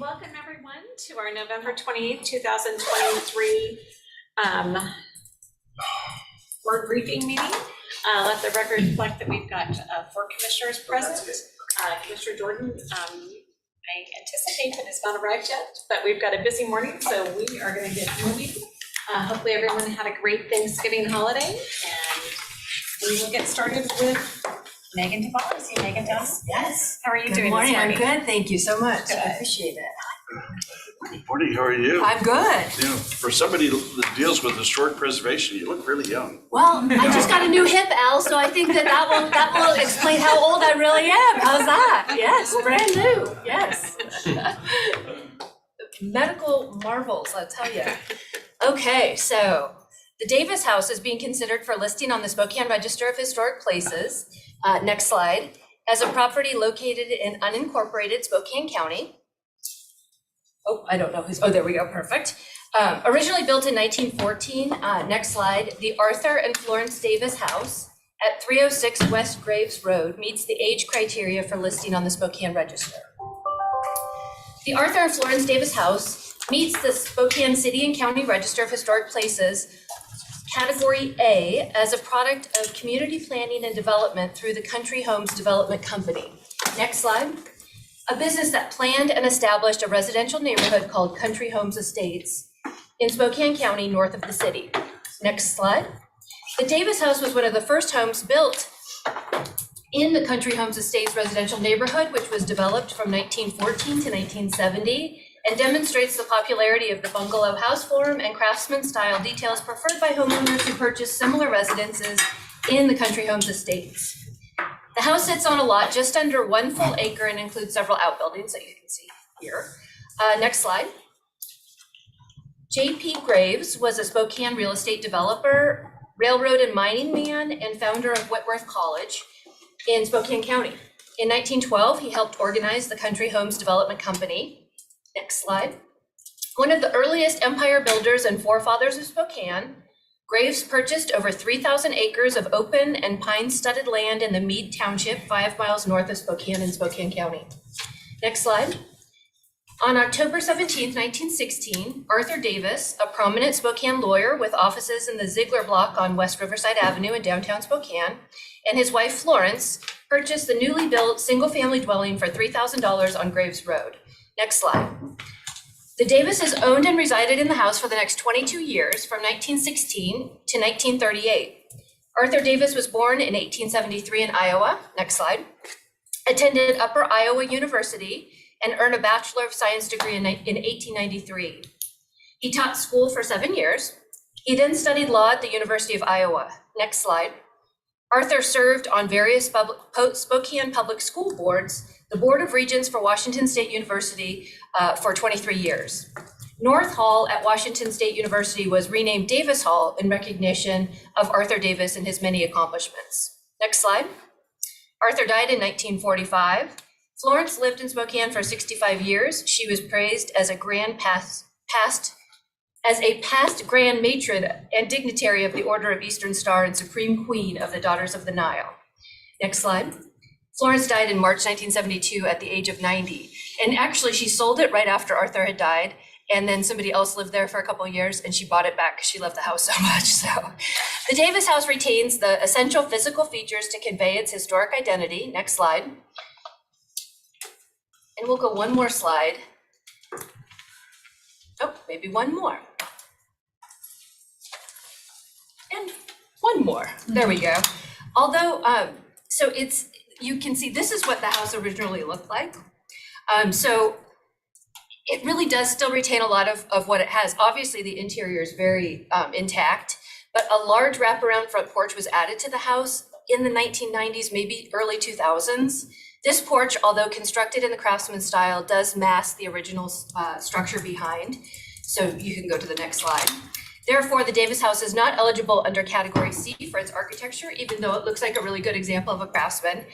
Welcome everyone to our November 28th, 2023 board briefing meeting. Let the record reflect that we've got 4 commissioners present. Commissioner Jordan, I anticipate that has not arrived yet, but we've got a busy morning, so we are going to get moving. Hopefully everyone had a great Thanksgiving holiday, and we will get started with Megan Tavali. See Megan down? Yes. How are you Good doing morning. this morning? I'm good. Thank you so much. Good. I appreciate it. Good morning. How are you? I'm good. You know, for somebody that deals with historic preservation, you look really young. Well, I just got a new hip, Al, so I think that will explain how old I really am. How's that? Yes, brand new. Yes. Medical marvels, I'll tell you. Okay, so the Davis House is being considered for listing on the Spokane Register of Historic Places. Next slide. As a property located in unincorporated Spokane County. Oh, I don't know who's, oh, there we go, perfect. Originally built in 1914, next slide, the Arthur and Florence Davis House at 306 West Graves Road meets the age criteria for listing on the Spokane Register. The Arthur and Florence Davis House meets the Spokane City and County Register of Historic Places Category A as a product of community planning and development through the Country Homes Development Company. Next slide. A business that planned and established a residential neighborhood called Country Homes Estates in Spokane County, north of the city. Next slide. The Davis House was one of the first homes built in the Country Homes Estates residential neighborhood, which was developed from 1914 to 1970, and demonstrates the popularity of the bungalow house form and craftsman style details preferred by homeowners who purchase similar residences in the Country Homes Estates. The house sits on a lot just under 1 full acre and includes several outbuildings that you can see here. Next slide. J.P. Graves was a Spokane real estate developer, railroad and mining man, and founder of Whitworth College in Spokane County. In 1912, he helped organize the Country Homes Development Company. Next slide. One of the earliest empire builders and forefathers of Spokane, Graves purchased over 3,000 acres of open and pine-studded land in the Meade Township, 5 miles north of Spokane in Spokane County. Next slide. On October 17, 1916, Arthur Davis, a prominent Spokane lawyer with offices in the Ziegler Block on West Riverside Avenue in downtown Spokane, and his wife Florence purchased the newly built single-family dwelling for $3,000 on Graves Road. Next slide. The Davises owned and resided in the house for the next 22 years, from 1916 to 1938. Arthur Davis was born in 1873 in Iowa. Next slide. Attended Upper Iowa University and earned a Bachelor of Science degree in 1893. He taught school for 7 years. He then studied law at the University of Iowa. Next slide. Arthur served on various Spokane public school boards, the Board of Regents for Washington State University for 23 years. North Hall at Washington State University was renamed Davis Hall in recognition of Arthur Davis and his many accomplishments. Next slide. Arthur died in 1945. Florence lived in Spokane for 65 years. She was praised as a past Grand Matron and dignitary of the Order of Eastern Star and Supreme Queen of the Daughters of the Nile. Next slide. Florence died in March 1972 at the age of 90. And actually she sold it right after Arthur had died. And then somebody else lived there for a couple of years and she bought it back because she loved the house so much. So the Davis House retains the essential physical features to convey its historic identity. Next slide. And we'll go one more slide. Oh, maybe one more. And one more. There we go. Although, so you can see this is what the house originally looked like. So it really does still retain a lot of what it has. Obviously, the interior is very intact, but a large wraparound front porch was added to the house in the 1990s, maybe early 2000s. This porch, although constructed in the craftsman style, does mask the original structure behind. So you can go to the next slide. Therefore, the Davis House is not eligible under Category C for its architecture, even though it looks like a really good example of a craftsman.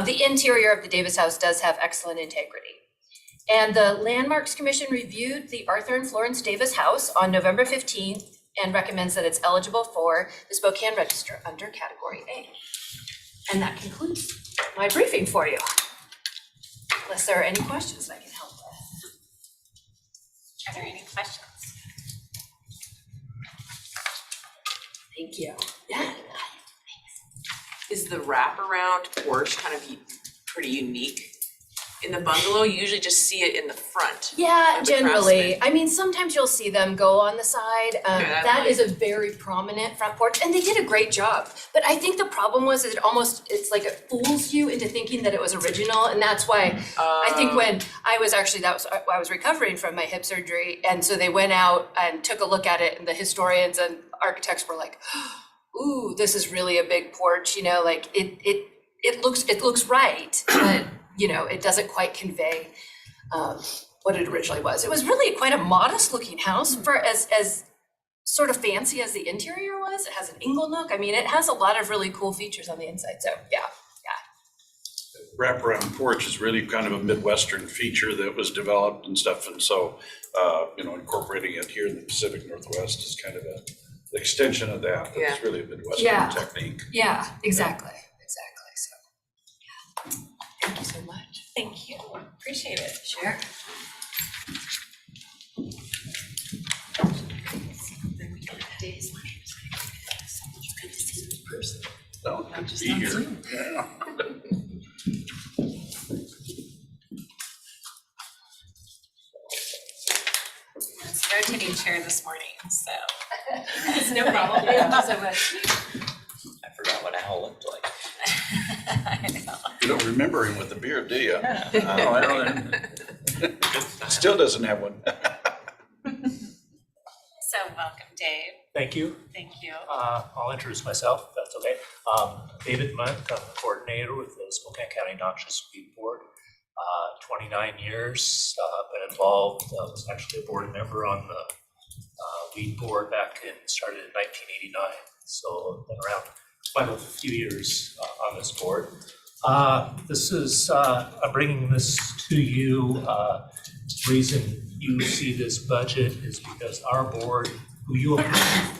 The interior of the Davis House does have excellent integrity. And the Landmarks Commission reviewed the Arthur and Florence Davis House on November 15th and recommends that it's eligible for the Spokane Register under Category A. And that concludes my briefing for you. Unless there are any questions I can help with. Are there any questions? Thank you. Yeah. Is the wraparound porch kind of pretty unique in the bungalow? You usually just see it in the front. Yeah, of the generally. Craftsman. I mean, sometimes you'll see them go on the side. Yeah, That is a very prominent front porch, and they did a great job. But I think the problem was it's like it fools you into thinking that it was original, and that's why I think when I was actually, I was recovering from my hip surgery, and so they went out and took a look at it, and the historians and architects were like, ooh, this is really a big porch, you know, like it looks right, but you know, it doesn't quite convey what it originally was. It was really quite a modest looking house for as sort of fancy as the interior was. It has an ingle nook. I mean, it has a lot of really cool features on the inside. So yeah. Wraparound porch is really kind of a Midwestern feature that was developed and stuff. And so, incorporating it here in the Pacific Northwest is kind of an extension of that. But it's really a Midwestern Yeah. technique. Yeah, exactly. So yeah. Thank you so much. Thank you. Appreciate it. Sure. So good to be here. Yeah. It's rotating chair this morning, so it's no problem. Thank you so much. I forgot what Al looked like. I know. You don't remember him with the beard, do you? No, I don't. Still doesn't have one. So welcome, Dave. Thank you. Thank you. I'll introduce myself, if that's okay. David Munt, I'm the coordinator with the Spokane County Noxious Weed Board. 29 years, been involved, was actually a board member on the weed board started in 1989. So I've been around quite a few years on this board. I'm bringing this to you. The reason you see this budget is because our board, who you approve,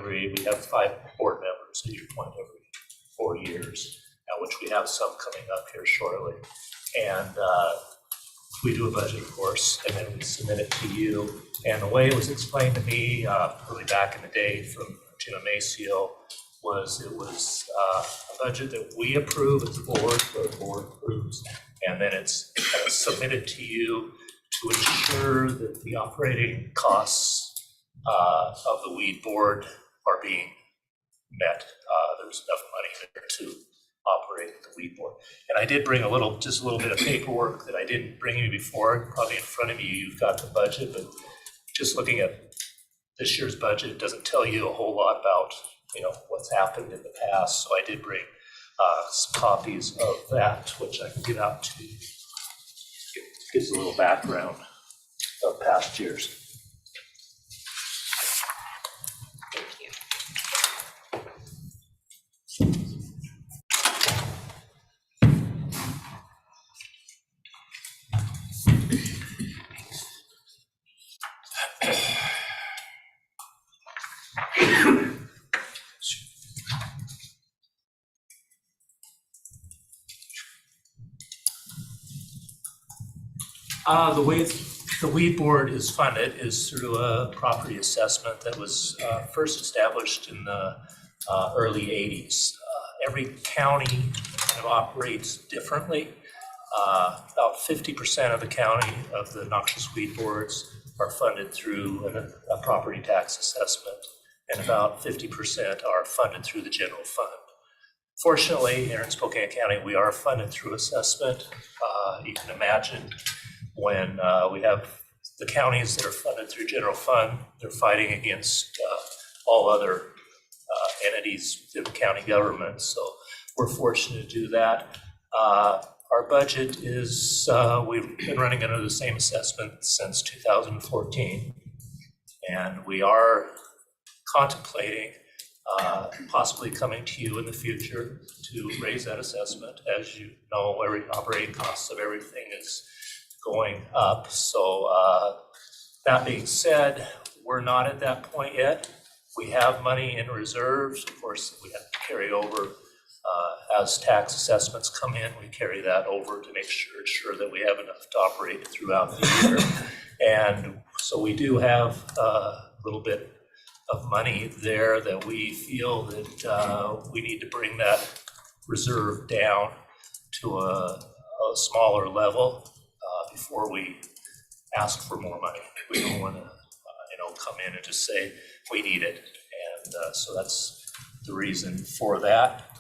we have 5 board members at your point every 4 years, which we have some coming up here shortly. And we do a budget, of course, and then we submit it to you. And the way it was explained to me early back in the day from Jim Amacio was it was a budget that we approve as a board, or the board approves, and then it's kind of submitted to you to ensure that the operating costs of the weed board are being met. There's enough money there to operate the weed board. And I did bring just a little bit of paperwork that I didn't bring you before. Probably in front of you, you've got the budget, but just looking at this year's budget, it doesn't tell you a whole lot about, what's happened in the past. So I did bring some copies of that, which I can get out to you. It gives a little background of past years. Thank you. The way the weed board is funded is through a property assessment that was first established in the early 80s. Every county kind of operates differently. About 50% of the county of the noxious weed boards are funded through a property tax assessment, and about 50% are funded through the general fund. Fortunately, here in Spokane County, we are funded through assessment. You can imagine when we have the counties that are funded through general fund, they're fighting against all other entities in the county government. So we're fortunate to do that. Our budget is, we've been running under the same assessment since 2014. And we are contemplating possibly coming to you in the future to raise that assessment. As you know, every operating costs of everything is going up. So that being said, we're not at that point yet. We have money in reserves. Of course, we have to carry over as tax assessments come in. We carry that over to make sure that we have enough to operate throughout the year. And So we do have a little bit of money there that we feel that we need to bring that reserve down to a smaller level before we ask for more money. We don't want to, come in and just say we need it, and so that's the reason for that.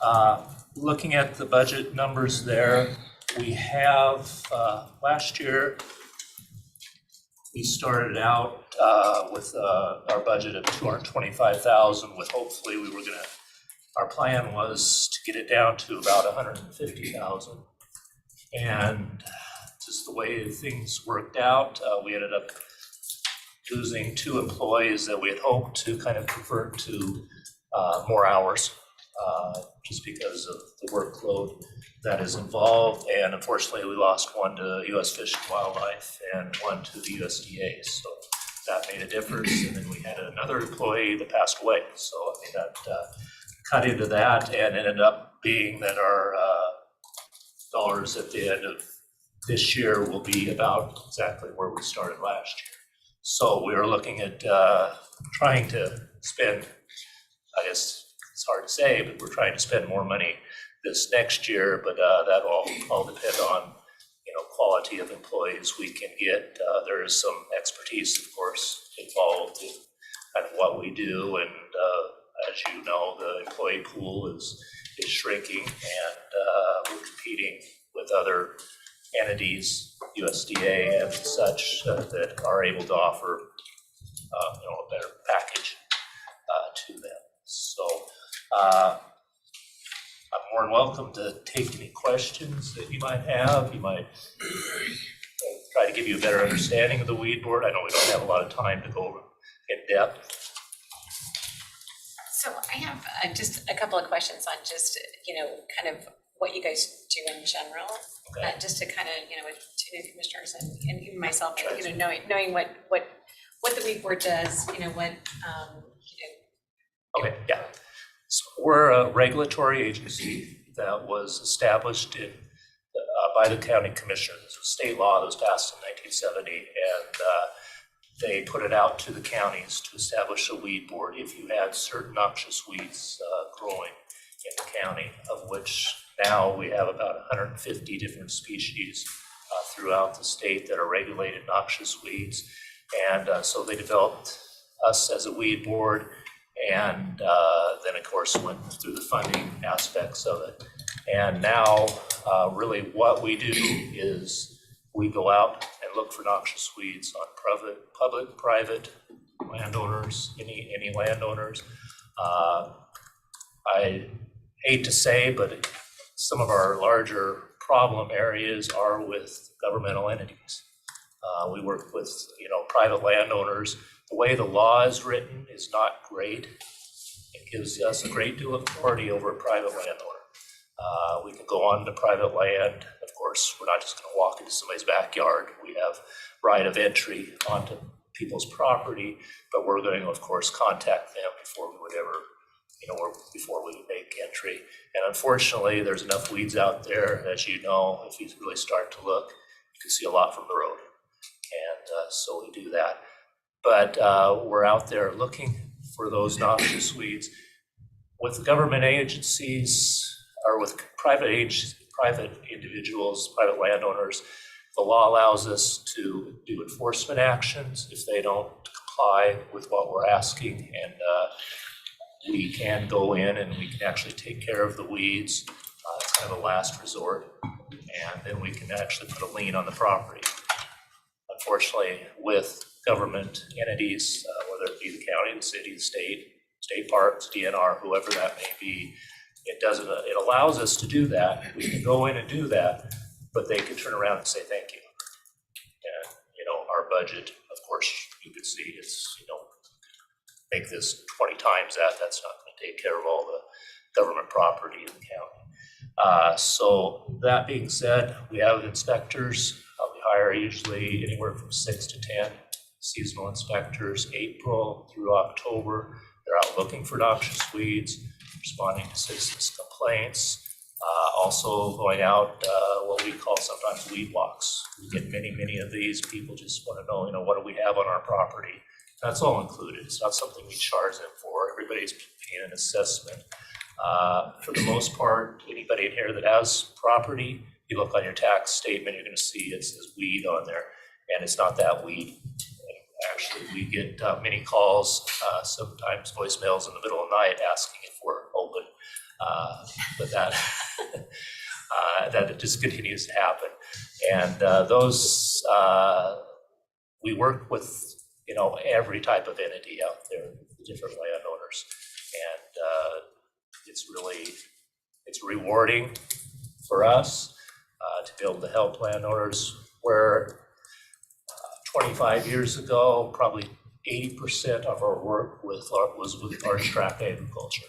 Looking at the budget numbers there, we have last year we started out with our budget of $225,000. With hopefully we were gonna. Our plan was to get it down to about $150,000, and just the way things worked out, we ended up losing 2 employees that we had hoped to kind of convert to more hours, just because of the workload that is involved. And unfortunately, we lost 1 to U.S. Fish and Wildlife and 1 to the USDA. So that made a difference. And then we had another employee that passed away. So I mean, that cut into that, and it ended up being that our dollars at the end of this year will be about exactly where we started last year. So we are looking at trying to spend, I guess it's hard to say, but we're trying to spend more money this next year, but that all depend on, quality of employees we can get. There is some expertise, of course, involved in kind of what we do, and as you know, the employee pool is shrinking, and we're competing with other entities, USDA and such, that are able to offer, a better package to them. So I'm more than welcome to take any questions that you might have. You might try to give you a better understanding of the weed board. I know we don't have a lot of time to go over in depth. So I have just a couple of questions on just, kind of what you guys do in general. Okay. Just to kind of, with 2 new commissioners and even myself, knowing what the weed board does, what, Okay, yeah. So we're a regulatory agency that was established by the county commissioners. It was state law that was passed in 1970, and they put it out to the counties to establish a weed board if you had certain noxious weeds growing in the county, of which now we have about 150 different species throughout the state that are regulated noxious weeds. And so they developed us as a weed board, and then of course went through the funding aspects of it. And now really what we do is we go out and look for noxious weeds on public, private landowners, any landowners. I hate to say, but some of our larger problem areas are with governmental entities. We work with, private landowners. The way the law is written is not great. It gives us a great deal of authority over a private landowner. We can go on to private land. Of course, we're not just going to walk into somebody's backyard. We have right of entry onto people's property, but we're going to, of course, contact them before we would ever, or before we make entry. And unfortunately, there's enough weeds out there, as you know, if you really start to look, you can see a lot from the road. And so we do that. But we're out there looking for those noxious weeds. With government agencies or with private individuals, private landowners, the law allows us to do enforcement actions if they don't comply with what we're asking. And we can go in and we can actually take care of the weeds. It's kind of a last resort. And then we can actually put a lien on the property. Unfortunately, with government entities, whether it be the county, the city, the state parks, DNR, whoever that may be, it allows us to do that. We can go in and do that, but they can turn around and say thank you. And our budget, of course, you can see it's, make this 20 times that. That's not going to take care of all the government property in the county. So that being said, we have inspectors. We hire usually anywhere from 6 to 10 seasonal inspectors, April through October. They're out looking for noxious weeds, responding to citizens' complaints. Also going out, what we call sometimes weed walks. We get many of these. People just want to know, what do we have on our property? That's all included. It's not something we charge them for. Everybody's paying an assessment. For the most part, anybody in here that has property, you look on your tax statement, you're gonna see it says weed on there, and it's not that weed. Actually, we get many calls, sometimes voicemails in the middle of the night asking if we're open. But that, that just continues to happen. And those, we work with, every type of entity out there, different landowners. And it's rewarding for us to be able to help landowners where 25 years ago, probably 80% of our work was with large tract agriculture.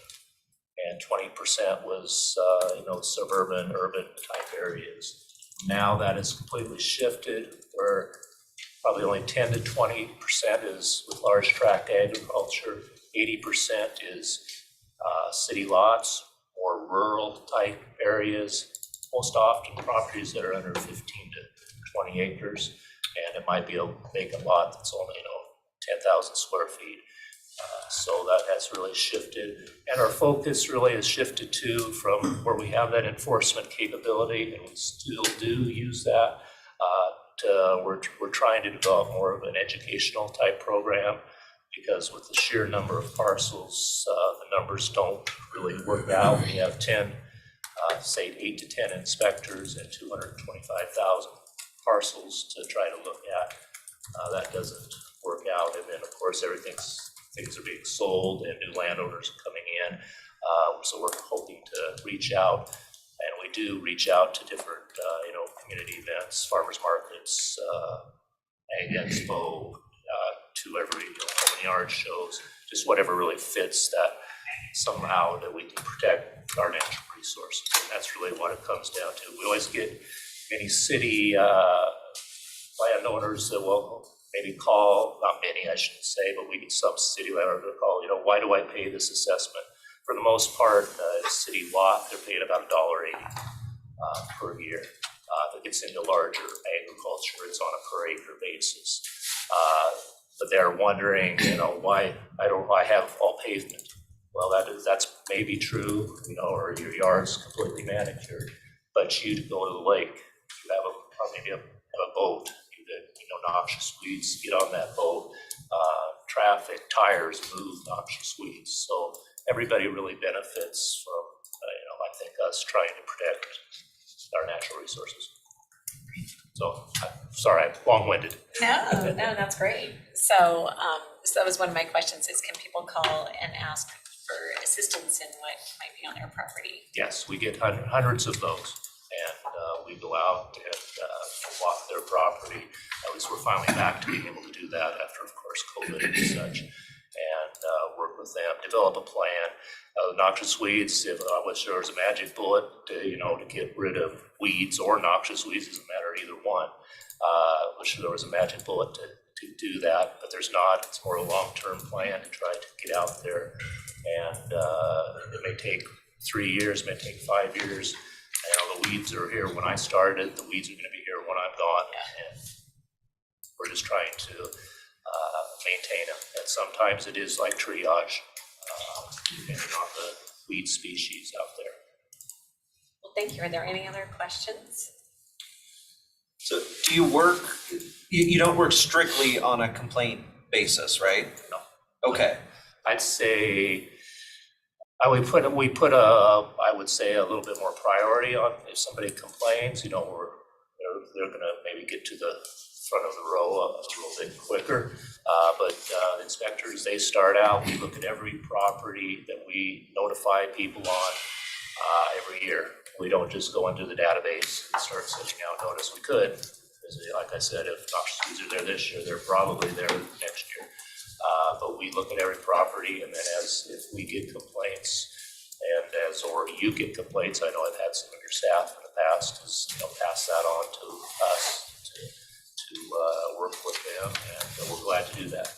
And 20% was, suburban, urban type areas. Now that has completely shifted where probably only 10 to 20% is with large tract agriculture. 80% is city lots or rural type areas, most often properties that are under 15 to 20 acres. And it might be a vacant lot that's only, 10,000 square feet. So that has really shifted. And our focus really has shifted too from where we have that enforcement capability, and we still do use that. We're trying to develop more of an educational type program, because with the sheer number of parcels, the numbers don't really work out. We have 10, say 8 to 10 inspectors and 225,000 parcels to try to look at. That doesn't work out. And then of course things are being sold and new landowners are coming in. So we're hoping to reach out, and we do reach out to different, community events, farmers markets, Ag Expo, to every home and yard shows, just whatever really fits that somehow that we can protect our natural resources. And that's really what it comes down to. We always get many city landowners that will maybe call, not many I shouldn't say, but we get some city landowners that call, why do I pay this assessment? For the most part, city lot, they're paying about $1.80 per year. If it gets into larger agriculture, it's on a per acre basis. But they're wondering, why I have all pavement. Well, that's maybe true, or your yard's completely manicured, but you go to the lake, you have maybe a boat, noxious weeds get on that boat, traffic, tires move noxious weeds. So everybody really benefits from, I think us trying to protect our natural resources. So, sorry, I'm long-winded. No, that's great. So, so that was one of my questions is, can people call and ask for assistance in what might be on their property? Yes, we get hundreds of those, and we go out and walk their property. At least we're finally back to being able to do that after, of course, COVID and such, and work with them, develop a plan. Noxious weeds, if I wish there was a magic bullet to get rid of weeds or noxious weeds, doesn't matter either one. Wish there was a magic bullet to do that, but there's not. It's more a long-term plan to try to get out there, and it may take 3 years, may take 5 years. The weeds are here when I started. The weeds are going to be here when I'm gone, and we're just trying to maintain them. And sometimes it is like triage, depending on the weed species out there. Well, thank you. Are there any other questions? So do you work, you don't work strictly on a complaint basis, right? No. Okay. I'd say we put I would say a little bit more priority on if somebody complains, they're gonna maybe get to the front of the row a little bit quicker. But inspectors, they start out, we look at every property that we notify people on every year. We don't just go into the database and start sending out notice. We could, because like I said, if noxious weeds are there this year, they're probably there next year. But we look at every property, and then if we get complaints, or you get complaints, I know I've had some of your staff in the past, pass that on to us to work with them, and we're glad to do that.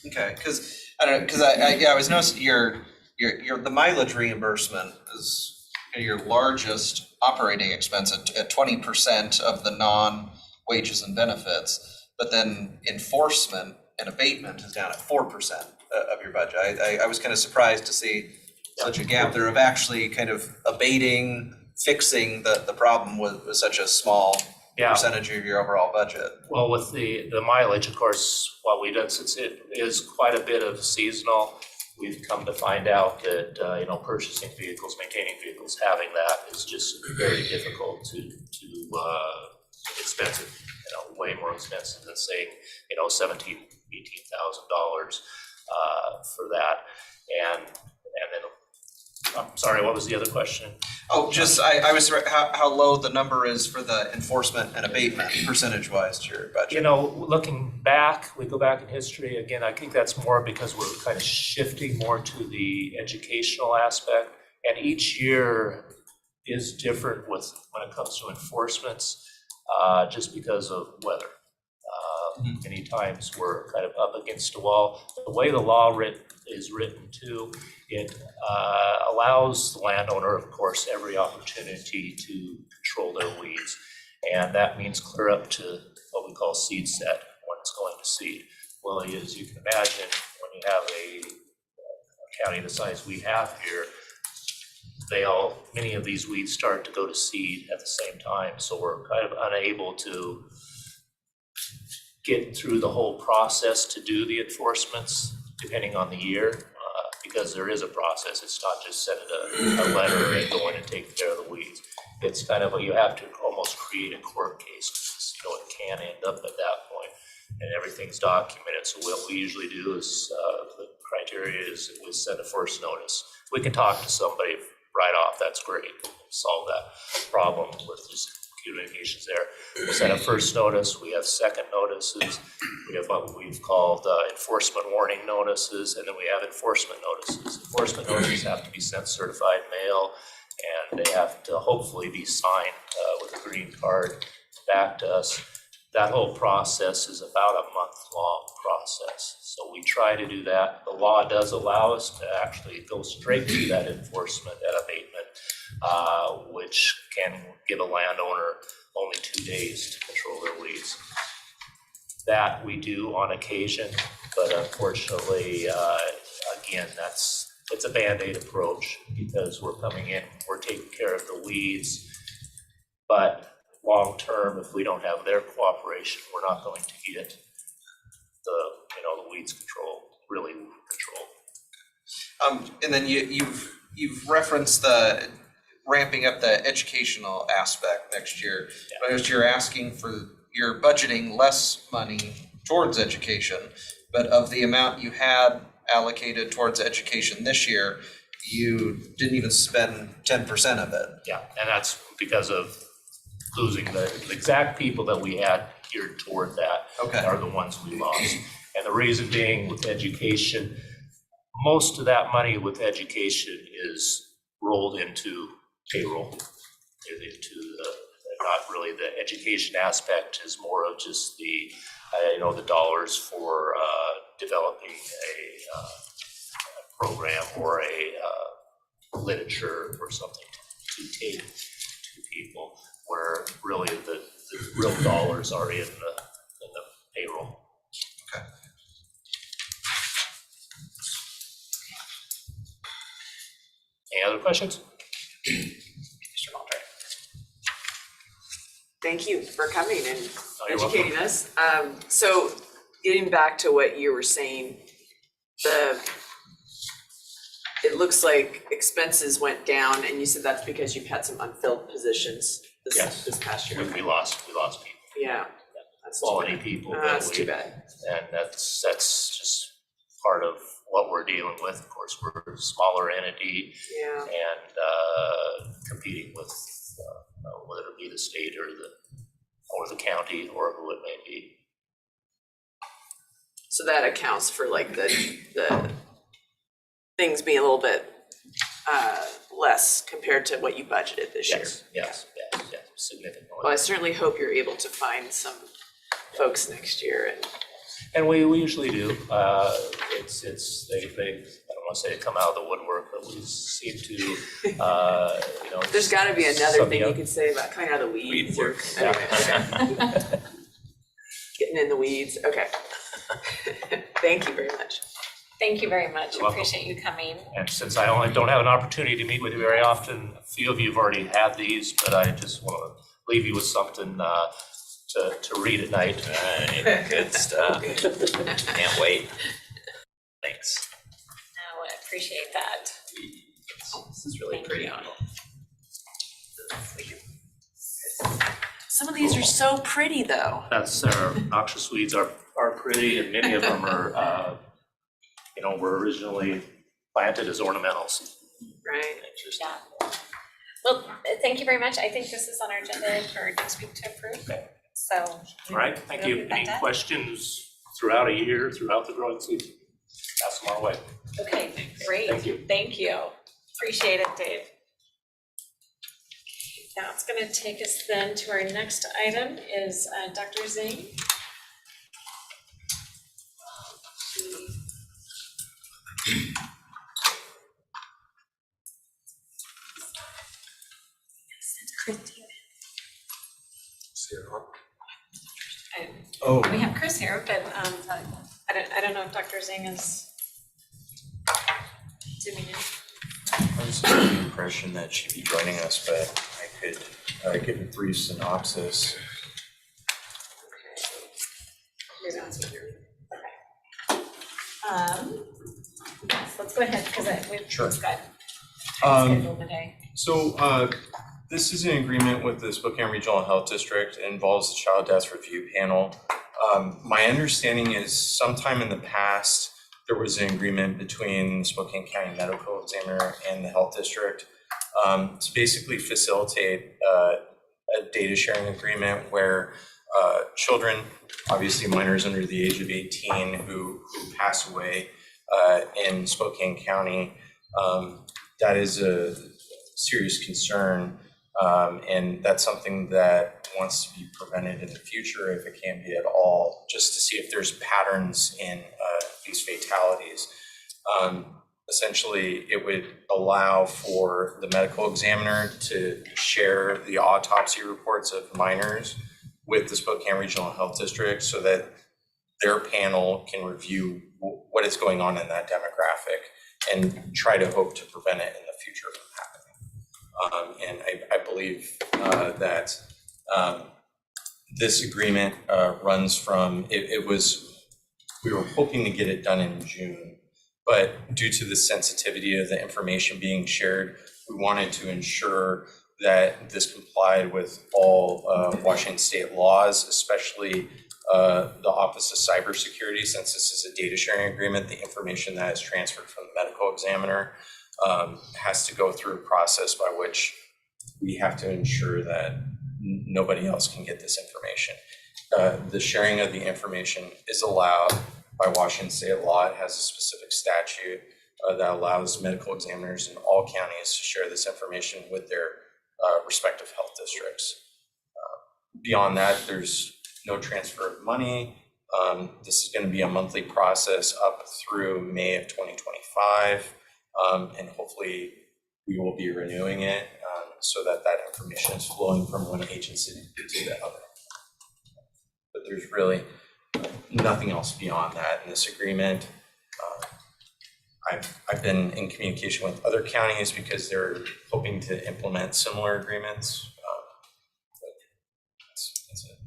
Okay, because I was noticing your the mileage reimbursement is your largest operating expense at 20% of the non-wages and benefits, but then enforcement and abatement is down at 4% of your budget. I was kind of surprised to see such a gap there of actually kind of abating, fixing the problem with such a small percentage of your overall budget. Well, with the mileage, of course, what we've done, since it is quite a bit of seasonal, we've come to find out that, purchasing vehicles, maintaining vehicles, having that is just very difficult to expensive, way more expensive than saying, $17,000, $18,000 for that. And then, I'm sorry, what was the other question? Oh, just, I was, how low the number is for the enforcement and abatement percentage-wise to your budget? Looking back, we go back in history, again, I think that's more because we're kind of shifting more to the educational aspect. And each year is different when it comes to enforcements, just because of weather. Many times we're kind of up against a wall. The way the law is written too, it allows the landowner, of course, every opportunity to control their weeds. And that means clear up to what we call seed set when it's going to seed. Well, as you can imagine, when you have a county the size we have here, many of these weeds start to go to seed at the same time. So we're kind of unable to get through the whole process to do the enforcements, depending on the year, because there is a process. It's not just send a letter and go in and take care of the weeds. It's kind of, you have to almost create a court case, because it can end up at that point, and everything's documented. So what we usually do is, the criteria is we send a first notice. We can talk to somebody right off, that's great, we'll solve that problem with just communications there. We'll send a first notice, we have second notices, we have what we've called enforcement warning notices, and then we have enforcement notices. Enforcement notices have to be sent certified mail, and they have to hopefully be signed with a green card back to us. That whole process is about a month-long process. So we try to do that. The law does allow us to actually go straight to that enforcement and abatement, which can give a landowner only 2 days to control their weeds. That we do on occasion, but unfortunately, again, it's a Band-Aid approach, because we're coming in, we're taking care of the weeds, but long-term, if we don't have their cooperation, we're not going to get the weeds really controlled. And then you've referenced the ramping up the educational aspect next year. Yeah. But you're asking for, you're budgeting less money towards education, but of the amount you had allocated towards education this year, you didn't even spend 10% of it. Yeah, and that's because of losing the exact people that we had geared toward that are the ones we lost. And the reason being, with education, most of that money with education is rolled into payroll, not really the education aspect is more of just the dollars for developing a program or a literature or something to take to people, where really the real dollars are in the payroll. Okay. Any other questions? Mr. Mulder. Thank you for coming and you're educating welcome. us. So getting back to what you were saying, it looks like expenses went down, and you said that's because you've had some unfilled positions Yes. this past year. We lost people, Yeah, that's too quality bad. people That's that too we, bad. and that's just part of what we're dealing with. Of course, we're a smaller entity Yeah. and competing with whether it be the state or the county or who it may be. So that accounts for like the things being a little bit less compared to what you budgeted this year. Yes, significantly. Well, I certainly hope you're able to find some folks next year, and And we usually do. They I don't want to say come out of the woodwork, but we seem to, There's gotta be another some thing you young- could say about coming out of the weeds or, work. anyway, okay. Getting in the weeds, okay. Thank you very much. Thank you very much. You're welcome. Appreciate you coming. And since I only don't have an opportunity to meet with you very often, a few of you have already had these, but I just want to leave you with something to read at night. Right, good stuff. Can't wait. Thanks. No, I appreciate that. This is really pretty. Some of these are so pretty though. That's, noxious weeds are pretty, and many of them are, were originally planted as ornamentals. Right. Yeah. Well, thank you very much. I think this is on our agenda for next week to approve. Okay. So. All right, thank we'll you. get that Any done. questions throughout a year, throughout the growing season? Pass them our way. Okay, great. Thank you. Thank you. Appreciate it, Dave. Now it's gonna take us then to our next item is Dr. Zing. Oh, We have Chris here, but I don't know if Dr. Zing is zooming in. I was under the impression that she'd be joining us, but I could give a brief synopsis. You're not here. Okay. Yes, let's go ahead, because we've Sure. got Um, scheduled today. So this is an agreement with the Spokane Regional Health District. It involves the Child Death Review Panel. My understanding is sometime in the past, there was an agreement between the Spokane County Medical Examiner and the Health District to basically facilitate a data sharing agreement where children, obviously minors under the age of 18 who pass away in Spokane County, that is a serious concern. And that's something that wants to be prevented in the future if it can be at all, just to see if there's patterns in these fatalities. Essentially, it would allow for the medical examiner to share the autopsy reports of minors with the Spokane Regional Health District so that their panel can review what is going on in that demographic and try to hope to prevent it in the future from happening. And I believe that this agreement runs from, we were hoping to get it done in June, but due to the sensitivity of the information being shared, we wanted to ensure that this complied with all Washington state laws, especially the Office of Cybersecurity. Since this is a data sharing agreement, the information that is transferred from the medical examiner has to go through a process by which we have to ensure that nobody else can get this information. The sharing of the information is allowed by Washington state law. It has a specific statute that allows medical examiners in all counties to share this information with their respective health districts. Beyond that, there's no transfer of money. This is going to be a monthly process up through May of 2025, and hopefully we will be renewing it so that information is flowing from one agency to the other. But there's really nothing else beyond that in this agreement. I've been in communication with other counties because they're hoping to implement similar agreements. That's it.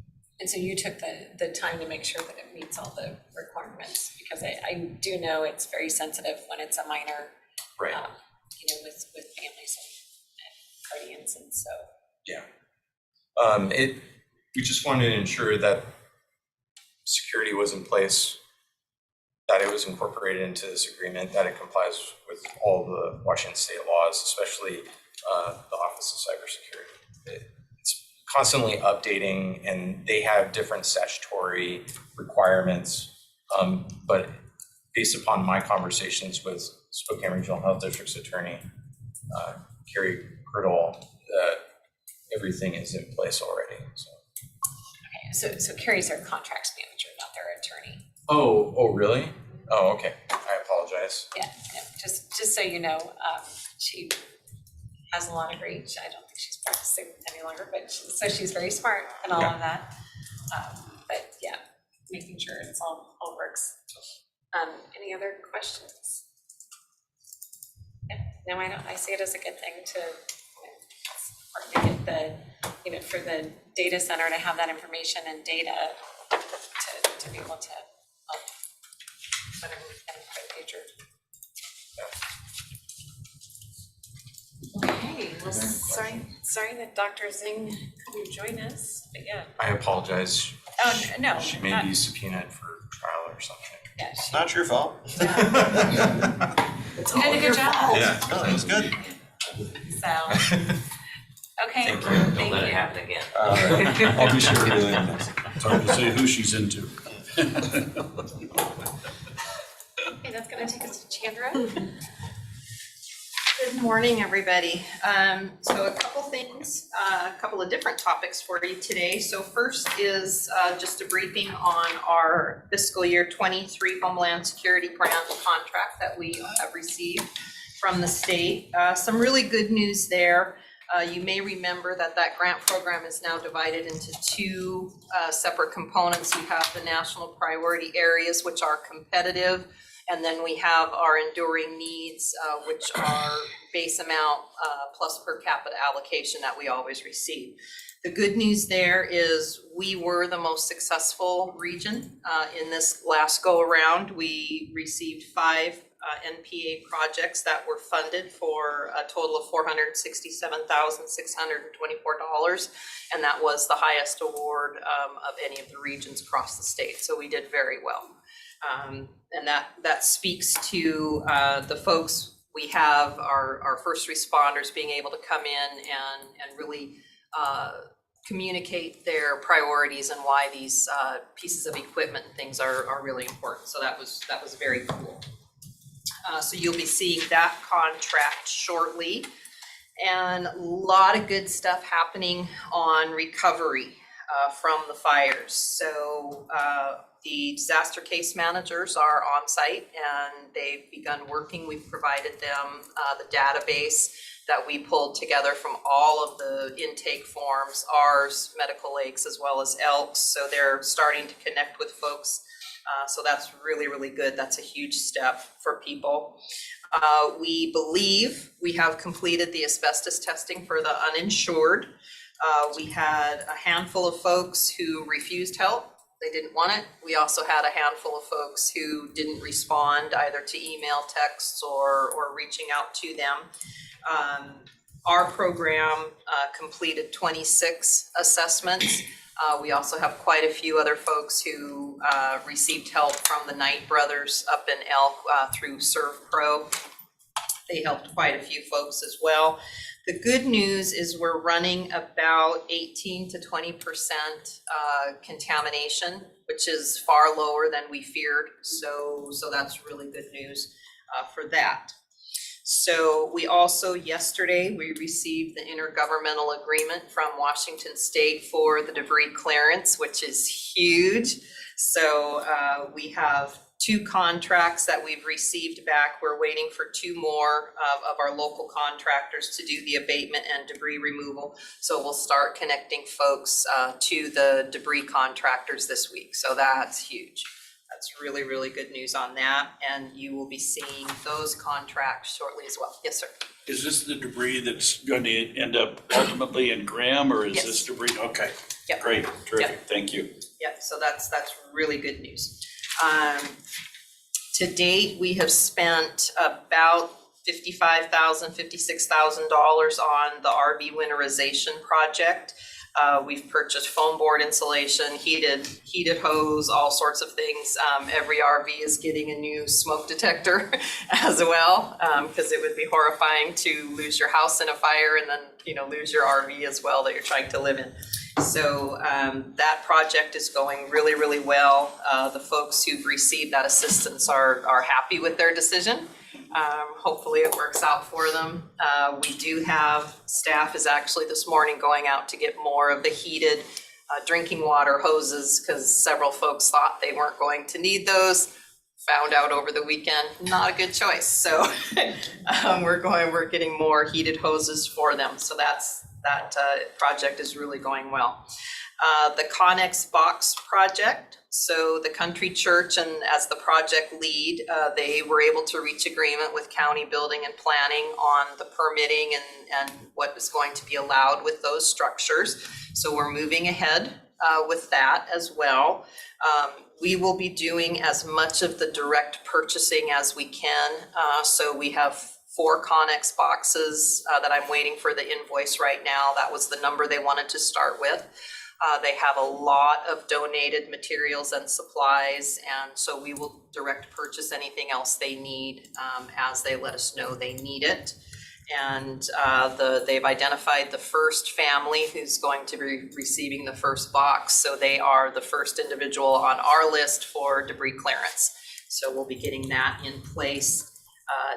And so you took the time to make sure that it meets all the requirements, because I do know it's very sensitive when it's a minor, Right. With families and guardians, and so. Yeah. We just wanted to ensure that security was in place, that it was incorporated into this agreement, that it complies with all the Washington state laws, especially the Office of Cybersecurity. It's constantly updating, and they have different statutory requirements. But based upon my conversations with Spokane Regional Health District's attorney, Carrie Criddle, everything is in place already. Okay, so Carrie's our contracts manager, not their attorney. Oh, really? Oh, okay. I apologize. Yeah, just just so you know, she has a lot of reach. I don't think she's practicing any longer, but so she's very smart and all of that. But yeah, making sure it's all works. Any other questions? Yeah, no, I see it as a good thing to, it's important to get the, for the data center to have that information and data to be able to help whatever we can for the future. Okay, well, sorry that Dr. Zing couldn't join us, but yeah. I apologize. Oh, no. She may not- be subpoenaed for trial or something. Yeah, she Not your fault. did a good job. Yeah, no, it was good. So, okay, Thank you, don't thank let it you. happen again. I'll be sure to do that. It's hard to say who she's into. Okay, that's gonna take us to Chandra. Good morning, everybody. So a couple things, a couple of different topics for you today. So first is just a briefing on our fiscal year 23 Homeland Security Grant contract that we have received from the state. Some really good news there. You may remember that grant program is now divided into two separate components. You have the national priority areas, which are competitive. And then we have our enduring needs, which are base amount plus per capita allocation that we always receive. The good news there is we were the most successful region in this last go around. We received 5 NPA projects that were funded for a total of $467,624. And that was the highest award of any of the regions across the state. So we did very well. And that speaks to the folks we have, our first responders being able to come in and really communicate their priorities and why these pieces of equipment and things are really important. So that was very cool. So you'll be seeing that contract shortly. And a lot of good stuff happening on recovery from the fires. So the disaster case managers are on site and they've begun working. We've provided them the database that we pulled together from all of the intake forms, ours, Medical Lakes, as well as Elks. So they're starting to connect with folks. So that's really, really good. That's a huge step for people. We believe we have completed the asbestos testing for the uninsured. We had a handful of folks who refused help. They didn't want it. We also had a handful of folks who didn't respond either to email, texts, or reaching out to them. Our program completed 26 assessments. We also have quite a few other folks who received help from the Knight Brothers up in Elk through ServPro. They helped quite a few folks as well. The good news is we're running about 18 to 20% contamination, which is far lower than we feared. So that's really good news for that. So we also, yesterday, we received the intergovernmental agreement from Washington State for the debris clearance, which is huge. So we have 2 contracts that we've received back. We're waiting for 2 more of our local contractors to do the abatement and debris removal. So we'll start connecting folks to the debris contractors this week. So that's huge. That's really, really good news on that. And you will be seeing those contracts shortly as well. Yes, sir. Is this the debris that's going to end up ultimately in Graham, or is Yes. this debris? Okay, Yep. great, terrific, thank you. Yep, so that's really good news. To date, we have spent about $56,000 on the RV winterization project. We've purchased foam board insulation, heated hose, all sorts of things. Every RV is getting a new smoke detector as well, because it would be horrifying to lose your house in a fire and then, lose your RV as well that you're trying to live in. So that project is going really, really well. The folks who've received that assistance are happy with their decision. Hopefully it works out for them. We do have, staff is actually this morning going out to get more of the heated drinking water hoses because several folks thought they weren't going to need those. found out over the weekend, not a good choice. So we're getting more heated hoses for them. So that project is really going well. The Connex Box project, so the Country Church, and as the project lead, they were able to reach agreement with County Building and Planning on the permitting and what is going to be allowed with those structures. So we're moving ahead with that as well. We will be doing as much of the direct purchasing as we can. So we have 4 Connex boxes that I'm waiting for the invoice right now. That was the number they wanted to start with. They have a lot of donated materials and supplies, and so we will direct purchase anything else they need as they let us know they need it. And they've identified the first family who's going to be receiving the first box. So they are the first individual on our list for debris clearance. So we'll be getting that in place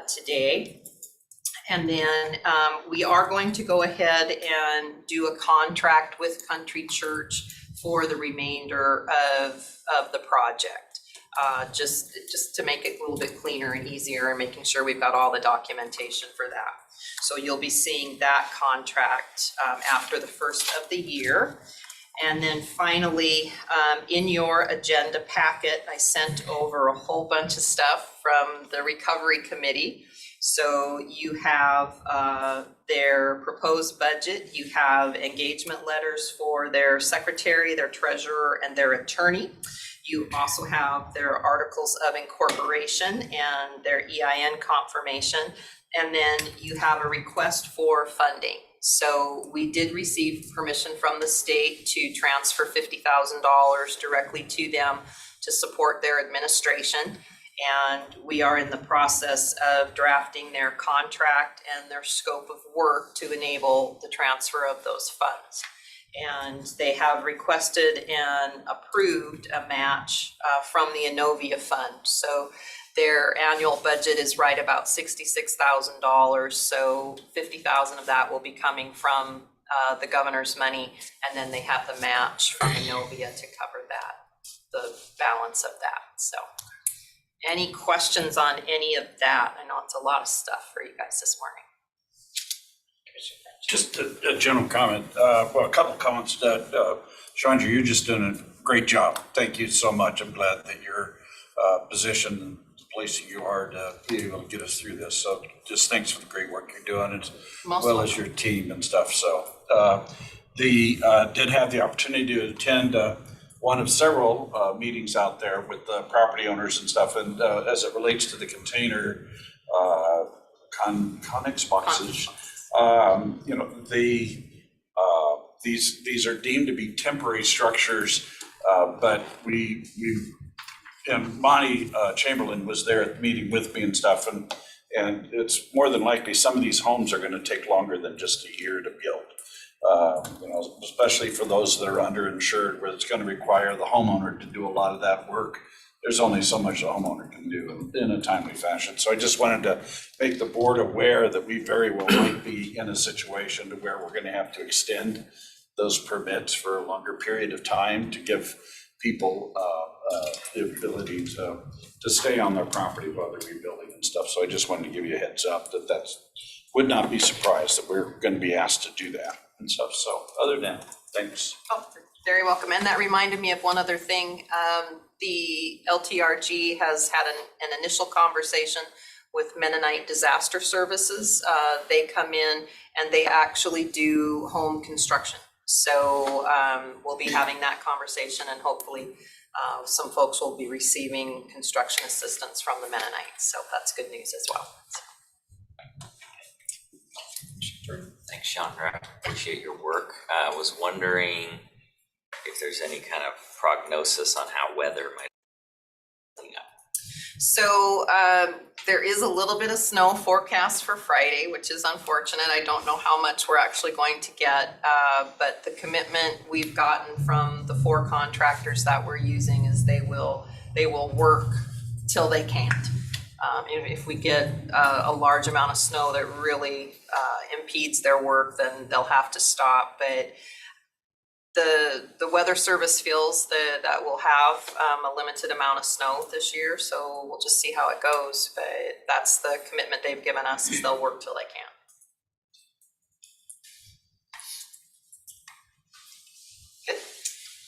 today. And then we are going to go ahead and do a contract with Country Church for the remainder of the project. Just to make it a little bit cleaner and easier, and making sure we've got all the documentation for that. So you'll be seeing that contract after the first of the year. And then finally, in your agenda packet, I sent over a whole bunch of stuff from the Recovery Committee. So you have their proposed budget, you have engagement letters for their secretary, their treasurer, and their attorney. You also have their articles of incorporation and their EIN confirmation. And then you have a request for funding. So we did receive permission from the state to transfer $50,000 directly to them to support their administration. And we are in the process of drafting their contract and their scope of work to enable the transfer of those funds. And they have requested and approved a match from the Innovia Fund. So their annual budget is right about $66,000. So $50,000 of that will be coming from the governor's money, and then they have the match from Innovia to cover that, the balance of that. So any questions on any of that? I know it's a lot of stuff for you guys this morning. Just a general comment, well, a couple of comments. Chandra, you're just doing a great job. Thank you so much. I'm glad that you're positioned and the place that you are to be able to get us through this. So just thanks for the great work you're doing, as well as your team and stuff. So did have the opportunity to attend one of several meetings out there with the property owners and stuff. And as it relates to the container Connex boxes, you know, these are deemed to be temporary structures, but and Monty Chamberlain was there at the meeting with me and stuff, and it's more than likely some of these homes are going to take longer than just a year to build. You know, especially for those that are underinsured, where it's going to require the homeowner to do a lot of that work. There's only so much the homeowner can do in a timely fashion. So I just wanted to make the board aware that we very well might be in a situation to where we're going to have to extend those permits for a longer period of time to give people the ability to stay on their property while they're rebuilding and stuff. So I just wanted to give you a heads up that would not be surprised that we're going to be asked to do that and stuff. So other than that, thanks. Oh, very welcome. And that reminded me of one other thing. The LTRG has had an initial conversation with Mennonite Disaster Services. They come in and they actually do home construction. So we'll be having that conversation, and hopefully some folks will be receiving construction assistance from the Mennonites. So that's good news as well. Thanks, Chandra. Appreciate your work. I was wondering if there's any kind of prognosis on how weather might clean up. So there is a little bit of snow forecast for Friday, which is unfortunate. I don't know how much we're actually going to get, but the commitment we've gotten from the 4 contractors that we're using is they will work till they can't. If we get a large amount of snow that really impedes their work, then they'll have to stop. But The weather service feels that we'll have a limited amount of snow this year, so we'll just see how it goes. But that's the commitment they've given us, is they'll work till they can.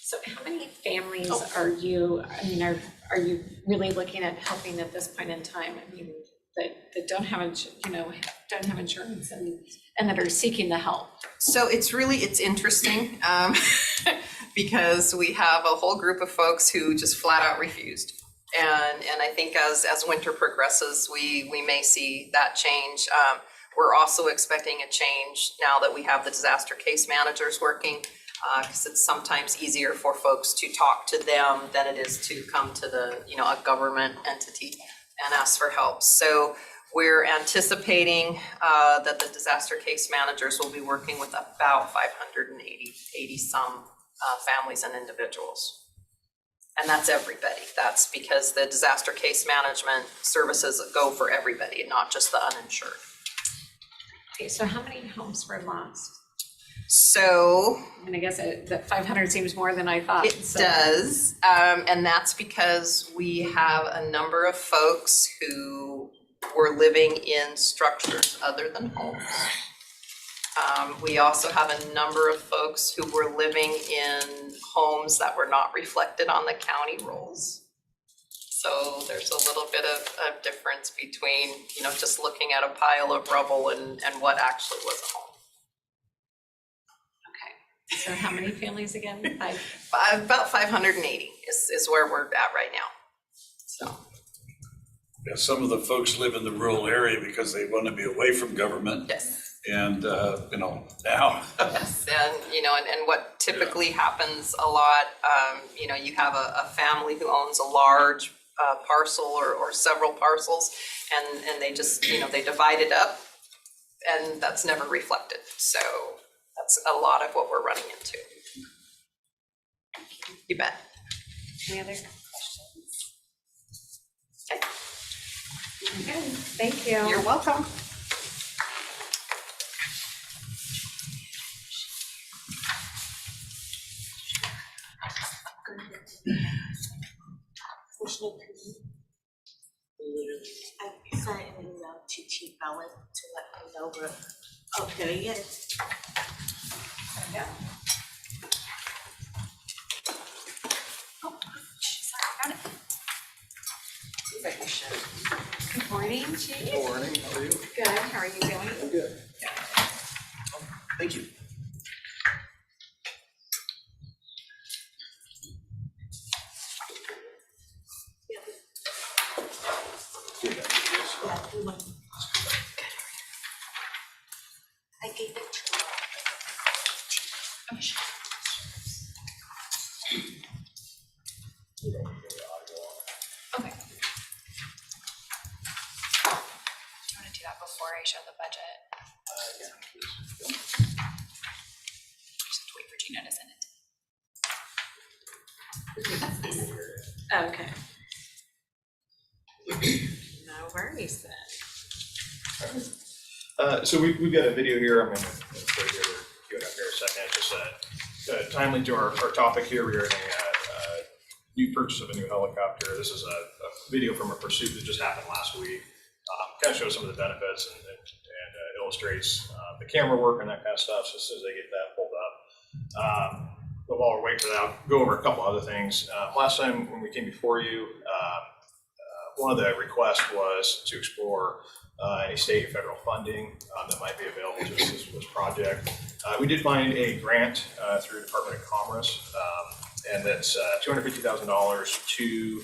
So how many families are you, I mean, are you really looking at helping at this point in time? I mean, that don't have, don't have insurance and that are seeking the help? So it's interesting, because we have a whole group of folks who just flat out refused. And I think as winter progresses, we may see that change. We're also expecting a change now that we have the disaster case managers working, because it's sometimes easier for folks to talk to them than it is to come to a government entity and ask for help. So we're anticipating that the disaster case managers will be working with about 580 some families and individuals. And that's everybody. That's because the disaster case management services go for everybody, not just the uninsured. Okay, so how many homes were lost? So I mean, I guess that 500 seems more than I thought. it does, and that's because we have a number of folks who were living in structures other than homes. We also have a number of folks who were living in homes that were not reflected on the county rolls. So there's a little bit of a difference between, just looking at a pile of rubble and what actually was a home. Okay, so how many families again? About 580 is where we're at right now. So. Yeah, some of the folks live in the rural area because they want to be away from government. Yes. And, now. Yes, and what typically happens a lot, you have a family who owns a large parcel or several parcels, and they just, they divide it up, and that's never reflected. So that's a lot of what we're running into. You bet. Any other questions? Okay. Good, thank you. You're welcome. I sent an email to Chief Allen to let him know we're, oh, there he is. Yeah. Oh, sorry, got it. Good morning, Chief. Good morning, how are you? Good, how are you doing? I'm good. Thank you. Yeah, we went. I gave it to him. Okay. Do you want to do that before I show the budget? Just have to wait for Gina to send it. Okay. No worries then. So we've got a video here. I'm going to put it here, queue it up here a second. It's just timely to our topic here regarding new purchase of a new helicopter. This is a video from a pursuit that just happened last week. Kind of shows some of the benefits and illustrates the camera work and that kind of stuff, so as soon as they get that pulled up. But while we're waiting for that, I'll go over a couple other things. Last time when we came before you, one of the requests was to explore any state and federal funding that might be available to this project. We did find a grant through the Department of Commerce, and that's $250,000 to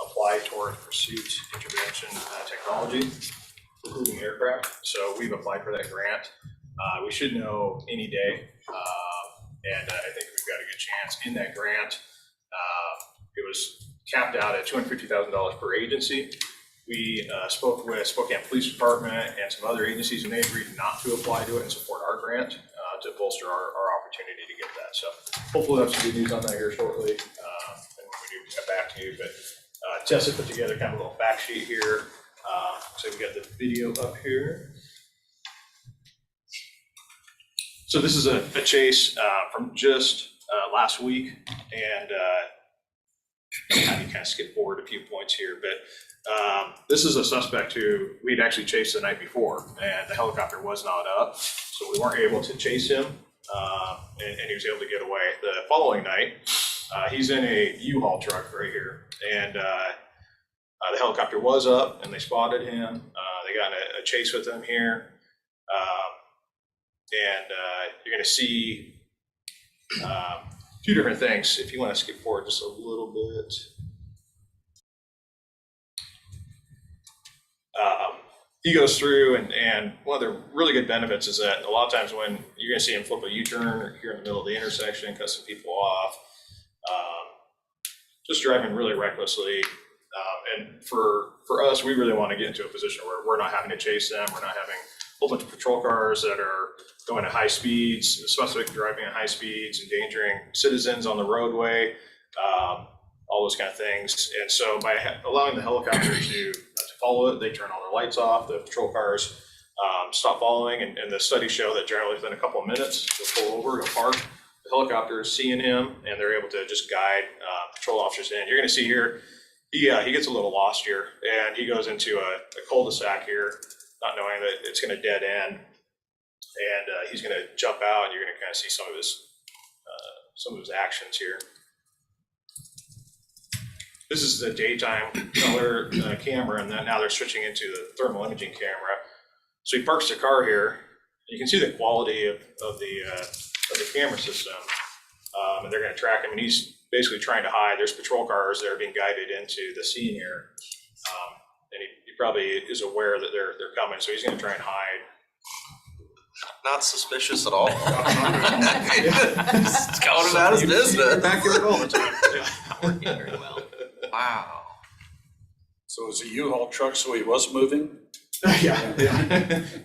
apply towards pursuit intervention technology, including aircraft. So we've applied for that grant. We should know any day, and I think we've got a good chance in that grant. It was capped out at $250,000 per agency. We spoke with Spokane Police Department and some other agencies, and they agreed not to apply to it and support our grant to bolster our opportunity to get that. So hopefully we'll have some good news on that here shortly, and when we do get back to you. But Tessa put together kind of a little fact sheet here. So we got the video up here. So this is a chase from just last week, and kind of skip forward a few points here, but this is a suspect who we'd actually chased the night before, and the helicopter was not up, so we weren't able to chase him, and he was able to get away. The following night, he's in a U-Haul truck right here, and the helicopter was up, and they spotted him. They got in a chase with him here, and you're going to see two different things. If you want to skip forward just a little bit. He goes through, and one of the really good benefits is that a lot of times when you're going to see him flip a U-turn here in the middle of the intersection, cut some people off, just driving really recklessly. And for us, we really want to get into a position where we're not having to chase them. We're not having a whole bunch of patrol cars that are going at high speeds, suspect driving at high speeds, endangering citizens on the roadway, all those kind of things. And so by allowing the helicopter to follow it, they turn all their lights off, the patrol cars stop following, and the studies show that generally within a couple of minutes, they'll pull over, they'll park, the helicopter is seeing him, and they're able to just guide patrol officers in. You're gonna see here, he gets a little lost here, and he goes into a cul-de-sac here, not knowing that it's gonna dead end, and he's gonna jump out, and you're gonna kind of see some of his actions here. This is the daytime color camera, and then now they're switching into the thermal imaging camera. So he parks the car here. You can see the quality of the camera system, and they're going to track him. And he's basically trying to hide. There's patrol cars that are being guided into the scene here, and he probably is aware that they're coming. So he's going to try and hide. Not suspicious at all. It's going about his business. Backyard all the time. Yeah. Working very well. Wow. So it was a U-Haul truck, so he was moving? Yeah.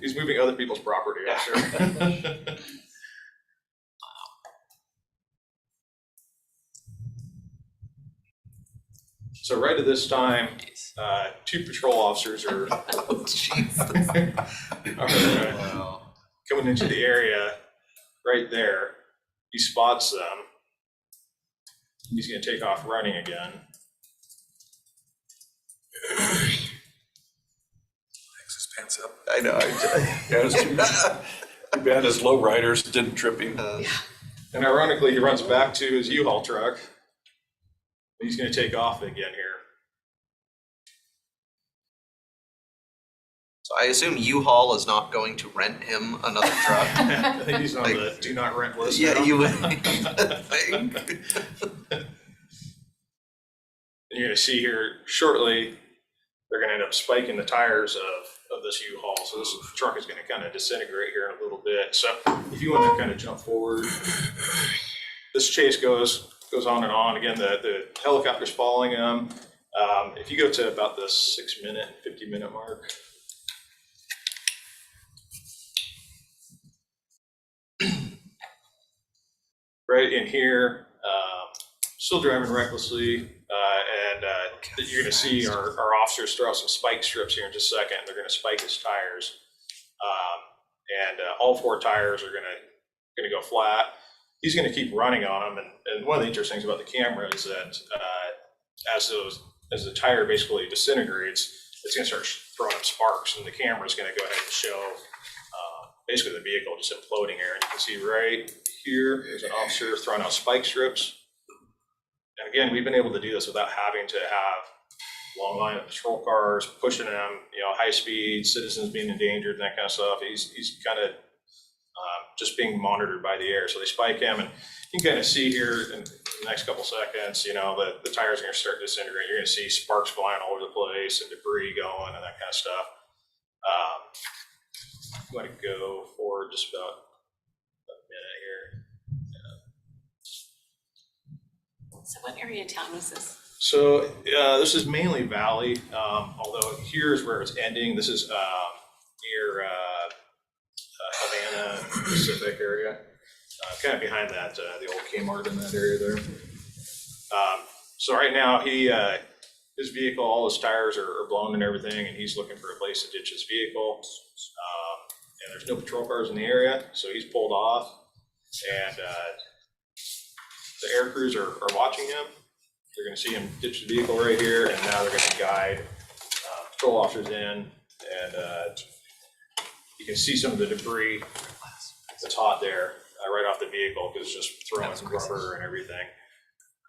He's moving other people's property, I'm sure. So right at this time, two patrol officers are coming into the area right there. He spots them. He's going to take off running again. Hangs his pants up. I know. Yeah, it's too bad his lowriders didn't trip him. And ironically, he runs back to his U-Haul truck. He's going to take off again here. So I assume U-Haul is not going to rent him another truck. I think he's on the do not rent list now. Yeah, you would think. And you're going to see here shortly, they're going to end up spiking the tires of this U-Haul. So this truck is going to kind of disintegrate here in a little bit. So if you want to kind of jump forward, this chase goes on and on. Again, the helicopter's following him. If you go to about the 6-minute, 50-minute mark. Right in here, still driving recklessly, and you're going to see our officers throw out some spike strips here in just a second. They're going to spike his tires, and all 4 tires are going to go flat. He's going to keep running on them, and one of the interesting things about the camera is that as the tire basically disintegrates, it's going to start throwing up sparks, and the camera is going to go ahead and show basically the vehicle just imploding here. And you can see right here, there's an officer throwing out spike strips. And again, we've been able to do this without having to have long line of patrol cars pushing them, high speed, citizens being endangered and that kind of stuff. He's kind of just being monitored by the air. So they spike him, and you can kind of see here in the next couple seconds, the tires are going to start disintegrating. You're going to see sparks flying all over the place and debris going and that kind of stuff. I'm going to go forward just about a minute here. So what area of town was this? So this is mainly Valley, although here's where it's ending. This is near Havana Pacific area, kind of behind that the old Kmart in that area there. So right now his vehicle, all his tires are blown and everything, and he's looking for a place to ditch his vehicle. And there's no patrol cars in the area, so he's pulled off, and the air crews are watching him. They're gonna see him ditch the vehicle right here, and now they're gonna guide patrol officers in, and you can see some of the debris that's hot there, right off the vehicle, because it's just throwing rubber and everything.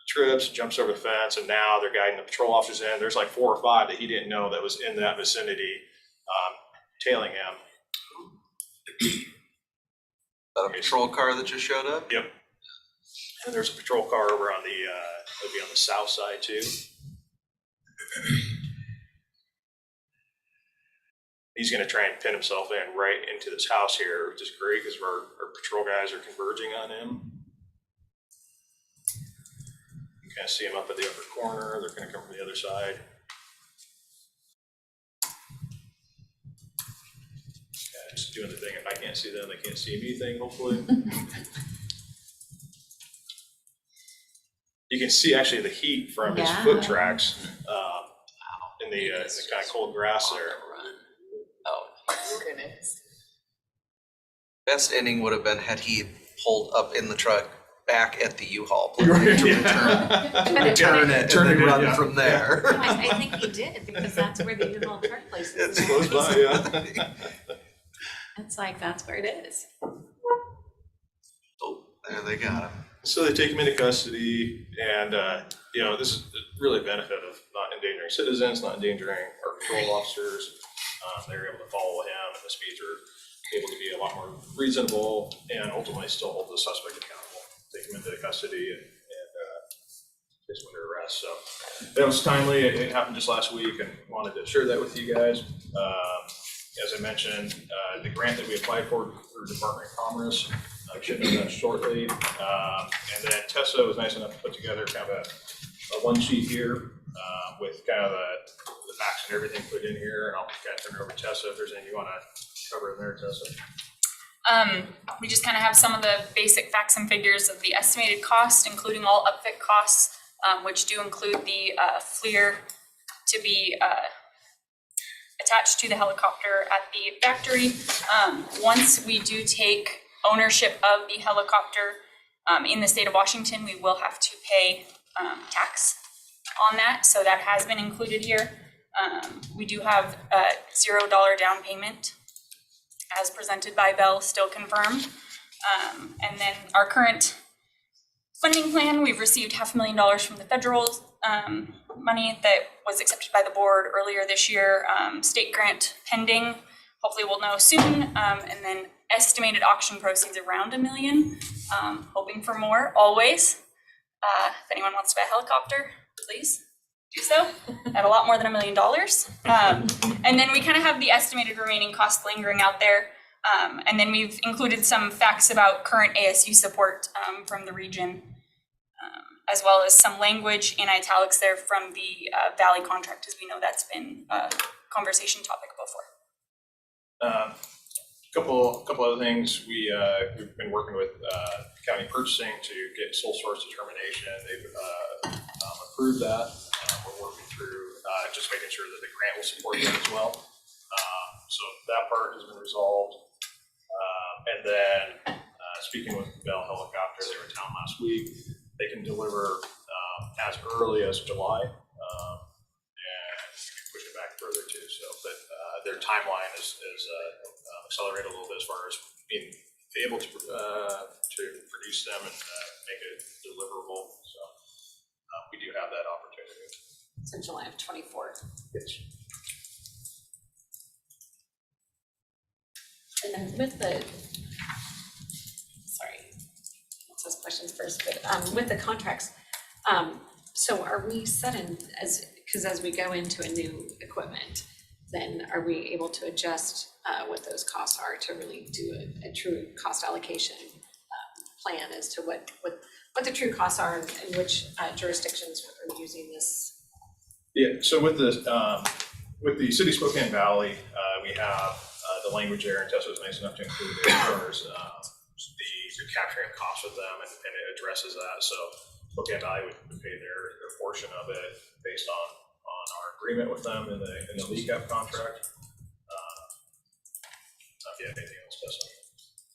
Trips, jumps over the fence, and now they're guiding the patrol officers in. There's like 4 or 5 that he didn't know that was in that vicinity, tailing him. That a patrol car that just showed up? Yep. And there's a patrol car over on the, it'll be on the south side too. He's gonna try and pin himself in right into this house here, which is great because our patrol guys are converging on him. You kind of see him up at the upper corner. They're gonna come from the other side. Yeah, just doing the thing. If I can't see them, they can't see me thing, hopefully. You can see actually the heat from his foot tracks in the kind of cold grass there. Oh, goodness. Best ending would have been had he pulled up in the truck back at the U-Haul place to return it and then run from there. I think he did, because that's where the U-Haul truck place is. It's close by, yeah. It's like, that's where it is. Oh, there they got him. So they take him into custody, and this is really a benefit of not endangering citizens, not endangering our patrol officers. They're able to follow him, and the speeds are able to be a lot more reasonable, and ultimately still hold the suspect accountable. Take him into custody and place him under arrest. So that was timely. It happened just last week, and wanted to share that with you guys. As I mentioned, the grant that we applied for through Department of Commerce, I should know that shortly. And then Tessa was nice enough to put together kind of a one sheet here with kind of the facts and everything put in here. And I'll kind of turn it over to Tessa if there's anything you want to cover in there, Tessa. We just kind of have some of the basic facts and figures of the estimated cost, including all upfit costs, which do include the FLIR to be attached to the helicopter at the factory. Once we do take ownership of the helicopter in the state of Washington, we will have to pay tax on that. So that has been included here. We do have a $0 down payment as presented by Bell, still confirmed. And then our current funding plan, we've received $500,000 from the federal money that was accepted by the board earlier this year. State grant pending, hopefully we'll know soon. And then estimated auction proceeds around $1 million, hoping for more always. If anyone wants to buy a helicopter, please do so at a lot more than $1 million. And then we kind of have the estimated remaining cost lingering out there. And then we've included some facts about current ASU support from the region, as well as some language in italics there from the Valley contract, as we know that's been a conversation topic before. Couple other things. We've been working with county purchasing to get sole source determination. They've approved that. We're working through just making sure that the grant will support that as well. So that part has been resolved. And then speaking with Bell Helicopter, they were in town last week. They can deliver as early as July, and push it back further too. So, but their timeline is accelerated a little bit as far as being able to produce them and make it deliverable. So we do have that opportunity. So July of 24. Yes. And then with the, sorry, let's ask questions first, but with the contracts, so are we set in because as we go into a new equipment, then are we able to adjust what those costs are to really do a true cost allocation plan as to what the true costs are and which jurisdictions are using this? Yeah, so with the City of Spokane Valley, we have the language there, and Tessa was nice enough to include it as far as the recapturing of costs with them, and it addresses that. So Spokane Valley would pay their portion of it based on our agreement with them in the LECAP contract. If you have anything else, Tessa.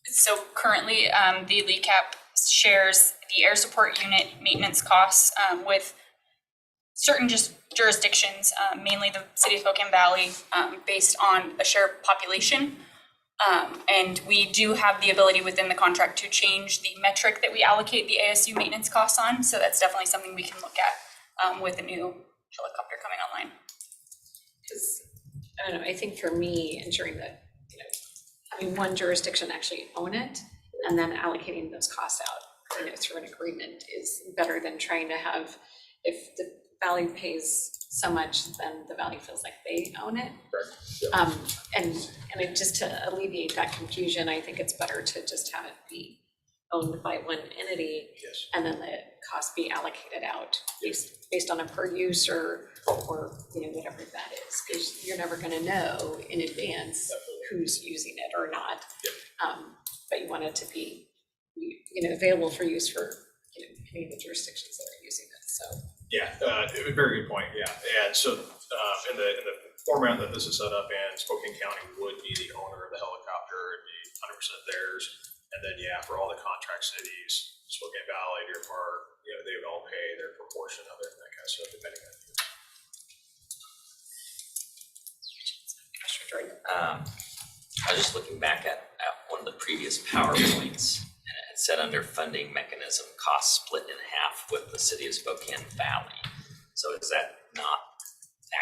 So currently, the LECAP shares the air support unit maintenance costs with certain just jurisdictions, mainly the city of Spokane Valley, based on a share of population. And we do have the ability within the contract to change the metric that we allocate the ASU maintenance costs on. So that's definitely something we can look at with the new helicopter coming online. Because, I don't know, I think for me, ensuring that, having one jurisdiction actually own it and then allocating those costs out, through an agreement is better than trying to have, if the valley pays so much, then the valley feels like they own it. And it, just to alleviate that confusion, I think it's better to just have it be owned by one entity. Yes. And then the cost be allocated out based on a per use or whatever that is, because you're never gonna know in advance who's using it or not. But you want it to be, available for use for, any of the jurisdictions that are using it, so. Yeah, a very good point, yeah. And so in the format that this is set up in, Spokane County would be the owner of the helicopter, it'd be 100% theirs. And then, for all the contract cities, Spokane Valley, Deer Park, they would all pay their proportion of it and that kind of stuff, depending on use. I was just looking back at one of the previous PowerPoints, and it said under funding mechanism, cost split in half with the city of Spokane Valley. So is that not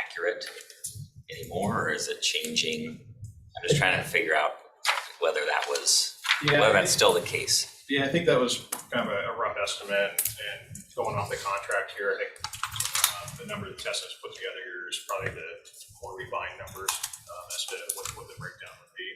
accurate anymore, or is it changing? I'm just trying to figure out whether that was, whether that's still the case. Yeah, I think that was kind of a rough estimate, and going off the contract here, I think the number that Tessa's put together here is probably the more refined numbers as to what the breakdown would be.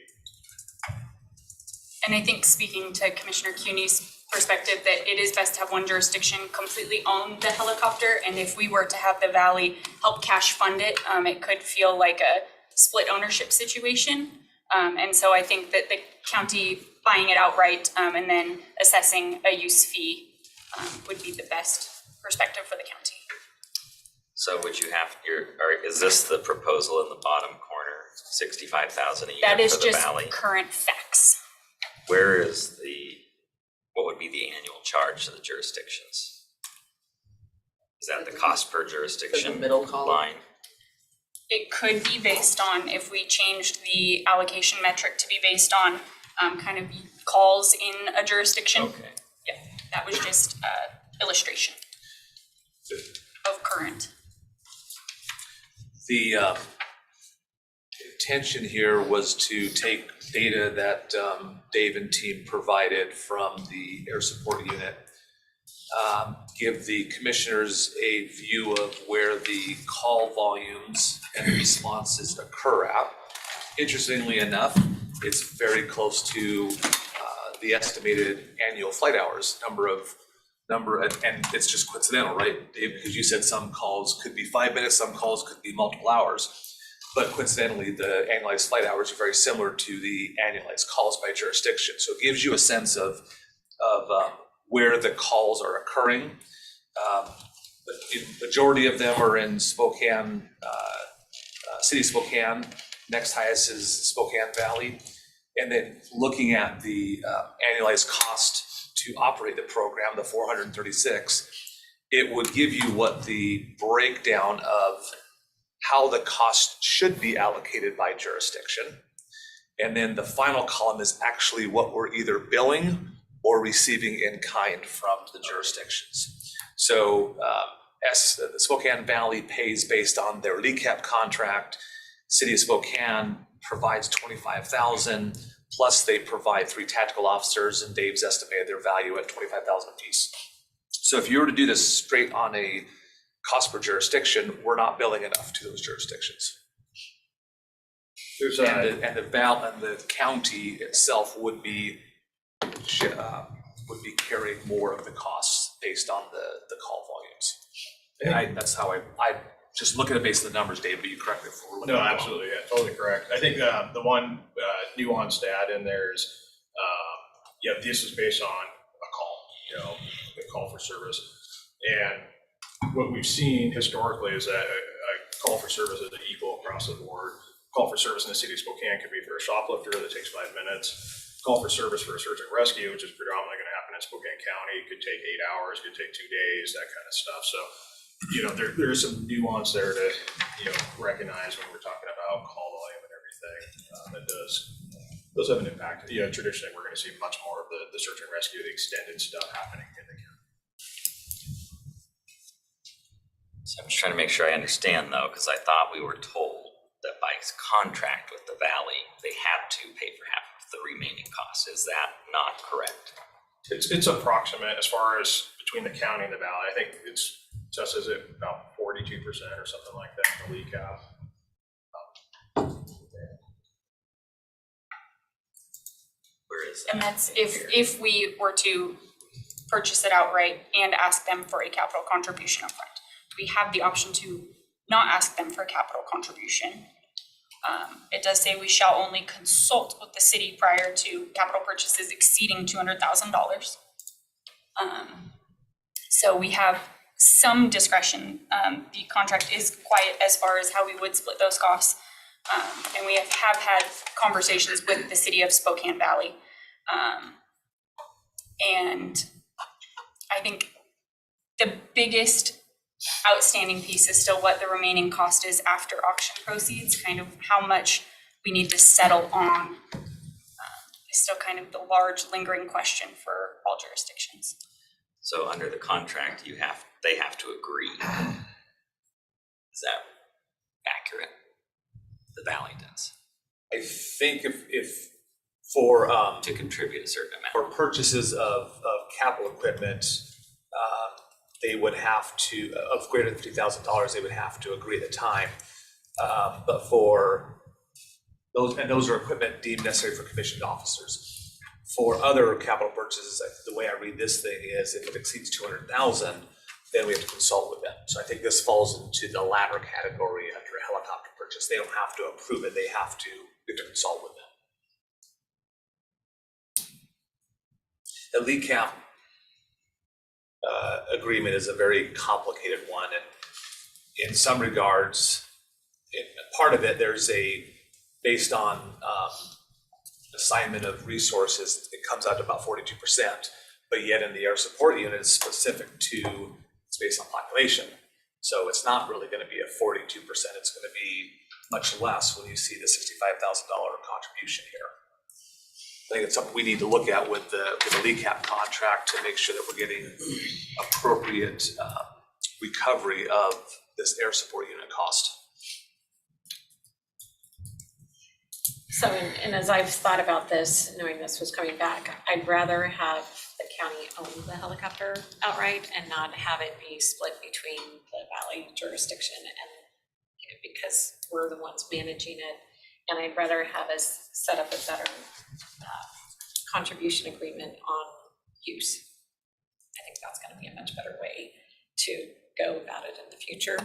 And I think, speaking to Commissioner CUNY's perspective, that it is best to have one jurisdiction completely own the helicopter. And if we were to have the valley help cash fund it, it could feel like a split ownership situation. And so I think that the county buying it outright and then assessing a use fee would be the best perspective for the county. So would you have is this the proposal in the bottom corner, 65,000 a year That is for the just valley? current facts. Where is what would be the annual charge to the jurisdictions? Is that the cost per jurisdiction The middle column. line? It could be based on, if we changed the allocation metric to be based on kind of calls in a jurisdiction. Okay. Yeah, that was just illustration of current. The intention here was to take data that Dave and team provided from the air support unit, give the commissioners a view of where the call volumes and responses occur at. Interestingly enough, it's very close to the estimated annual flight hours number, and it's just coincidental, right, Dave? Because you said some calls could be 5 minutes, some calls could be multiple hours. But coincidentally, the annualized flight hours are very similar to the annualized calls by jurisdiction. So it gives you a sense of where the calls are occurring. The majority of them are in Spokane, city of Spokane. Next highest is Spokane Valley. And then looking at the annualized cost to operate the program, the 436, it would give you what the breakdown of how the cost should be allocated by jurisdiction. And then the final column is actually what we're either billing or receiving in kind from the jurisdictions. So the Spokane Valley pays based on their LECAP contract. City of Spokane provides 25,000, plus they provide 3 tactical officers, and Dave's estimated their value at 25,000 apiece. So if you were to do this straight on a cost per jurisdiction, we're not billing enough to those jurisdictions. There's And the county itself would be carrying more of the costs based on the call volumes. And that's how I just look at it based on the numbers, Dave, but you correct me if we're looking No, at it wrong. absolutely, yeah, totally correct. I think the one nuanced add in there is, this is based on a call, the call for service. And what we've seen historically is that a call for service is equal across the board. Call for service in the city of Spokane could be for a shoplifter that takes 5 minutes. Call for service for a search and rescue, which is predominantly going to happen in Spokane County. It could take 8 hours, could take 2 days, that kind of stuff. So, you know, there's some nuance there to, you know, recognize when we're talking about call volume and everything. That does have an impact. You know, traditionally, we're going to see much more of the search and rescue, the extended stuff happening in the county. So I'm just trying to make sure I understand though, because I thought we were told that by contract with the valley, they had to pay for half of the remaining costs. Is that not correct? It's approximate as far as between the county and the valley. I think it's just as it about 42% or something like that in the leak out. Where is that? And that's if we were to purchase it outright and ask them for a capital contribution upfront. We have the option to not ask them for a capital contribution. It does say we shall only consult with the city prior to capital purchases exceeding $200,000. So we have some discretion. The contract is quiet as far as how we would split those costs. And we have had conversations with the city of Spokane Valley. And I think the biggest outstanding piece is still what the remaining cost is after auction proceeds, kind of how much we need to settle on. Is still kind of the large lingering question for all jurisdictions. So under the contract, they have to agree. Is that accurate? The valley does, I think if for, to contribute a certain amount. for purchases of capital equipment, they would have to, of greater than $50,000, they would have to agree at the time. But for those, and those are equipment deemed necessary for commissioned officers. For other capital purchases, the way I read this thing is if it exceeds 200,000, then we have to consult with them. So I think this falls into the latter category under a helicopter purchase. They don't have to approve it, we have to consult with them. The LECAP agreement is a very complicated one, and in some regards, part of it, there's based on assignment of resources, it comes out to about 42%, but yet in the air support unit, it's specific to, it's based on population. So it's not really going to be a 42%, it's going to be much less when you see the $65,000 contribution here. I think it's something we need to look at with the LECAP contract to make sure that we're getting appropriate recovery of this air support unit cost. So, and as I've thought about this, knowing this was coming back, I'd rather have the county own the helicopter outright and not have it be split between the valley jurisdiction and, you know, because we're the ones managing it. And I'd rather have us set up a better contribution agreement on use. I think that's gonna be a much better way to go about it in the future.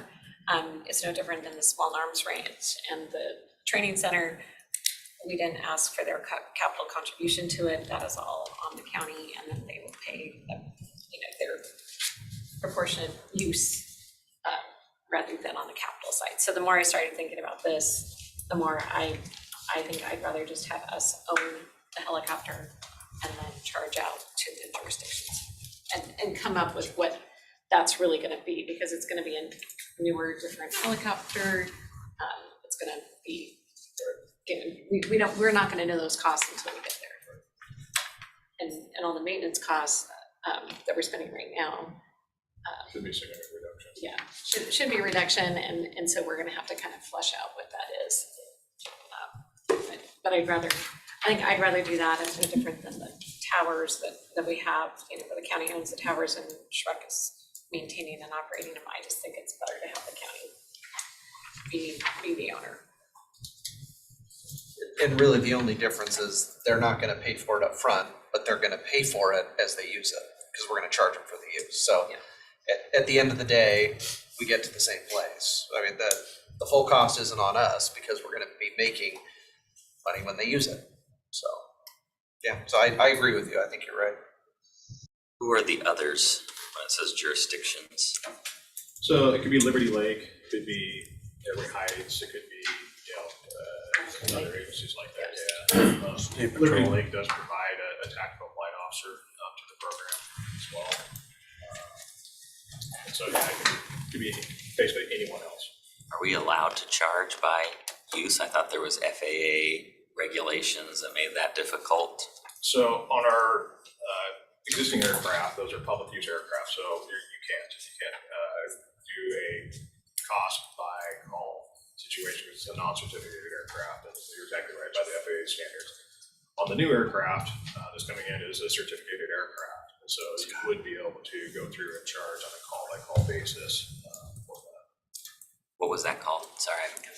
It's no different than the Small Arms Range and the training center. We didn't ask for their capital contribution to it. That is all on the county, and then they will pay, their proportionate use rather than on the capital side. So the more I started thinking about this, the more I think I'd rather just have us own the helicopter and then charge out to the jurisdictions and come up with what that's really going to be, because it's going to be a newer, different helicopter. It's going to be. We're not going to know those costs until we get there. And all the maintenance costs that we're spending right now. Should be significant reduction. Yeah, should be a reduction, and so we're going to have to kind of flesh out what that is. But I think I'd rather do that. It's no different than the towers that we have, where the county owns the towers and Shrek is maintaining and operating them. I just think it's better to have the county be the owner. And really, the only difference is they're not gonna pay for it up front, but they're gonna pay for it as they use it, because we're gonna charge them for the use. So at the end of the day, we get to the same place. I mean, the full cost isn't on us, because we're gonna be making money when they use it. So, yeah, so I agree with you. I think you're right. Who are the others when it says jurisdictions? So it could be Liberty Lake, it could be Everett Heights, it could be, other agencies like that, yeah. Liberty Lake does provide a tactical flight officer to the program. And so, yeah, it could be basically anyone else. Are we allowed to charge by use? I thought there was FAA regulations that made that difficult. So on our existing aircraft, those are public use aircraft, so you can't do a cost by call situation. It's a non-certificated aircraft, and you're exactly right by the FAA standards. On the new aircraft that's coming in is a certificated aircraft, and so you would be able to go through and charge on a call-by-call basis for that. What was that called? Sorry, I haven't.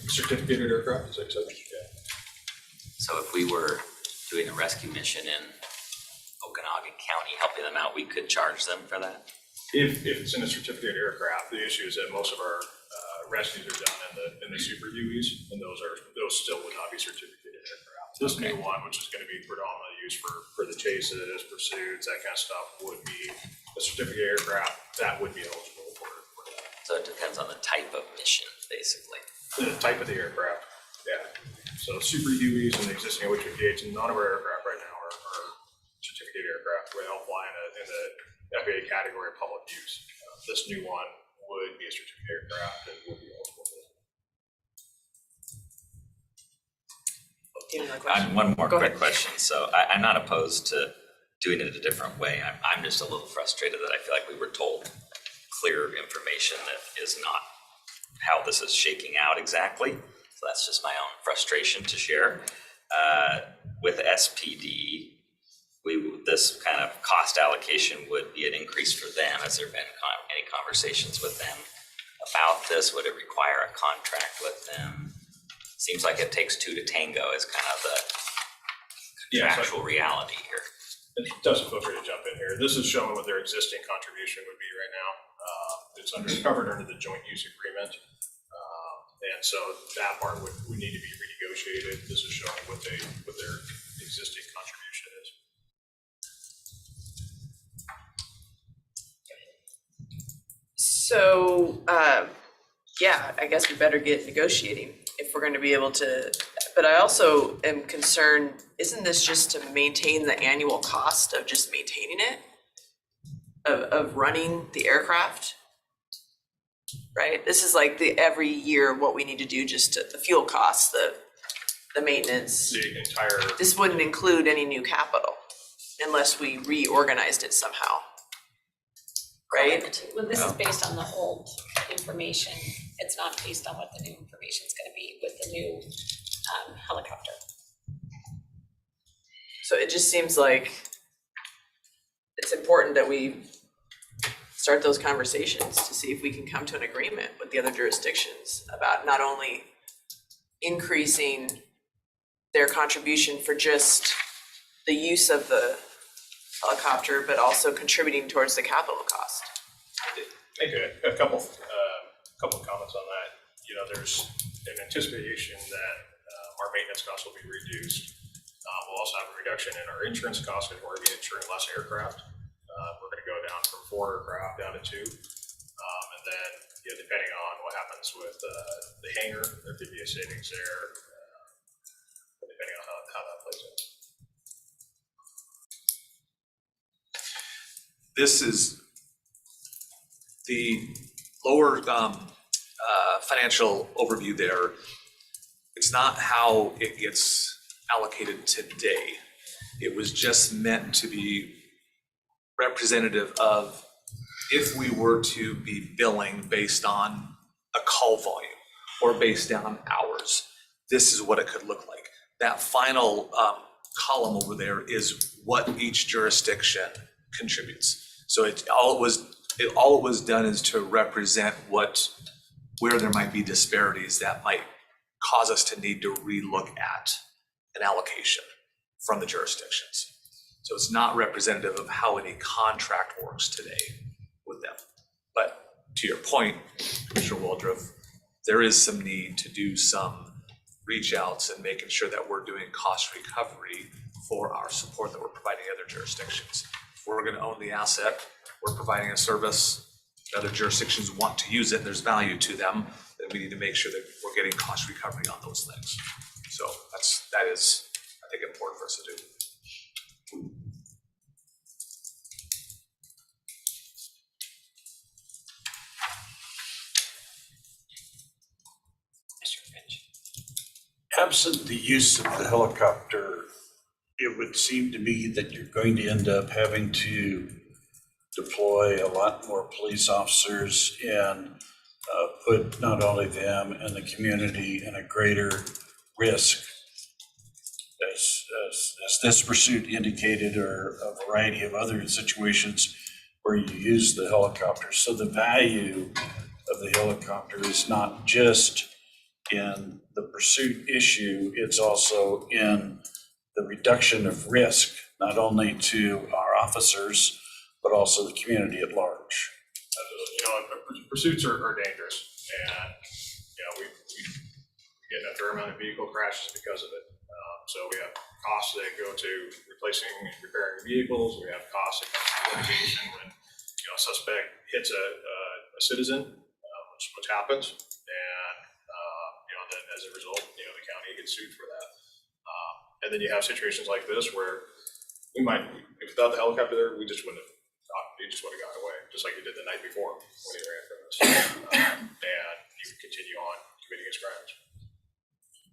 Certificated aircraft, is that so? Yeah. So if we were doing a rescue mission in Okanagan County, helping them out, we could charge them for that? If it's in a certificated aircraft, the issue is that most of our rescues are done in the super UEs, and those still would not be certificated aircraft. This new one, which is going to be predominantly used for the chases, pursuits, that kind of stuff, would be a certificated aircraft that would be eligible for that. So it depends on the type of mission, basically. The type of the aircraft, yeah. So super UEs and the existing OH-58s, and none of our aircraft right now are certificated aircraft. They all fly in the FAA category of public use. This new one would be a certificated aircraft and would be eligible for that. One more Go quick ahead. question. So I'm not opposed to doing it a different way. I'm just a little frustrated that I feel like we were told clear information that is not how this is shaking out exactly. So that's just my own frustration to share. With SPD, this kind of cost allocation would be an increase for them. Has there been any conversations with them about this? Would it require a contract with them? Seems like it takes two to tango is kind of the contractual reality here. And Dustin, feel free to jump in here. This is showing what their existing contribution would be right now. It's covered under the joint use agreement. And so that part would need to be renegotiated. This is showing what their existing contribution is. So, yeah, I guess we better get negotiating if we're gonna be able to, but I also am concerned, isn't this just to maintain the annual cost of just maintaining it? Of running the aircraft? Right, this is like every year what we need to do, just the fuel costs, the maintenance. The entire, This wouldn't include any new capital unless we reorganized it somehow. Right? Well, this is based on the old information. It's not based on what the new information is gonna be with the new helicopter. So it just seems like it's important that we start those conversations to see if we can come to an agreement with the other jurisdictions about not only increasing their contribution for just the use of the helicopter, but also contributing towards the capital cost. make a couple comments on that. You know, there's an anticipation that our maintenance costs will be reduced. We'll also have a reduction in our insurance costs because we're going to be insuring less aircraft. We're going to go down from 4 aircraft down to 2. And then, depending on what happens with the hangar, there could be a savings there, depending on how that plays out. This is the lower financial overview there. It's not how it gets allocated today. It was just meant to be representative of if we were to be billing based on a call volume or based on hours, this is what it could look like. That final column over there is what each jurisdiction contributes. So all it was done is to represent where there might be disparities that might cause us to need to relook at an allocation from the jurisdictions. So it's not representative of how any contract works today with them. But to your point, Commissioner Waldrop, there is some need to do some reach outs and making sure that we're doing cost recovery for our support that we're providing other jurisdictions. If we're going to own the asset, we're providing a service, other jurisdictions want to use it, there's value to them, then we need to make sure that we're getting cost recovery on those things. So that is, I think, important for us to do. absent the use of the helicopter, it would seem to me that you're going to end up having to deploy a lot more police officers and put not only them and the community in a greater risk. As this pursuit indicated, or a variety of other situations where you use the helicopter. So the value of the helicopter is not just in the pursuit issue, it's also in the reduction of risk, not only to our officers, but also the community at large. Pursuits are dangerous, and, we get a fair amount of vehicle crashes because of it. So we have costs that go to replacing and repairing vehicles, we have costs that come to litigation when, a suspect hits a citizen, which happens, and, then as a result, the county gets sued for that. And then you have situations like this where we might, without the helicopter there, we just wouldn't have, he just would have gotten away, just like he did the night before when he ran from us. And he would continue on committing his crimes.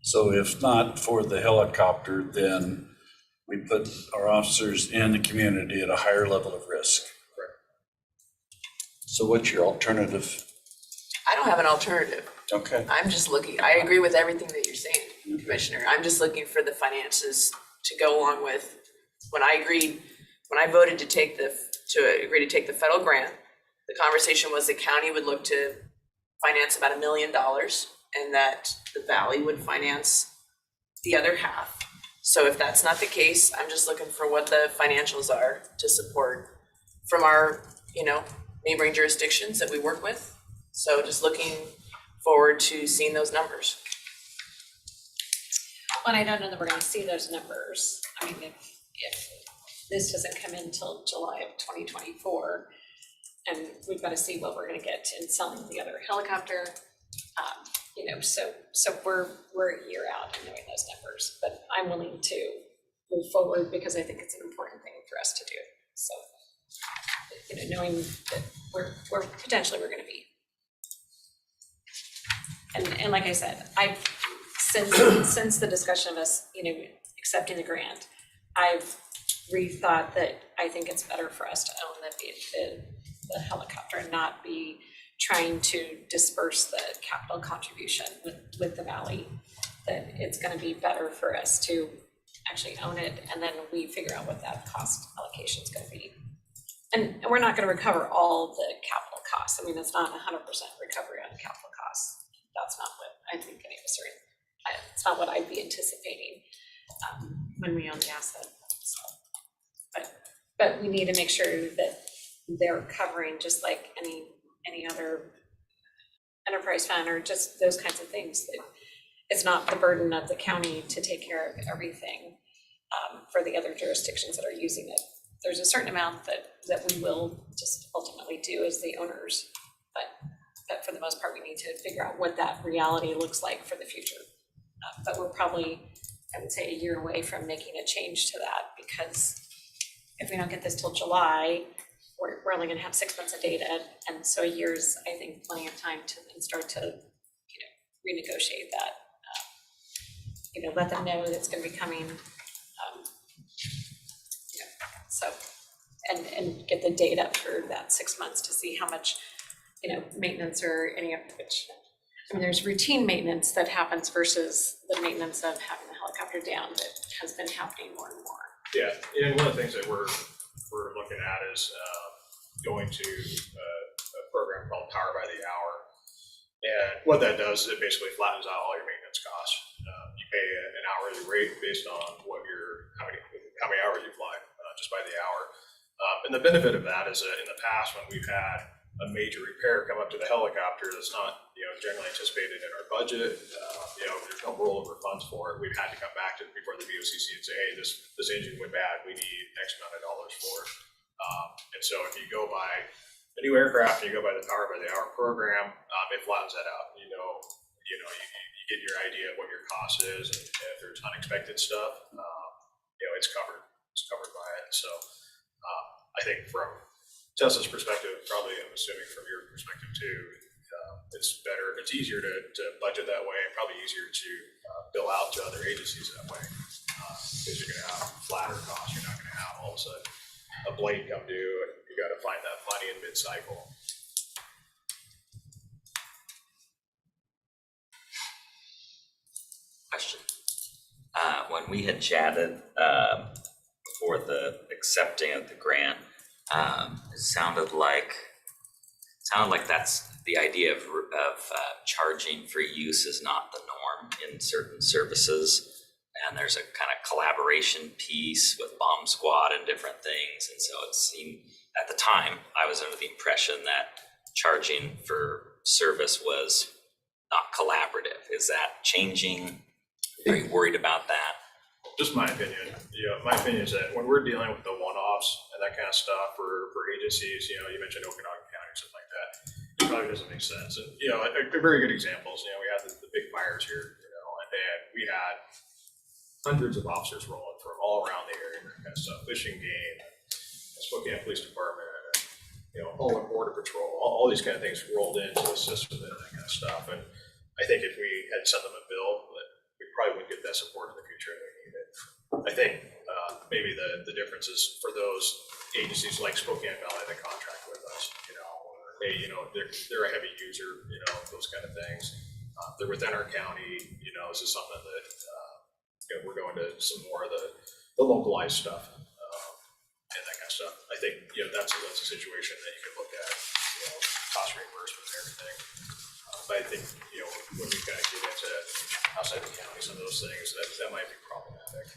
So if not for the helicopter, then we put our officers in the community at a higher level of risk. Correct. So what's your alternative? I don't have an alternative. Okay. I'm just looking, I agree with everything that you're saying, Commissioner. I'm just looking for the finances to go along with, when I voted to agree to take the federal grant, the conversation was the county would look to finance about $1 million and that the valley would finance the other half. So if that's not the case, I'm just looking for what the financials are to support from our, neighboring jurisdictions that we work with. So just looking forward to seeing those numbers. Well, I don't know that we're gonna see those numbers. I mean, if this doesn't come in till July of 2024, and we've got to see what we're gonna get in selling the other helicopter. So we're a year out in knowing those numbers, but I'm willing to move forward because I think it's an important thing for us to do. So, knowing that we're potentially we're gonna be. And like I said, since the discussion of us, accepting the grant, I've rethought that I think it's better for us to own the helicopter and not be trying to disperse the capital contribution with the valley. That it's gonna be better for us to actually own it, and then we figure out what that cost allocation is gonna be. And we're not gonna recover all the capital costs. I mean, it's not 100% recovery on capital costs. That's not what I think any of us are in. It's not what I'd be anticipating when we own the asset. So, but we need to make sure that they're covering just like any other enterprise fund or just those kinds of things. That it's not the burden of the county to take care of everything for the other jurisdictions that are using it. There's a certain amount that we will just ultimately do as the owners, but for the most part, we need to figure out what that reality looks like for the future. But we're probably, I would say, a year away from making a change to that, because if we don't get this till July, we're only gonna have 6 months of data, and so a year's, I think, plenty of time to then start to, renegotiate that. Let them know that it's gonna be coming. So, and get the data for that 6 months to see how much, maintenance or any of which. I mean, there's routine maintenance that happens versus the maintenance of having the helicopter down that has been happening more and more. Yeah, and one of the things that we're looking at is going to a program called Power by the Hour. And what that does is it basically flattens out all your maintenance costs. You pay an hourly rate based on how many hours you fly, just by the hour. And the benefit of that is that in the past, when we've had a major repair come up to the helicopter that's not, generally anticipated in our budget, there's no rollover funds for it. We've had to come back before the VOCC and say, hey, this engine went bad. We need X amount of dollars for it. And so if you go by a new aircraft and you go by the Power by the Hour program, it flattens that out. You get your idea of what your cost is, and if there's unexpected stuff, it's covered. It's covered by it. So I think from Tessa's perspective, probably I'm assuming from your perspective too, it's better, it's easier to budget that way, and probably easier to bill out to other agencies that way. Because you're gonna have flatter costs, you're not gonna have all of a sudden a blade come due and you gotta find that money in mid-cycle. Question. When we had chatted before the accepting of the grant, it sounded like that's the idea of charging for use is not the norm in certain services. And there's a kind of collaboration piece with Bomb Squad and different things. And so it seemed, at the time, I was under the impression that charging for service was not collaborative. Is that changing? Are you worried about that? Just my opinion, my opinion is that when we're dealing with the one-offs and that kind of stuff for agencies, you mentioned Okanagan County or something like that, it probably doesn't make sense. And, a very good examples, we had the big fires here, and we had hundreds of officers rolling from all around the area, that kind of stuff, fishing game, Spokane Police Department, Homeland Border Patrol, all these kind of things rolled into the system and that kind of stuff. And I think if we had sent them a bill, we probably wouldn't get that support in the future that we needed. I think maybe the difference is for those agencies like Spokane Valley that contract with us, hey, they're a heavy user, those kind of things. They're within our county, this is something that we're going to some more of the localized stuff and that kind of stuff. I think that's a situation that you could look at, cost reimbursement and everything. But I think when we kind of get into outside the county, some of those things that might be problematic.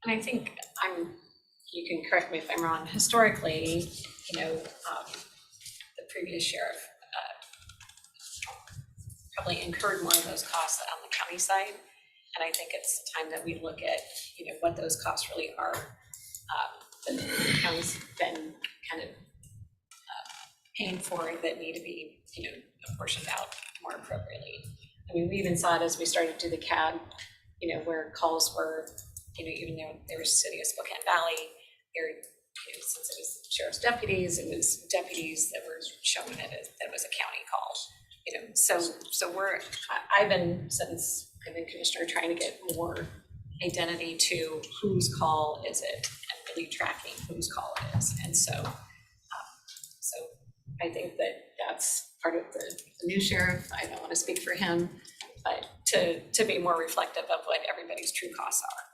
And I think you can correct me if I'm wrong, historically, the previous sheriff probably incurred more of those costs on the county side. And I think it's time that we look at, what those costs really are. The county's been kind of paying for that need to be, apportioned out more appropriately. I mean, we even saw it as we started to do the CAD, where calls were, even though there was City of Spokane Valley, there, since it was sheriff's deputies, it was deputies that were showing it as that was a county call. So I've been, since I've been commissioner, trying to get more identity to whose call is it and really tracking whose call it is. And so I think that that's part of the new sheriff. I don't want to speak for him, but to be more reflective of what everybody's true costs are.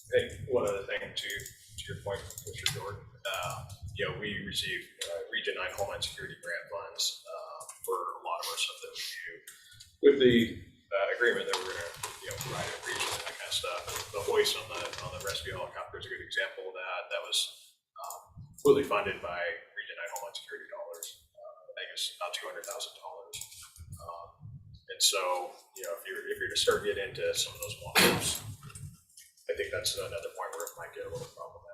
Hey, one other thing to your point, Mr. Jordan, we received Region 9 Homeland Security grant funds for a lot of our stuff that we do. With the agreement that we're going to provide a region and that kind of stuff, the hoist on the rescue helicopter is a good example of that. That was fully funded by Region 9 Homeland Security dollars. I think it's about $200,000. And so, if you're to start getting into some of those one-offs, I think that's another point where it might get a little problematic.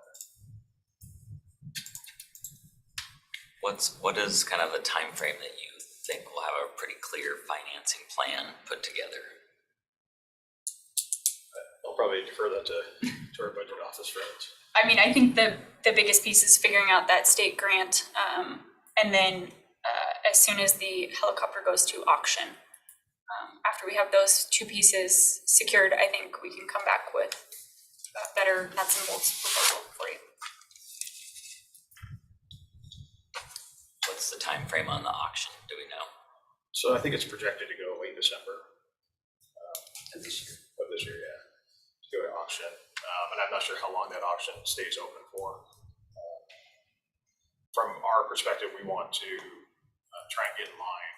What is kind of the time frame that you think we'll have a pretty clear financing plan put together? I'll probably defer that to our budget office friends. I mean, I think the biggest piece is figuring out that state grant, and then as soon as the helicopter goes to auction, after we have those two pieces secured, I think we can come back with a better nuts and bolts proposal for you. What's the time frame on the auction? Do we know? So I think it's projected to go late December. Of this year? Of this year, yeah. To go to auction. And I'm not sure how long that auction stays open for. From our perspective, we want to try and get in line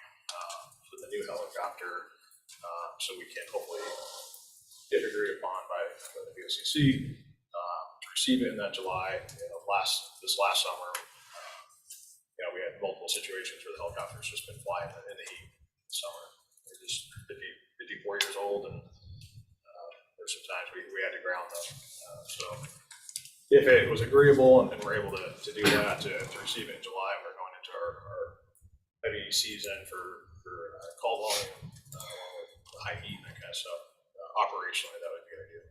for the new helicopter so we can hopefully get agreed upon by the VOCC to receive it in that July. This last summer, we had multiple situations where the helicopter's just been flying in the heat this summer. They're just 54 years old, and there's some times we had to ground them. So if it was agreeable and we're able to do that, to receive it in July, we're going into our heavy season for call volume, along with the high heat and that kind of stuff. Operationally, that would be ideal.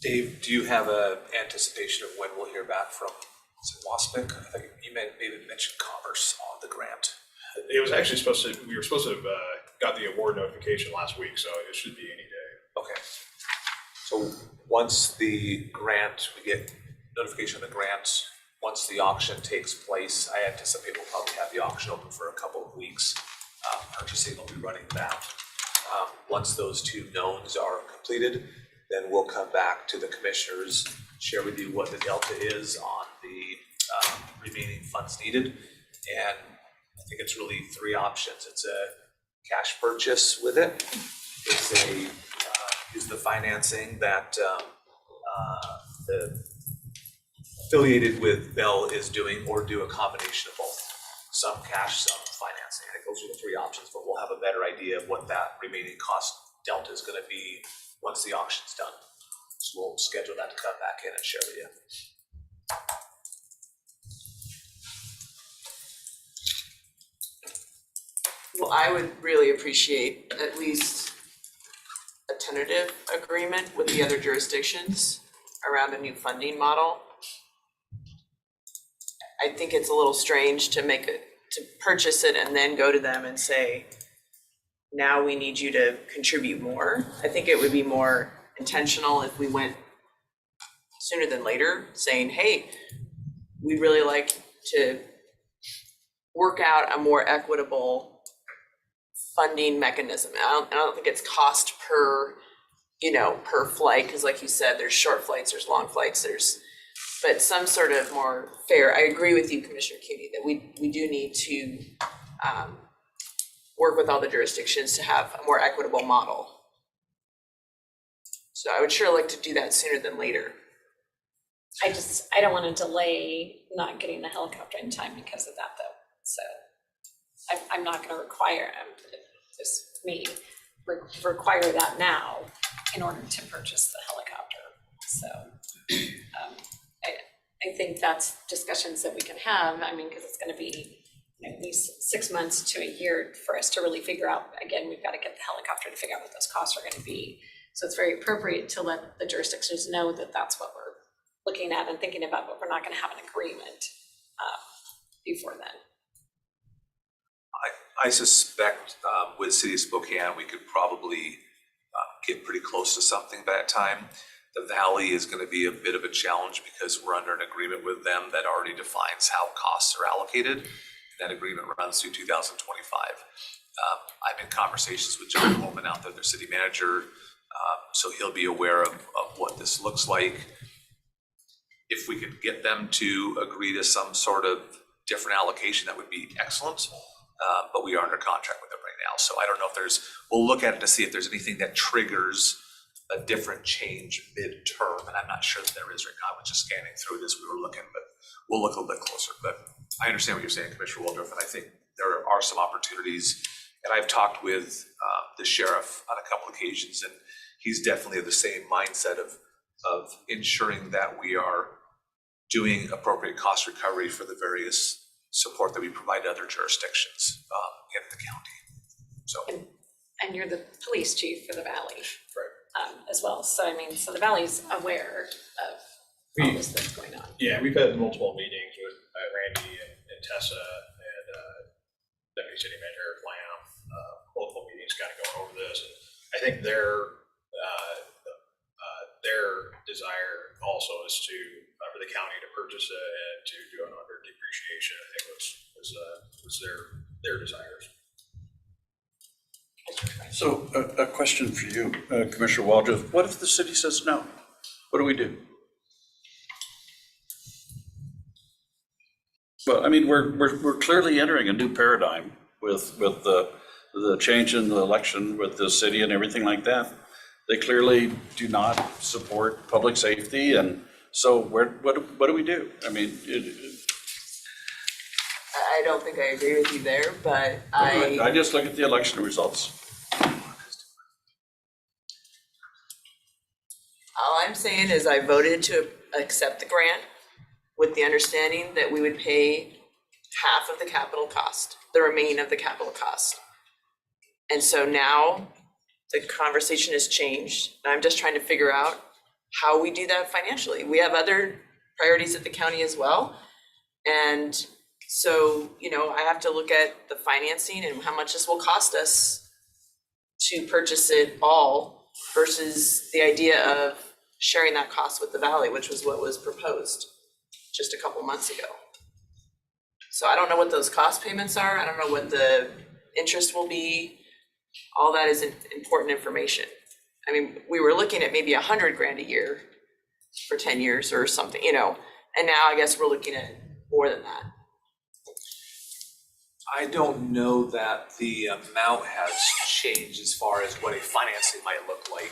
Dave, do you have a anticipation of when we'll hear back from, is it Waspic? I think you maybe mentioned Commerce on the grant. It was actually we were supposed to have got the award notification last week, so it should be any day. Okay. So once the grant, we get notification of the grant, once the auction takes place, I anticipate we'll probably have the auction open for a couple of weeks. Purchasing will be running that. Once those two knowns are completed, then we'll come back to the commissioners, share with you what the delta is on the remaining funds needed. And I think it's really three options. It's a cash purchase with it. It's is the financing that the affiliated with Bell is doing, or do a combination of both. Some cash, some financing. I think those are the three options, but we'll have a better idea of what that remaining cost delta is gonna be once the auction's done. So we'll schedule that to come back in and share with you. Well, I would really appreciate at least a tentative agreement with the other jurisdictions around a new funding model. I think it's a little strange to to purchase it and then go to them and say, now we need you to contribute more. I think it would be more intentional if we went sooner than later, saying, hey, we'd really like to work out a more equitable funding mechanism. I don't think it's cost per, per flight, because like you said, there's short flights, there's long flights, but some sort of more fair. I agree with you, Commissioner Cuny, that we do need to work with all the jurisdictions to have a more equitable model. So I would sure like to do that sooner than later. I don't want to delay not getting the helicopter in time because of that though. So I'm not going to require, just me, require that now in order to purchase the helicopter. So I think that's discussions that we can have. I mean, because it's going to be at least 6 months to a year for us to really figure out. Again, we've got to get the helicopter to figure out what those costs are going to be. So it's very appropriate to let the jurisdictions know that that's what we're looking at and thinking about, but we're not going to have an agreement before then. I suspect with City of Spokane, we could probably get pretty close to something by that time. The Valley is going to be a bit of a challenge because we're under an agreement with them that already defines how costs are allocated. That agreement runs through 2025. I'm in conversations with John Holman out there, their city manager, so he'll be aware of what this looks like. If we could get them to agree to some sort of different allocation, that would be excellent. But we are under contract with them right now. So I don't know if we'll look at it to see if there's anything that triggers a different change mid-term. And I'm not sure that there is right now. I was just scanning through it as we were looking, but we'll look a little bit closer. But I understand what you're saying, Commissioner Waldorf, and I think there are some opportunities. And I've talked with the sheriff on a couple occasions, and he's definitely of the same mindset of ensuring that we are doing appropriate cost recovery for the various support that we provide to other jurisdictions in the county. So, and you're the police chief for the Valley, Right. As well. So I mean, so the Valley's aware of all this that's going on. Yeah, we've had multiple meetings with Randy and Tessa and Deputy City Manager Lamb, multiple meetings kind of going over this. And I think their desire also is for the county to purchase it and to do it under depreciation. I think was their desires. So a question for you, Commissioner Waldorf. What if the city says no? What do we do? Well, I mean, we're clearly entering a new paradigm with the change in the election with the city and everything like that. They clearly do not support public safety, and so what do we do? I mean, I don't think I agree with you there, but I just look at the election results. all I'm saying is I voted to accept the grant with the understanding that we would pay half of the capital cost, the remaining of the capital cost. And so now the conversation has changed. And I'm just trying to figure out how we do that financially. We have other priorities at the county as well. And so, you know, I have to look at the financing and how much this will cost us to purchase it all versus the idea of sharing that cost with the valley, which was what was proposed just a couple months ago. So I don't know what those cost payments are. I don't know what the interest will be. All that is important information. I mean, we were looking at maybe $100,000 a year for 10 years or something, you know, and now I guess we're looking at more than that. I don't know that the amount has changed as far as what a financing might look like.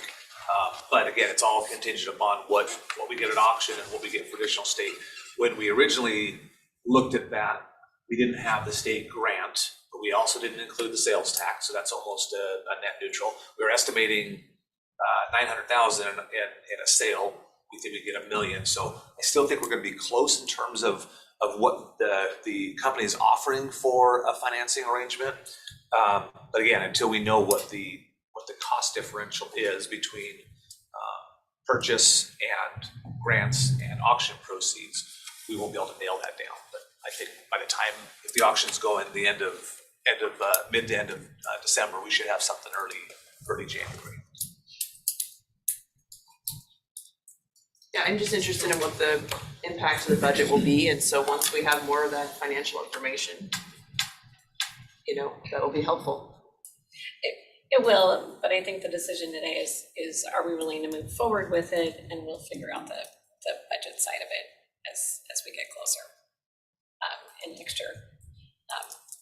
But again, it's all contingent upon what we get at auction and what we get for additional state. When we originally looked at that, we didn't have the state grant, but we also didn't include the sales tax, so that's almost a net neutral. We were estimating 900,000 in a sale. We think we get $1 million. So I still think we're going to be close in terms of what the company is offering for a financing arrangement. But again, until we know what the cost differential is between purchase and grants and auction proceeds, we won't be able to nail that down. But I think by the time, if the auctions go in the mid to end of December, we should have something early January. Yeah, I'm just interested in what the impact of the budget will be, and so once we have more of that financial information, you know, that'll be helpful. It will, but I think the decision today is are we willing to move forward with it, and we'll figure out the budget side of it as we get closer in next year.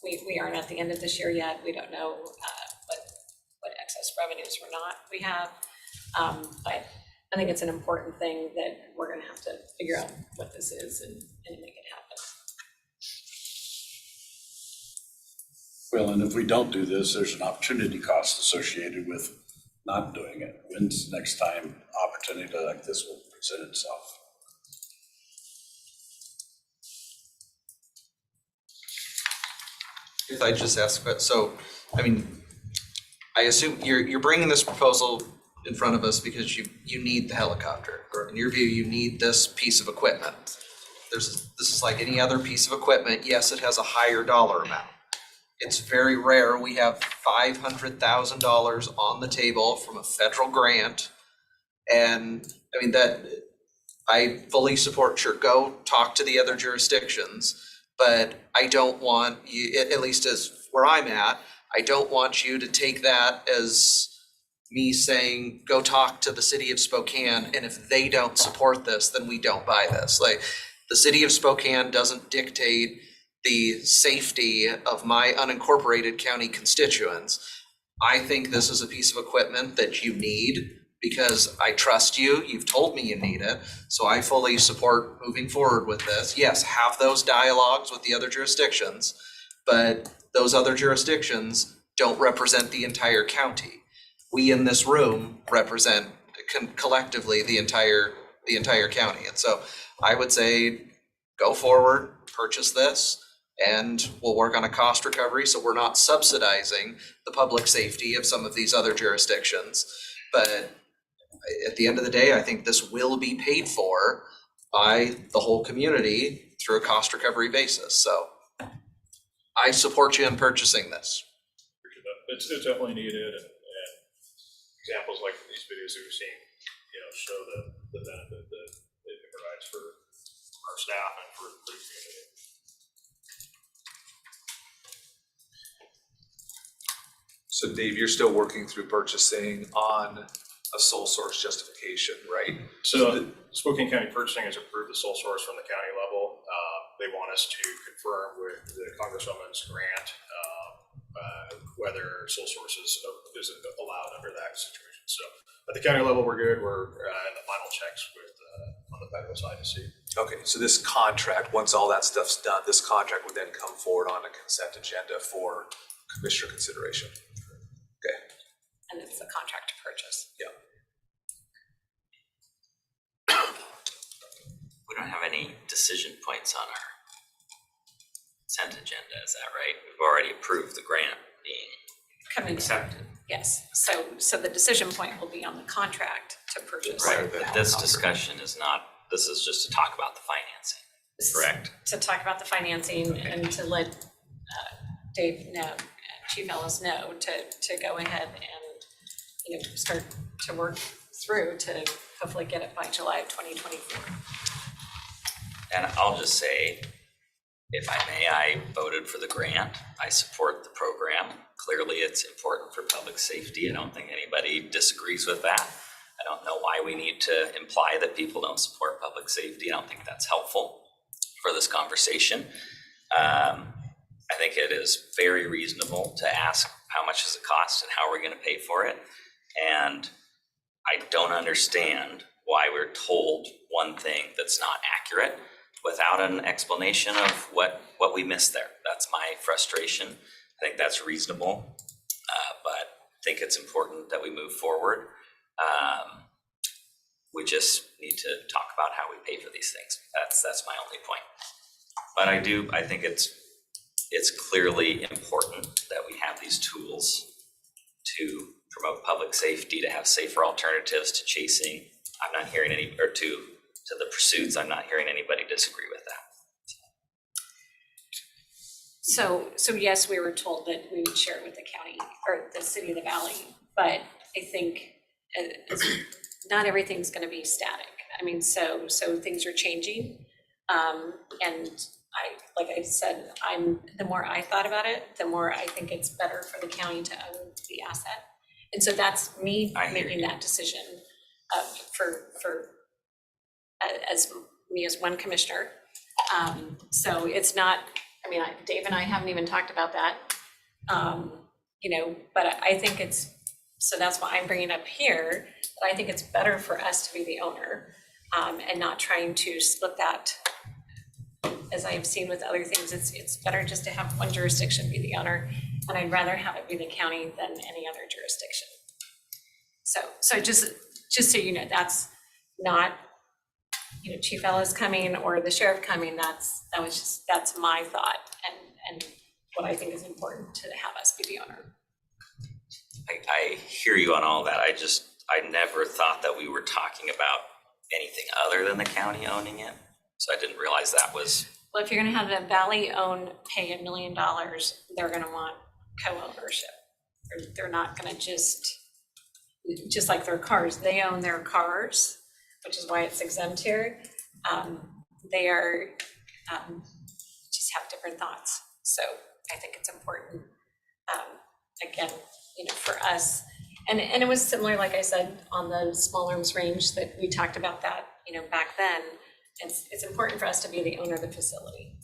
We aren't at the end of this year yet. We don't know what excess revenues or not we have, but I think it's an important thing that we're gonna have to figure out what this is and make it happen. Well, and if we don't do this, there's an opportunity cost associated with not doing it. When's the next time opportunity like this will present itself? If I just ask, so, I mean, I assume you're bringing this proposal in front of us because you need the helicopter, or in your view, you need this piece of equipment. This is like any other piece of equipment. Yes, it has a higher dollar amount. It's very rare we have $500,000 on the table from a federal grant. And I mean, that I fully support, sure, go talk to the other jurisdictions, but I don't want you, at least as where I'm at, I don't want you to take that as me saying, go talk to the city of Spokane, and if they don't support this, then we don't buy this. Like, the city of Spokane doesn't dictate the safety of my unincorporated county constituents. I think this is a piece of equipment that you need because I trust you. You've told me you need it. So I fully support moving forward with this. Yes, have those dialogues with the other jurisdictions, but those other jurisdictions don't represent the entire county. We in this room represent collectively the entire county. And so I would say, go forward, purchase this, and we'll work on a cost recovery so we're not subsidizing the public safety of some of these other jurisdictions. But at the end of the day, I think this will be paid for by the whole community through a cost recovery basis. So I support you in purchasing this. It's definitely needed, and examples like these videos that we've seen, you know, show the benefit that it provides for our staff and for the community. So Dave, you're still working through purchasing on a sole source justification, right? So Spokane County Purchasing has approved the sole source from the county level. They want us to confirm with the Congresswoman's grant whether sole source is allowed under that situation. So at the county level, we're good. We're in the final checks with on the federal side to see. Okay, so this contract, once all that stuff's done, this contract would then come forward on a consent agenda for commissioner consideration. Okay. And it's a contract to purchase. Yeah. We don't have any decision points on our consent agenda, is that right? We've already approved the grant being Coming accepted. yes. So the decision point will be on the contract to purchase. Right, the but this helicopter. discussion is not, this is just to talk about the financing, This is correct? To talk about the financing and to let Dave know, Chief Ellis know, to go ahead and, start to work through to hopefully get it by July of 2024. And I'll just say, if I may, I voted for the grant. I support the program. Clearly, it's important for public safety. I don't think anybody disagrees with that. I don't know why we need to imply that people don't support public safety. I don't think that's helpful for this conversation. I think it is very reasonable to ask how much does it cost and how are we going to pay for it. And I don't understand why we're told one thing that's not accurate without an explanation of what we missed there. That's my frustration. I think that's reasonable, but I think it's important that we move forward. We just need to talk about how we pay for these things. That's my only point. But I think it's clearly important that we have these tools to promote public safety, to have safer alternatives to chasing. I'm not hearing any, or to the pursuits, I'm not hearing anybody disagree with that. So yes, we were told that we would share it with the county or the city of the valley, but I think not everything's going to be static. I mean, so things are changing, and like I said, the more I thought about it, the more I think it's better for the county to own the asset, and so that's me making that decision as one commissioner. So it's not. I mean, Dave and I haven't even talked about that, but I think it's, so that's why I'm bringing it up here, that I think it's better for us to be the owner and not trying to split that. As I've seen with other things, it's better just to have one jurisdiction be the owner, and I'd rather have it be the county than any other jurisdiction. So just so you know, that's not, Chief Ellis coming or the sheriff coming, that's my thought and what I think is important to have us be the owner. I hear you on all that. I never thought that we were talking about anything other than the county owning it. So I didn't realize that was. Well, if you're gonna have the valley pay $1 million, they're gonna want co-ownership. They're not gonna just like their cars, they own their cars, which is why it's exempt here. They are, just have different thoughts. So I think it's important, again, for us. And it was similar, like I said, on the small arms range that we talked about that, back then. It's important for us to be the owner of the facility.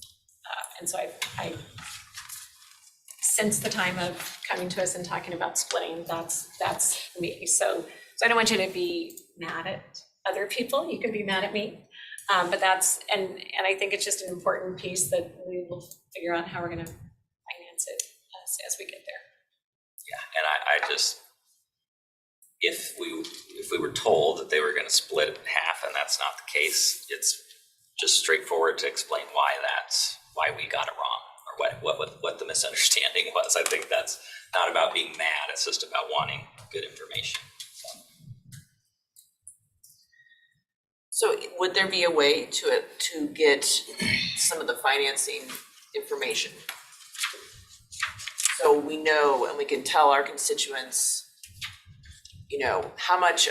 And so I since the time of coming to us and talking about splitting, that's me. So I don't want you to be mad at other people. You can be mad at me. But that's, and I think it's just an important piece that we will figure out how we're gonna finance it as we get there. Yeah, and I just, if we were told that they were gonna split it in half and that's not the case, it's just straightforward to explain why we got it wrong, or what the misunderstanding was. I think that's not about being mad, it's just about wanting good information. So would there be a way to get some of the financing information? So we know and we can tell our constituents, how much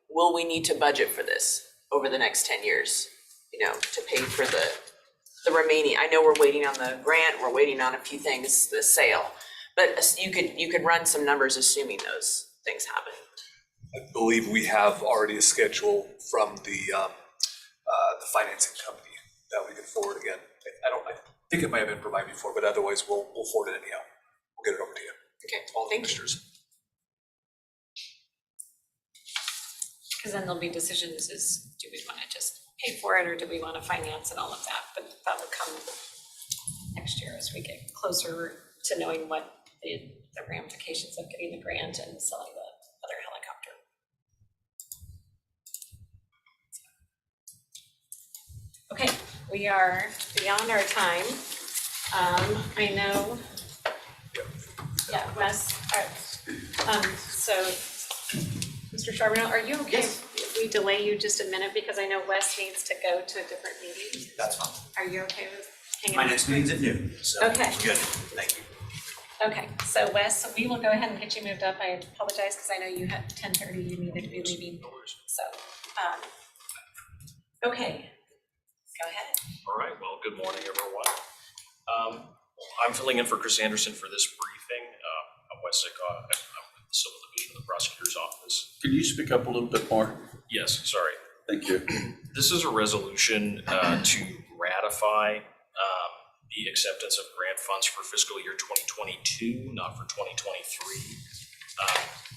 will we need to budget for this over the next 10 years, to pay for the remaining. I know we're waiting on the grant, we're waiting on a few things, the sale, but you could run some numbers assuming those things happen. I believe we have already a schedule from the financing company that we can forward again. I think it might have been provided before, but otherwise we'll forward it anyhow. We'll get it over to you. Okay, All the thank you. commissioners. Because then there'll be decisions is, do we want to just pay for it or do we want to finance and all of that? But that will come next year as we get closer to knowing what the ramifications of getting the grant and selling the other helicopter. Okay, we are beyond our time. I know. Yeah, Wes, all right. So, Mr. Charbonneau, are you okay if we delay you just a minute, because I know Wes needs to go to a different meeting? That's fine. Are you okay with hanging? My next meeting's at noon, so Okay. good, thank you. Okay, so Wes, we will go ahead and get you moved up. I apologize, because I know you had 10:30, you needed to be leaving. So, okay, go ahead. All right, well, good morning, everyone. I'm filling in for Chris Anderson for this briefing. I'm Wes Sickaw. I'm with the Civil Division of the Prosecutor's Office. Can you speak up a little bit more? Yes, sorry. Thank you. This is a resolution to ratify the acceptance of grant funds for fiscal year 2022, not for 2023.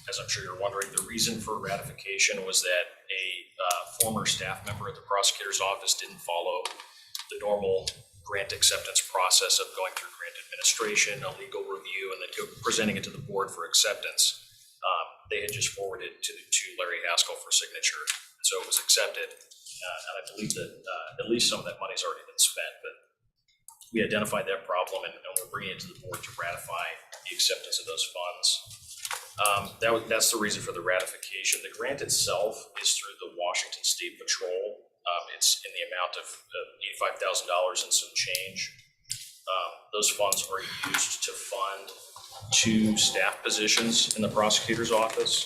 As I'm sure you're wondering, the reason for ratification was that a former staff member at the prosecutor's office didn't follow the normal grant acceptance process of going through grant administration, a legal review, and then presenting it to the board for acceptance. They had just forwarded to Larry Haskell for signature, and so it was accepted. And I believe that at least some of that money's already been spent, but we identified that problem and we're bringing it to the board to ratify the acceptance of those funds. That's the reason for the ratification. The grant itself is through the Washington State Patrol. It's in the amount of $85,000 and some change. Those funds are used to fund 2 staff positions in the prosecutor's office.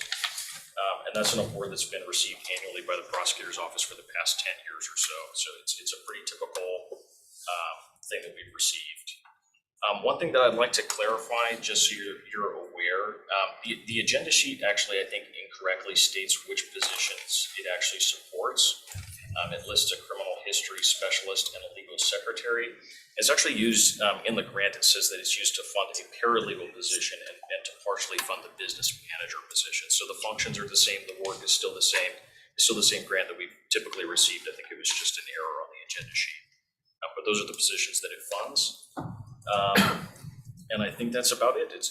And that's an award that's been received annually by the prosecutor's office for the past 10 years or so. So it's a pretty typical thing that we've received. One thing that I'd like to clarify, just so you're aware, the agenda sheet actually, I think, incorrectly states which positions it actually supports. It lists a criminal history specialist and a legal secretary. It's actually used in the grant. It says that it's used to fund a paralegal position and to partially fund the business manager position. So the functions are the same. The work is still the same. It's still the same grant that we've typically received. I think it was just an error on the agenda sheet. But those are the positions that it funds. And I think that's about it. It's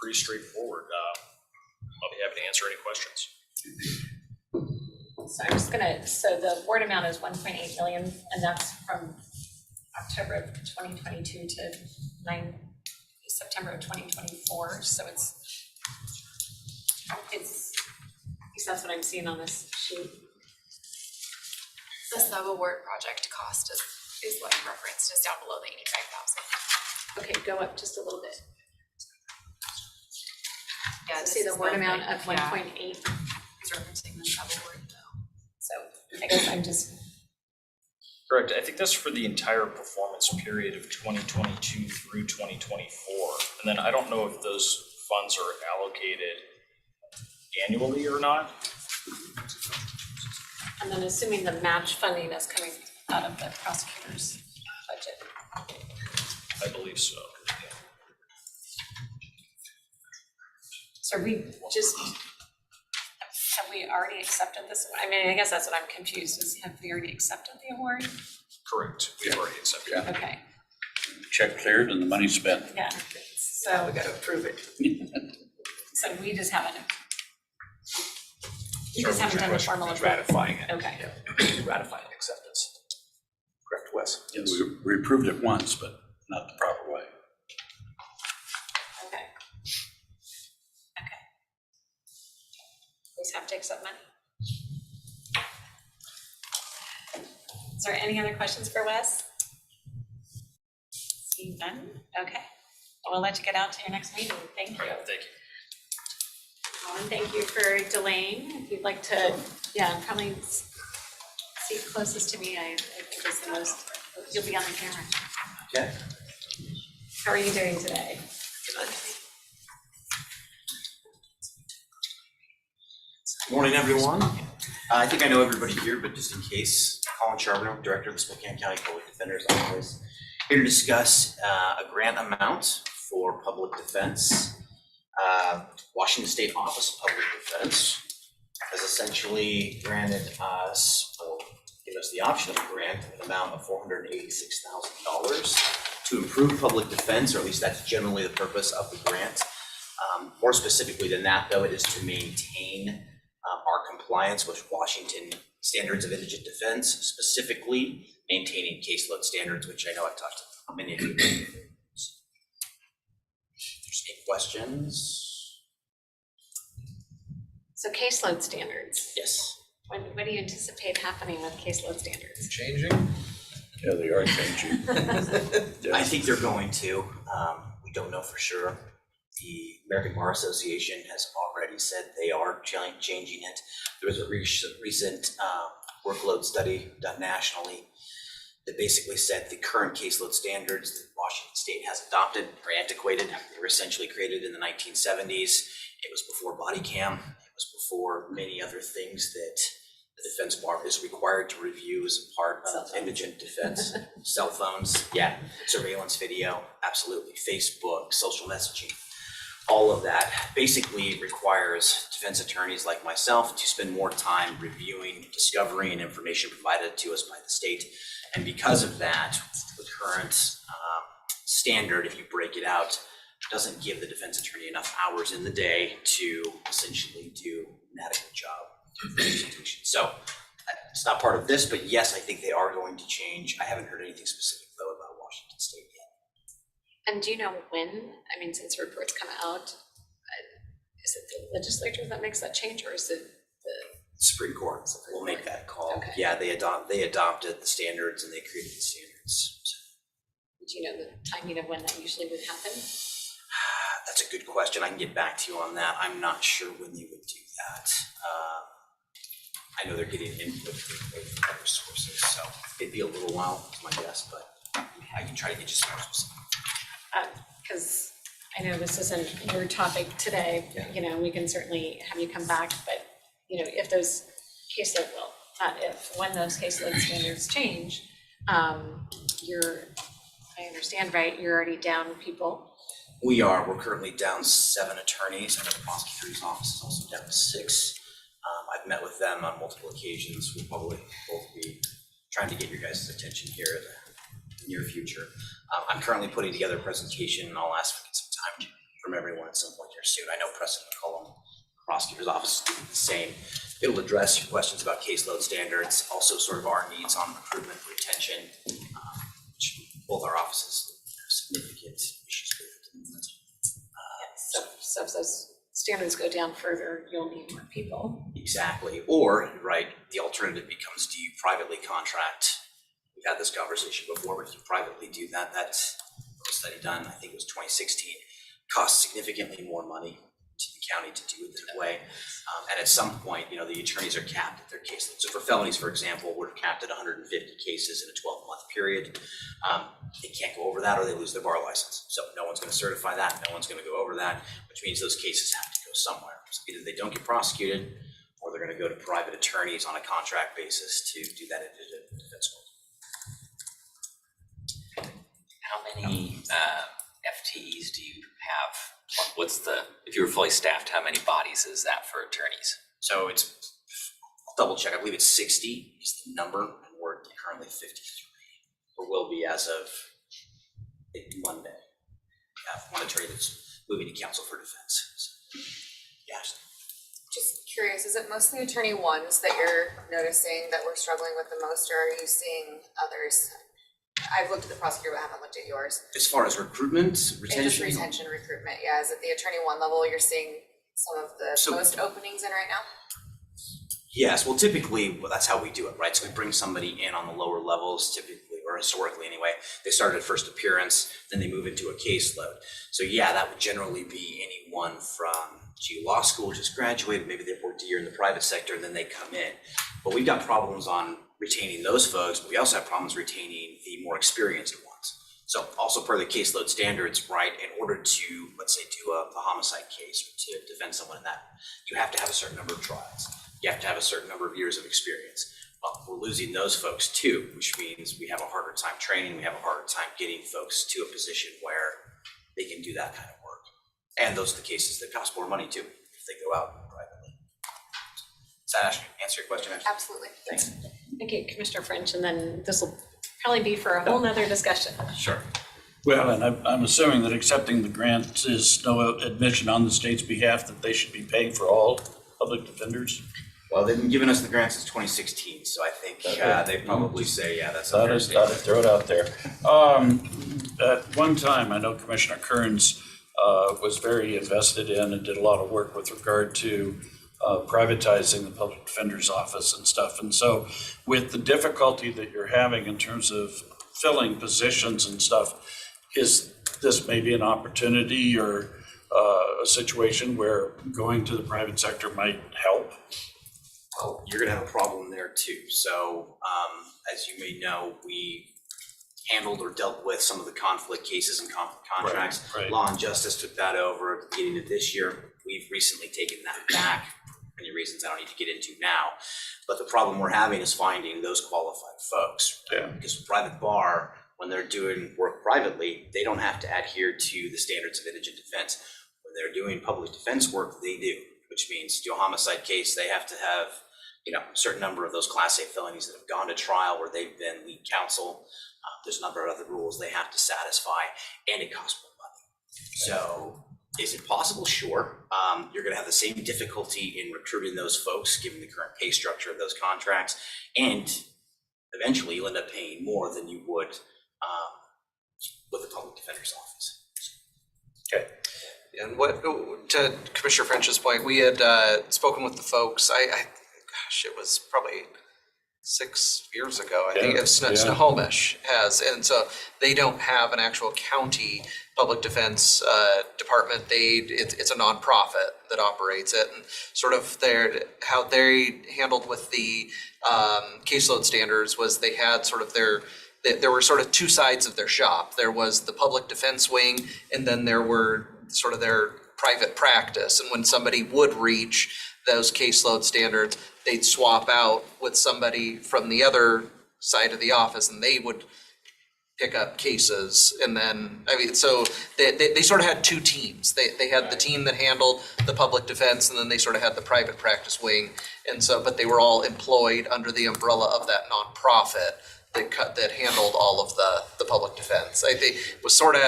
pretty straightforward. I'll be happy to answer any questions. So I'm just gonna, so the award amount is 1.8 million, and that's from October of 2022 to September of 2024, so it's, at least that's what I'm seeing on this sheet. The sub-award project cost is what referenced is down below the 85,000. Okay, go up just a little bit. Yeah, So this see the is award amount thing, of 1.8. It's referencing the sub-award though. So I guess I'm just, Correct. I think that's for the entire performance period of 2022 through 2024. And then I don't know if those funds are allocated annually or not. and then assuming the match funding is coming out of the prosecutor's budget. I believe so. So we just, have we already accepted this? I mean, I guess that's what I'm confused, is have we already accepted the award? Correct. We've already accepted. Yeah. Okay, Check cleared and the money spent. yeah, so, We gotta approve it. so we just haven't. You Sorry, just haven't done the formal approval. Ratifying it. Okay, Ratifying acceptance. Correct, Wes? Yes. We approved it once, but not the proper way. okay. Okay. We just have to accept money. Is there any other questions for Wes? Seeing none, okay. Well, we'll let you get out to your next meeting, thank you. All right, thank you. And thank you for delaying. If you'd like to, yeah, probably seat closest to me, I think is the most, you'll be on the camera. Okay. How are you doing today? Morning, everyone. I think I know everybody here, but just in case, Colin Charbonneau, Director of the Spokane County Public Defender's Office, here to discuss a grant amount for public defense. Washington State Office of Public Defense has essentially granted us, or given us the option of a grant, an amount of $486,000 to improve public defense, or at least that's generally the purpose of the grant. More specifically than that, though, it is to maintain our compliance with Washington standards of indigent defense, specifically maintaining caseload standards, which I know I've talked to many of you about. If there's any questions? So caseload standards, Yes. what do you anticipate happening with caseload standards? Changing? Yeah, they are changing. I think they're going to. We don't know for sure. The American Bar Association has already said they are changing it. There was a recent workload study done nationally that basically said the current caseload standards that Washington State has adopted are antiquated. They were essentially created in the 1970s. It was before body cam. It was before many other things that the defense bar is required to review as a part of indigent defense. Cell phones, yeah, surveillance video, absolutely, Facebook, social messaging. All of that basically requires defense attorneys like myself to spend more time reviewing discovery and information provided to us by the state. And because of that, the current standard, if you break it out, doesn't give the defense attorney enough hours in the day to essentially do an adequate job of the institution. So it's not part of this, but yes, I think they are going to change. I haven't heard anything specific though about Washington State yet. And do you know when, I mean, since reports come out, is it the legislature that makes that change, or is it the Supreme Court will make that call. Okay. Yeah, they adopted the standards and they created the standards. So do you know the timing of when that usually would happen? that's a good question. I can get back to you on that. I'm not sure when they would do that. I know they're getting input from other sources, so it'd be a little while, is my guess, but I can try to get you some more specific. Because I know this isn't your topic today, you know, we can certainly have you come back, but, you know, if those caseload, well, not if, when those caseload standards change, I understand, right, you're already down people. We're currently down 7 attorneys, and the prosecutor's office is also down to 6. I've met with them on multiple occasions. We'll probably both be trying to get your guys' attention here in the near future. I'm currently putting together a presentation, and I'll ask for some time from everyone at some point here soon. I know Preston McCollum, prosecutor's office, is doing the same. It'll address your questions about caseload standards, also sort of our needs on recruitment, retention, which both our offices have significant issues with at the moment. So if those standards go down further, you'll need more people. Exactly. Or, right, the alternative becomes, do you privately contract? We've had this conversation before, but if you privately do that, that's a study done, I think it was 2016, costs significantly more money to the county to do it that way. And at some point, you know, the attorneys are capped at their caseload. So for felonies, for example, we're capped at 150 cases in a 12-month period. They can't go over that or they lose their bar license. So no one's gonna certify that, no one's gonna go over that, which means those cases have to go somewhere. So either they don't get prosecuted or they're gonna go to private attorneys on a contract basis to do that in defense work. How many FTEs do you have? What's if you were fully staffed, how many bodies is that for attorneys? So I'll double check, I believe it's 60 is the number, and we're currently 53, or will be as of Monday. We have one attorney that's moving to counsel for defense. So, yeah. Just curious, is it mostly attorney ones that you're noticing that we're struggling with the most, or are you seeing others? I've looked at the prosecutor, but I haven't looked at yours. As far as recruitment, And just retention, retention, recruitment, yeah, is it the attorney one level you're seeing some of the So- most openings in right now? yes, well, typically, that's how we do it, right? So we bring somebody in on the lower levels, typically, or historically anyway. They start at first appearance, then they move into a caseload. So yeah, that would generally be anyone from GU Law School, just graduated, maybe they've worked a year in the private sector, and then they come in. But we've got problems on retaining those folks, but we also have problems retaining the more experienced ones. So also per the caseload standards, right, in order to, let's say, do a homicide case or to defend someone in that, you have to have a certain number of trials. You have to have a certain number of years of experience. Well, we're losing those folks too, which means we have a harder time training, we have a harder time getting folks to a position where they can do that kind of work. And those are the cases that cost more money too, if they go out privately. Does that answer your question, Ashley? Absolutely. Thanks. Thank you, Commissioner French, and then this will probably be for a whole nother discussion. Sure. Well, and I'm assuming that accepting the grant is no admission on the state's behalf that they should be paying for all public defenders? Well, they've been giving us the grant since 2016, so I think they probably say, yeah, that's a fair Thought statement. it, throw it out there. At one time, I know Commissioner Kearns was very invested in and did a lot of work with regard to privatizing the public defender's office and stuff. And so with the difficulty that you're having in terms of filling positions and stuff, is this maybe an opportunity or a situation where going to the private sector might help? Well, you're gonna have a problem there too. So, as you may know, we handled or dealt with some of the conflict cases and contracts. Right. Law and Justice took that over at the beginning of this year. We've recently taken that back for any reasons I don't need to get into now. But the problem we're having is finding those qualified folks. Yeah. Because private bar, when they're doing work privately, they don't have to adhere to the standards of indigent defense. When they're doing public defense work, they do, which means to do a homicide case, they have to have, a certain number of those Class A felonies that have gone to trial where they've been lead counsel. There's a number of other rules they have to satisfy, and it costs more money. So is it possible? Sure. You're gonna have the same difficulty in recruiting those folks, given the current pay structure of those contracts, and eventually you'll end up paying more than you would with the public defender's office. Okay. And what, to Commissioner French's point, we had spoken with the folks, gosh, it was probably 6 years ago, I think, Snohomish has, and so they don't have an actual county public defense department. It's a nonprofit that operates it, and sort of how they handled with the caseload standards was they had sort of there were sort of two sides of their shop. There was the public defense wing, and then there were sort of their private practice. And when somebody would reach those caseload standards, they'd swap out with somebody from the other side of the office, and they would pick up cases. And then, so they sort of had two teams. They had the team that handled the public defense, and then they sort of had the private practice wing. And so, but they were all employed under the umbrella of that nonprofit that handled all of the public defense. I think it was sort of,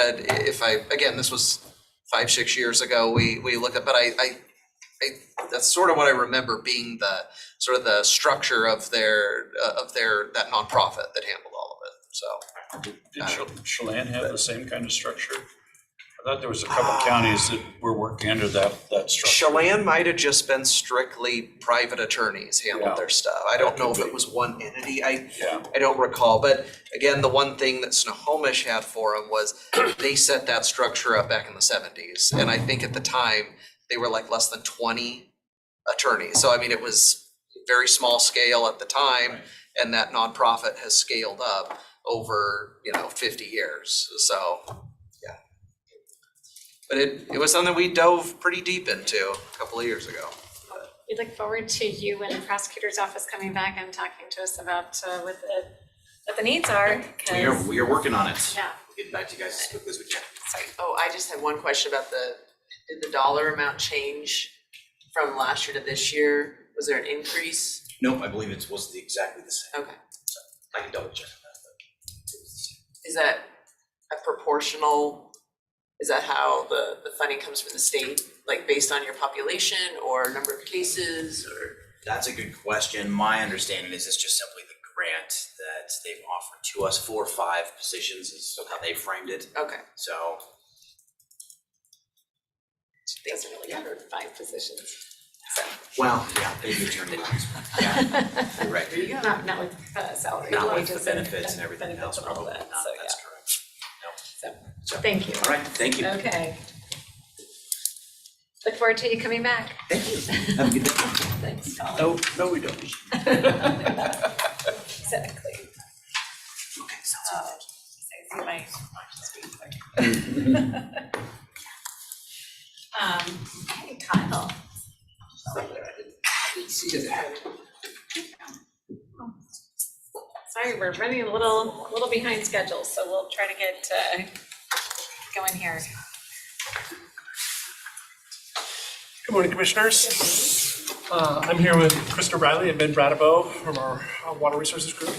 again, this was 5-6 years ago, we looked at, but I that's sort of what I remember being the sort of the structure of that nonprofit that handled all of it. So Did Chelan have the same kind of structure? I thought there was a couple counties that were working under that structure. Chelan might have just been strictly private attorneys handled their stuff. I don't know if it was one entity. I don't recall. But again, the one thing that Snohomish had for them was they set that structure up back in the 70s. And I think at the time they were like less than 20 attorneys. So I mean, it was very small scale at the time, Right. and that nonprofit has scaled up over 50 years. So yeah. But it was something we dove pretty deep into a couple of years ago. We look forward to you and the prosecutor's office coming back and talking to us about what the needs are. We are working on it. Yeah. We'll get back to you guys as quickly as we can. Sorry. Oh, I just had one question about did the dollar amount change from last year to this year? Was there an increase? Nope, I believe it was exactly the same. Okay. So I can double check that, but it was the same. Is that a proportional, is that how the funding comes from the state? Like based on your population or number of cases or? That's a good question. My understanding is it's just simply the grant that they've offered to us. 4 or 5 positions is how they framed it. Okay. So It doesn't really cover 5 positions. So. well, yeah, maybe attorney wise. Yeah, you're right. There you go. Not with salary. Not with the wages benefits and everything benefits else, and all probably that, not. so, That's yeah. correct. So, thank you. All right, thank you. Okay. Look forward to you coming back. Thank you. Have a good day. Thanks, Colin. No, we don't. Exactly. Okay, sounds good. Hey, Kyle. Sorry, we're running a little behind schedule, so we'll try to get going here. Good morning, Commissioners. I'm here with Krista Riley and Ben Bradabo from our Water Resources Group,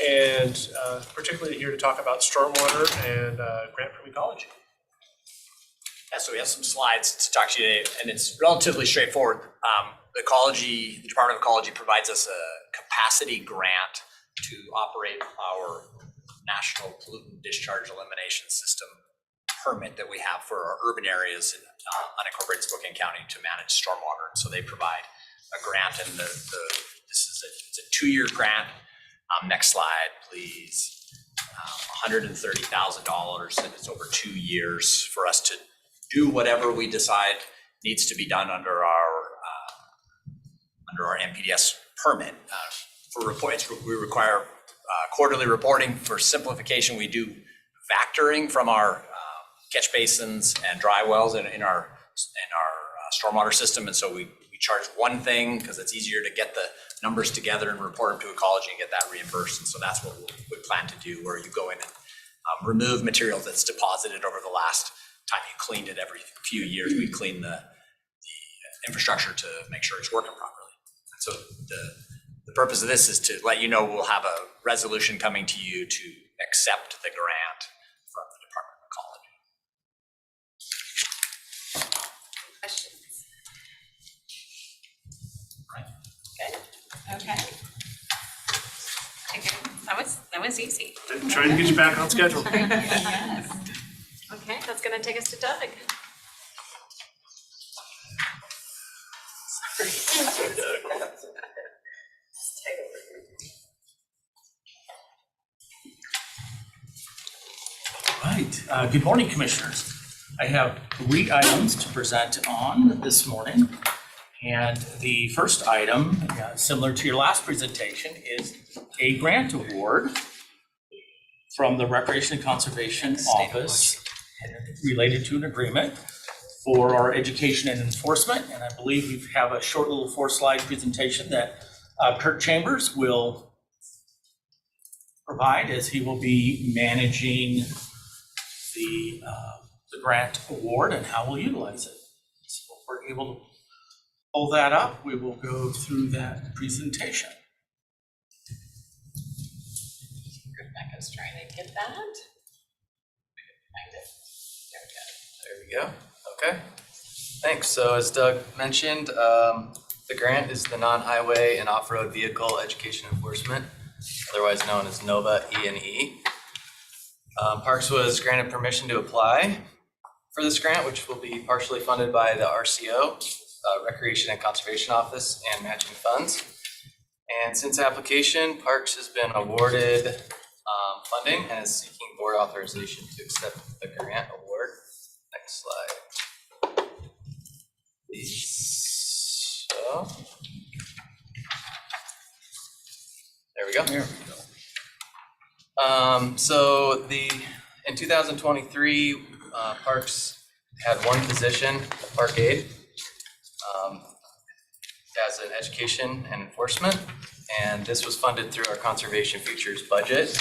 and particularly here to talk about stormwater and grant from ecology. Yeah, so we have some slides to talk to you today, and it's relatively straightforward. The Department of Ecology provides us a capacity grant to operate our National Pollutant Discharge Elimination System permit that we have for our urban areas in unincorporated Spokane County to manage stormwater. And so they provide a grant, and it's a 2-year grant. Next slide, please. $130,000, and it's over 2 years for us to do whatever we decide needs to be done under our NPDES permit. For reports, we require quarterly reporting. For simplification, we do factoring from our catch basins and dry wells in our stormwater system, and so we charge one thing because it's easier to get the numbers together and report them to ecology and get that reimbursed. And so that's what we plan to do, where you go in and remove material that's deposited over the last time you cleaned it. Every few years, we clean the infrastructure to make sure it's working properly. And so the purpose of this is to let you know we'll have a resolution coming to you to accept the grant from the Department of Ecology. Questions? Okay. That was easy. I'm trying to get you back on schedule. Yes. Okay, that's gonna take us to Doug. Right, good morning, Commissioners. I have 3 items to present on this morning. And the first item, similar to your last presentation, is a grant award from the Recreation and Conservation Office related to an agreement for our education and enforcement. And I believe we have a short little 4-slide presentation that Kirk Chambers will provide, as he will be managing the grant award and how we'll utilize it. So if we're able to pull that up, we will go through that presentation. Rebecca's trying to get that. Find it. There we go. Okay. Thanks. So as Doug mentioned, the grant is the Non-Highway and Off-Road Vehicle Education Enforcement, otherwise known as NOVA E&E. Parks was granted permission to apply for this grant, which will be partially funded by the RCO, Recreation and Conservation Office, and matching funds. And since application, Parks has been awarded funding and is seeking board authorization to accept the grant award. Next slide. So, there we go. In 2023, Parks had 1 position at Park Aid as an education and enforcement, and this was funded through our Conservation Futures budget.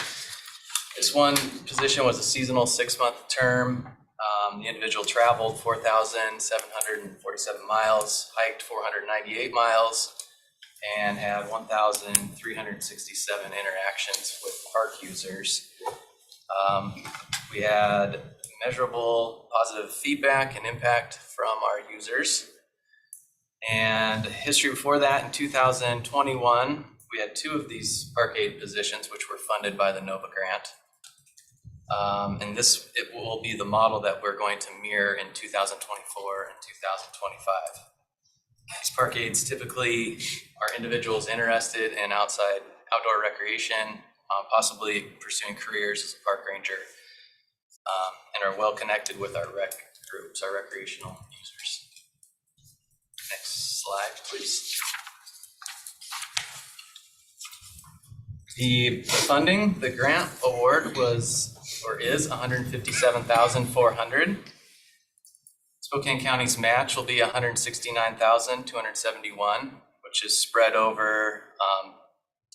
This one position was a seasonal 6-month term. The individual traveled 4,747 miles, hiked 498 miles, and had 1,367 interactions with park users. We had measurable positive feedback and impact from our users. And history before that, in 2021, we had 2 of these Park Aid positions, which were funded by the NOVA grant. And it will be the model that we're going to mirror in 2024 and 2025. These Park Aids typically are individuals interested in outdoor recreation, possibly pursuing careers as a park ranger, and are well connected with our rec groups, our recreational users. Next slide, please. The funding, the grant award is $157,400. Spokane County's match will be $169,271, which is spread over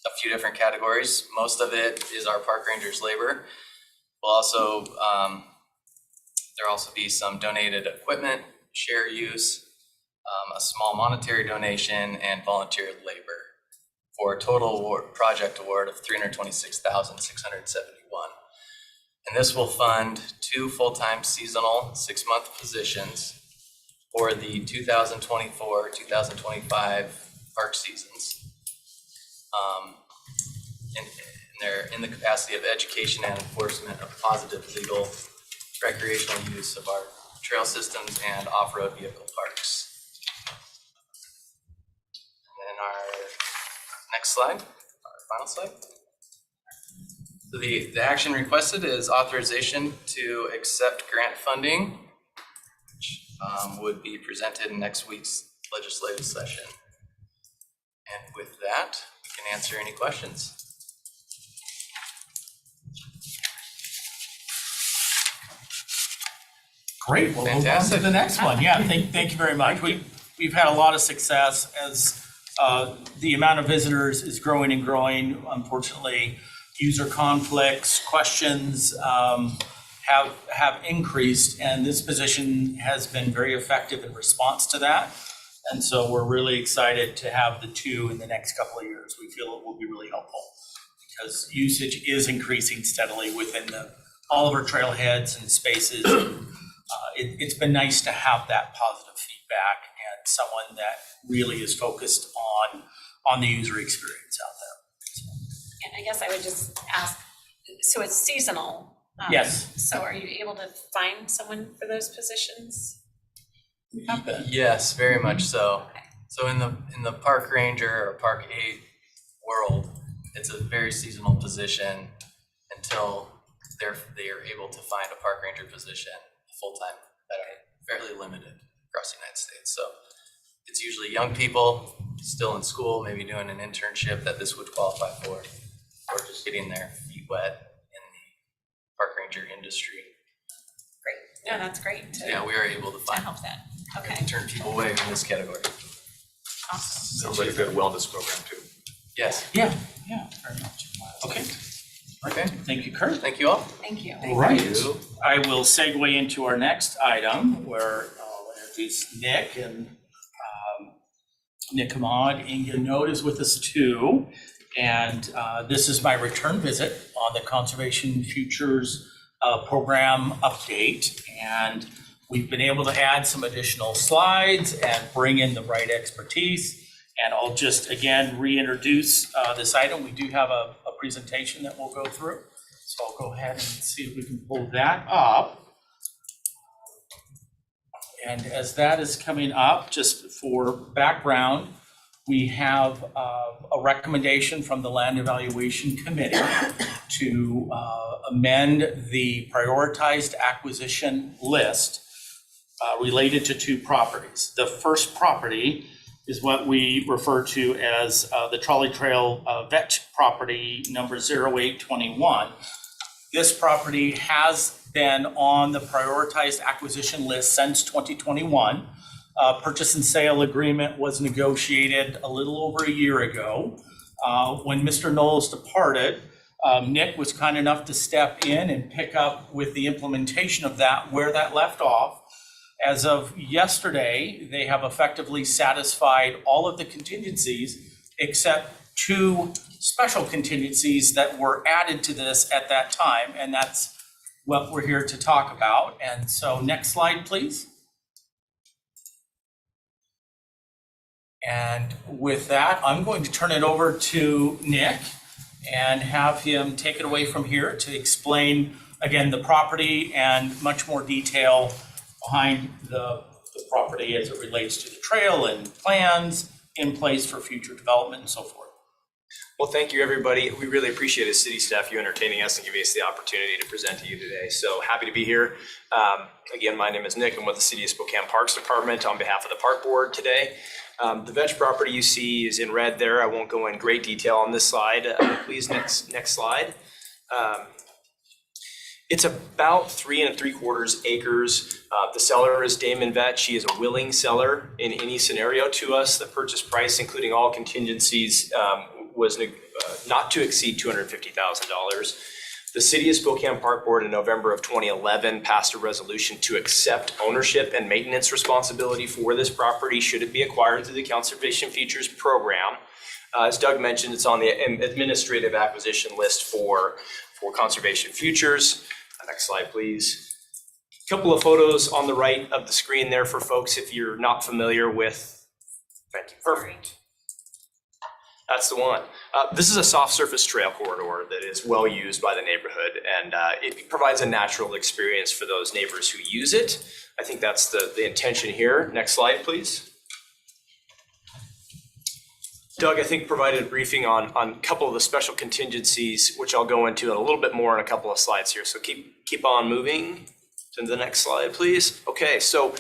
a few different categories. Most of it is our park rangers' labor. We'll also there'll also be some donated equipment, share use, a small monetary donation, and volunteer labor, for a total project award of $326,671. And this will fund 2 full-time seasonal 6-month positions for the 2024-2025 park seasons. And they're in the capacity of education and enforcement of positive legal recreational use of our trail systems and off-road vehicle parks. Next slide, our final slide. So the action requested is authorization to accept grant funding, which would be presented in next week's legislative session. And with that, we can answer any questions. Great, well, we'll move on to Fantastic. the next one. Yeah, thank you very much. We've had a lot of success as the amount of visitors is growing and growing. Unfortunately, user conflicts, questions have increased, and this position has been very effective in response to that. And so we're really excited to have the two in the next couple of years. We feel it will be really helpful because usage is increasing steadily within all of our trailheads and spaces. It's been nice to have that positive feedback and someone that really is focused on the user experience out there. And I guess I would just ask, so it's seasonal. Yes. So are you able to find someone for those positions? We have been. Yes, very much so. So in the park ranger or park 8 world, it's a very seasonal position until they are able to find a park ranger position full-time that are fairly limited across the United States. So it's usually young people still in school, maybe doing an internship that this would qualify for, or just getting their feet wet in the park ranger industry. Great. No, that's great. Yeah, we are able to find help that. Okay. turn people away from this category. Awesome. Sounds like a good wellness program too. Yes. Yeah, very much. Okay. Okay. Thank you, Kurt. Thank you all. Thank you. All right. I will segue into our next item where I'll introduce Nick and Nick Ahmad. Inga Node is with us too. And this is my return visit on the Conservation Futures program update. And we've been able to add some additional slides and bring in the right expertise. And I'll just, again, reintroduce this item. We do have a presentation that we'll go through. So I'll go ahead and see if we can pull that up. And as that is coming up, just for background, we have a recommendation from the Land Evaluation Committee to amend the prioritized acquisition list related to two properties. The first property is what we refer to as the Trolley Trail Vetch property number 0821. This property has been on the prioritized acquisition list since 2021. Purchase and sale agreement was negotiated a little over a year ago. When Mr. Knowles departed, Nick was kind enough to step in and pick up with the implementation of that where that left off. As of yesterday, they have effectively satisfied all of the contingencies except two special contingencies that were added to this at that time, and that's what we're here to talk about. And so next slide, please. And with that, I'm going to turn it over to Nick and have him take it away from here to explain, again, the property and much more detail behind the property as it relates to the trail and plans in place for future development and so forth. Well, thank you, everybody. We really appreciate as city staff you entertaining us and giving us the opportunity to present to you today. So happy to be here. Again, my name is Nick. I'm with the City of Spokane Parks Department on behalf of the Park Board today. The Vetch property you see is in red there. I won't go in great detail on this slide. Please, next slide. It's about 3 3/4 acres. The seller is Damon Vetch. He is a willing seller in any scenario to us. The purchase price, including all contingencies, was not to exceed $250,000. The City of Spokane Park Board in November of 2011 passed a resolution to accept ownership and maintenance responsibility for this property should it be acquired through the Conservation Futures program. As Doug mentioned, it's on the administrative acquisition list for Conservation Futures. Next slide, please. A couple of photos on the right of the screen there for folks if you're not familiar with. Thank you. Perfect. That's the one. This is a soft surface trail corridor that is well used by the neighborhood, and it provides a natural experience for those neighbors who use it. I think that's the intention here. Next slide, please. Doug, I think, provided a briefing on a couple of the special contingencies, which I'll go into a little bit more in a couple of slides here. So keep on moving to the next slide, please. Okay, so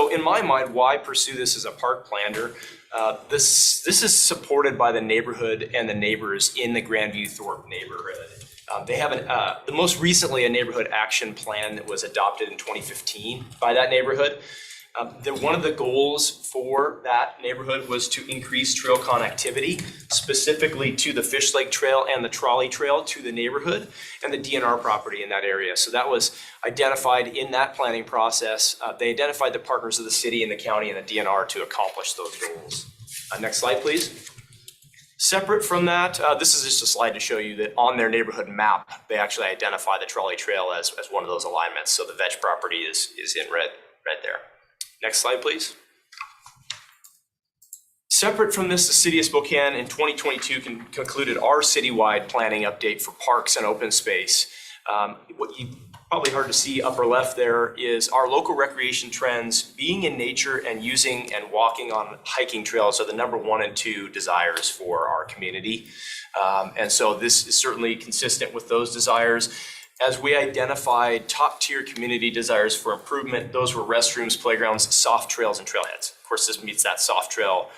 in my mind, why pursue this as a park planner? This is supported by the neighborhood and the neighbors in the Grandview Thorpe neighborhood. They have the most recently a neighborhood action plan that was adopted in 2015 by that neighborhood. One of the goals for that neighborhood was to increase trail connectivity, specifically to the Fish Lake Trail and the Trolley Trail to the neighborhood and the DNR property in that area. So that was identified in that planning process. They identified the partners of the city and the county and the DNR to accomplish those goals. Next slide, please. Separate from that, this is just a slide to show you that on their neighborhood map, they actually identify the Trolley Trail as one of those alignments. So the Vetch property is in red there. Next slide, please. Separate from this, the City of Spokane in 2022 concluded our citywide planning update for parks and open space. What you probably hard to see upper left there is our local recreation trends. Being in nature and using and walking on hiking trails are the number 1 and 2 desires for our community. And so this is certainly consistent with those desires. As we identified top tier community desires for improvement, those were restrooms, playgrounds, soft trails, and trailheads. Of course, this meets that soft trail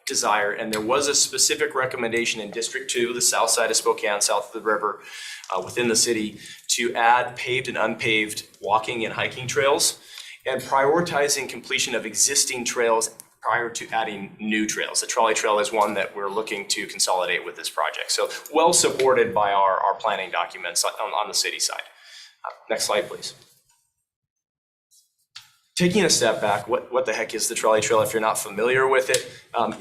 desire. And there was a specific recommendation in District 2, the south side of Spokane, south of the river, within the city, to add paved and unpaved walking and hiking trails and prioritizing completion of existing trails prior to adding new trails. The Trolley Trail is one that we're looking to consolidate with this project. So well supported by our planning documents on the city side. Next slide, please. Taking a step back, what the heck is the Trolley Trail if you're not familiar with it?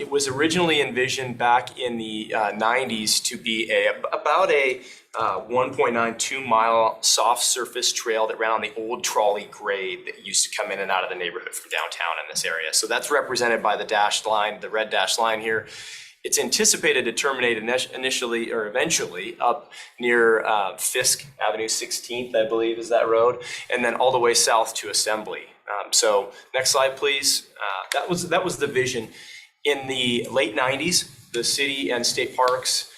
It was originally envisioned back in the 90s to be about a 1.92 mile soft surface trail that ran on the old trolley grade that used to come in and out of the neighborhood from downtown in this area. So that's represented by the dashed line, the red dashed line here. It's anticipated to terminate initially or eventually up near Fisk Avenue 16th, I believe is that road, and then all the way south to Assembly. So next slide, please. That was the vision. In the late 90s, the city and state parks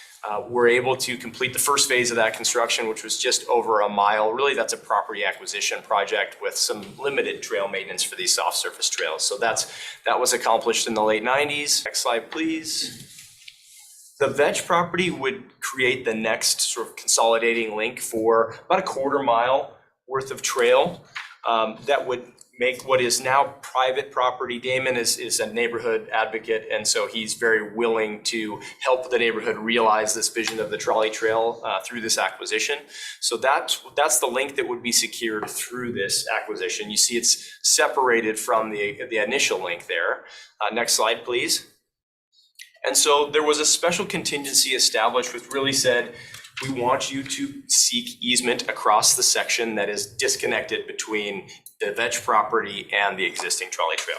were able to complete the first phase of that construction, which was just over a mile. Really, that's a property acquisition project with some limited trail maintenance for these soft surface trails. So that was accomplished in the late 90s. Next slide, please. The Vetch property would create the next sort of consolidating link for about a quarter mile worth of trail that would make what is now private property. Damon is a neighborhood advocate, and so he's very willing to help the neighborhood realize this vision of the Trolley Trail through this acquisition. So that's the link that would be secured through this acquisition. You see it's separated from the initial link there. Next slide, please. And so there was a special contingency established which really said, we want you to seek easement across the section that is disconnected between the Vetch property and the existing Trolley Trail.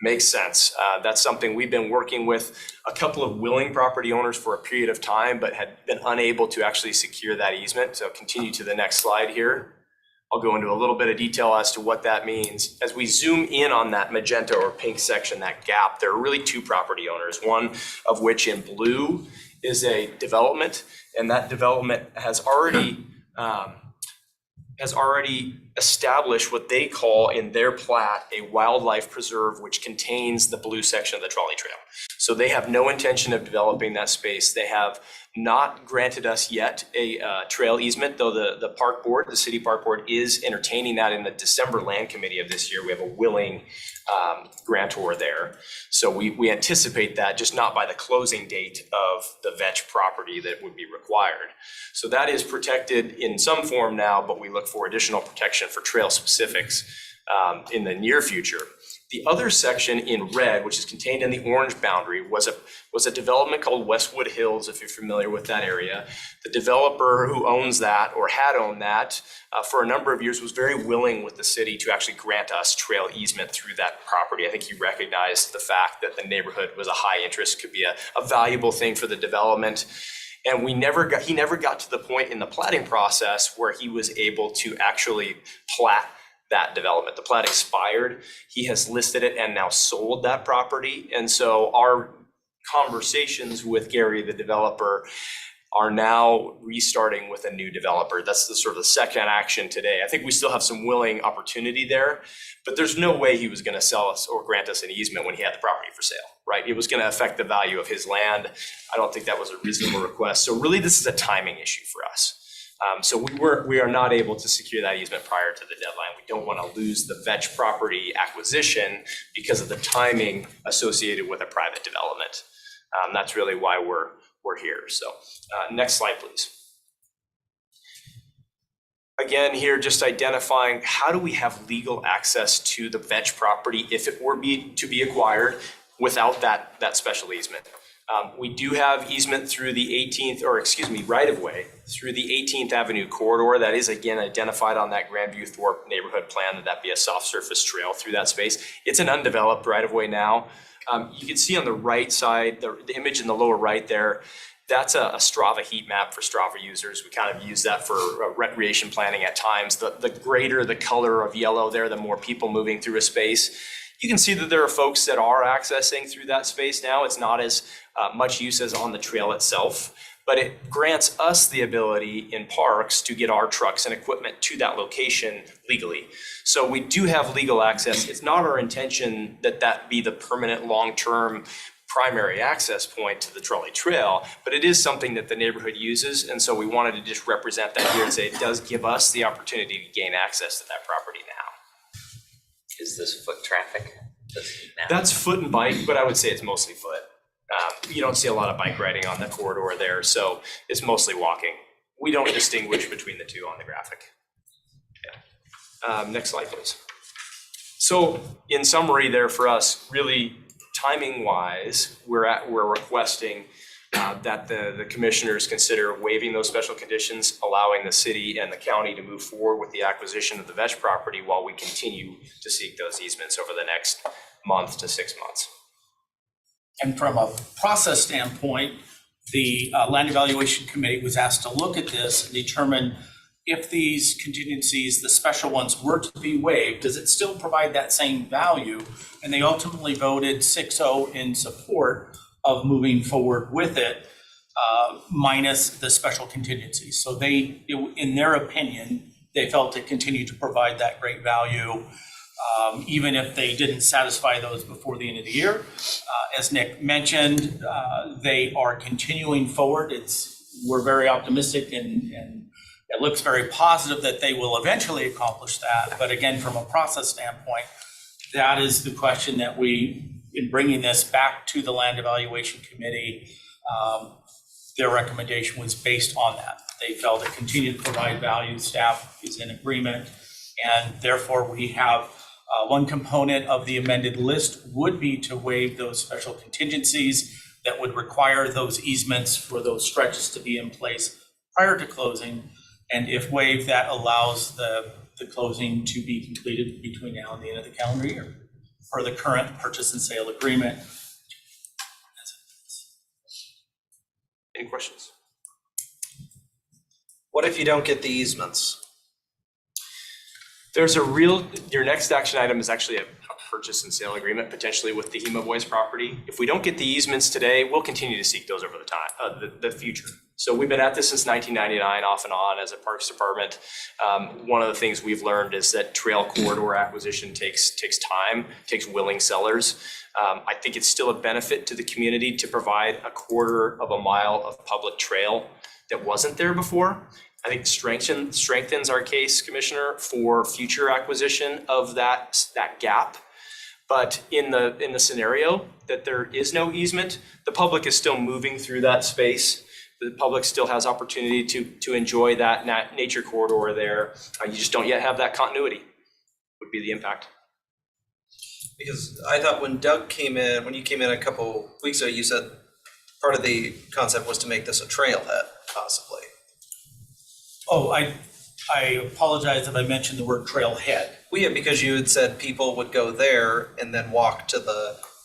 Makes sense. That's something we've been working with a couple of willing property owners for a period of time, but had been unable to actually secure that easement. So continue to the next slide here. I'll go into a little bit of detail as to what that means. As we zoom in on that magenta or pink section, that gap, there are really 2 property owners, one of which in blue is a development, and that development has already established what they call in their plat a wildlife preserve, which contains the blue section of the Trolley Trail. So they have no intention of developing that space. They have not granted us yet a trail easement, though the park board, the city park board, is entertaining that in the December land committee of this year. We have a willing grantor there. So we anticipate that, just not by the closing date of the Vetch property that would be required. So that is protected in some form now, but we look for additional protection for trail specifics in the near future. The other section in red, which is contained in the orange boundary, was a development called Westwood Hills, if you're familiar with that area. The developer who owns that, or had owned that for a number of years, was very willing with the city to actually grant us trail easement through that property. I think he recognized the fact that the neighborhood was a high interest, could be a valuable thing for the development. And he never got to the point in the platting process where he was able to actually plat that development. The plat expired. He has listed it and now sold that property. And so our conversations with Gary, the developer, are now restarting with a new developer. That's the sort of the second action today. I think we still have some willing opportunity there, but there's no way he was gonna sell us or grant us an easement when he had the property for sale, right? It was gonna affect the value of his land. I don't think that was a reasonable request. So really, this is a timing issue for us. So we are not able to secure that easement prior to the deadline. We don't wanna lose the Vetch property acquisition because of the timing associated with a private development. That's really why we're here. So next slide, please. Again, here just identifying how do we have legal access to the Vetch property if it were to be acquired without that special easement. We do have easement through the 18th, or excuse me, right-of-way through the 18th Avenue corridor. That is again identified on that Grandview Thorpe neighborhood plan that be a soft surface trail through that space. It's an undeveloped right-of-way now. You can see on the right side, the image in the lower right there, that's a Strava heat map for Strava users. We kind of use that for recreation planning at times. The greater the color of yellow there, the more people moving through a space. You can see that there are folks that are accessing through that space now. It's not as much use as on the trail itself, but it grants us the ability in parks to get our trucks and equipment to that location legally. So we do have legal access. It's not our intention that that be the permanent long-term primary access point to the trolley trail, but it is something that the neighborhood uses. And so we wanted to just represent that here and say it does give us the opportunity to gain access to that property now. Is this foot traffic? That's foot and bike, but I would say it's mostly foot. You don't see a lot of bike riding on the corridor there, so it's mostly walking. We don't distinguish between the two on the graphic. Yeah. Next slide, please. So in summary there for us, really timing wise, we're requesting that the commissioners consider waiving those special conditions, allowing the city and the county to move forward with the acquisition of the Vetch property while we continue to seek those easements over the next month to 6 months. And from a process standpoint, the Land Evaluation Committee was asked to look at this and determine if these contingencies, the special ones, were to be waived, does it still provide that same value? And they ultimately voted 6-0 in support of moving forward with it, minus the special contingencies. So they, in their opinion, they felt it continued to provide that great value, even if they didn't satisfy those before the end of the year. As Nick mentioned, they are continuing forward. We're very optimistic and it looks very positive that they will eventually accomplish that. But again, from a process standpoint, that is the question that in bringing this back to the Land Evaluation Committee, their recommendation was based on that. They felt it continued to provide value. Staff is in agreement, and therefore we have one component of the amended list would be to waive those special contingencies that would require those easements for those stretches to be in place prior to closing. And if waived, that allows the closing to be completed between now and the end of the calendar year for the current purchase and sale agreement. Any questions? What if you don't get the easements? Your next action item is actually a purchase and sale agreement, potentially with the Hema Boys property. If we don't get the easements today, we'll continue to seek those over the time, the future. So we've been at this since 1999, off and on as a Parks Department. One of the things we've learned is that trail corridor acquisition takes time, takes willing sellers. I think it's still a benefit to the community to provide a quarter of a mile of public trail that wasn't there before. I think strengthens our case, Commissioner, for future acquisition of that gap. But in the scenario that there is no easement, the public is still moving through that space. The public still has opportunity to enjoy that nature corridor there. You just don't yet have that continuity, would be the impact. Because I thought when you came in a couple weeks ago, you said part of the concept was to make this a trailhead, possibly. Oh, I apologize if I mentioned the word trailhead. Well, yeah, because you had said people would go there and then walk to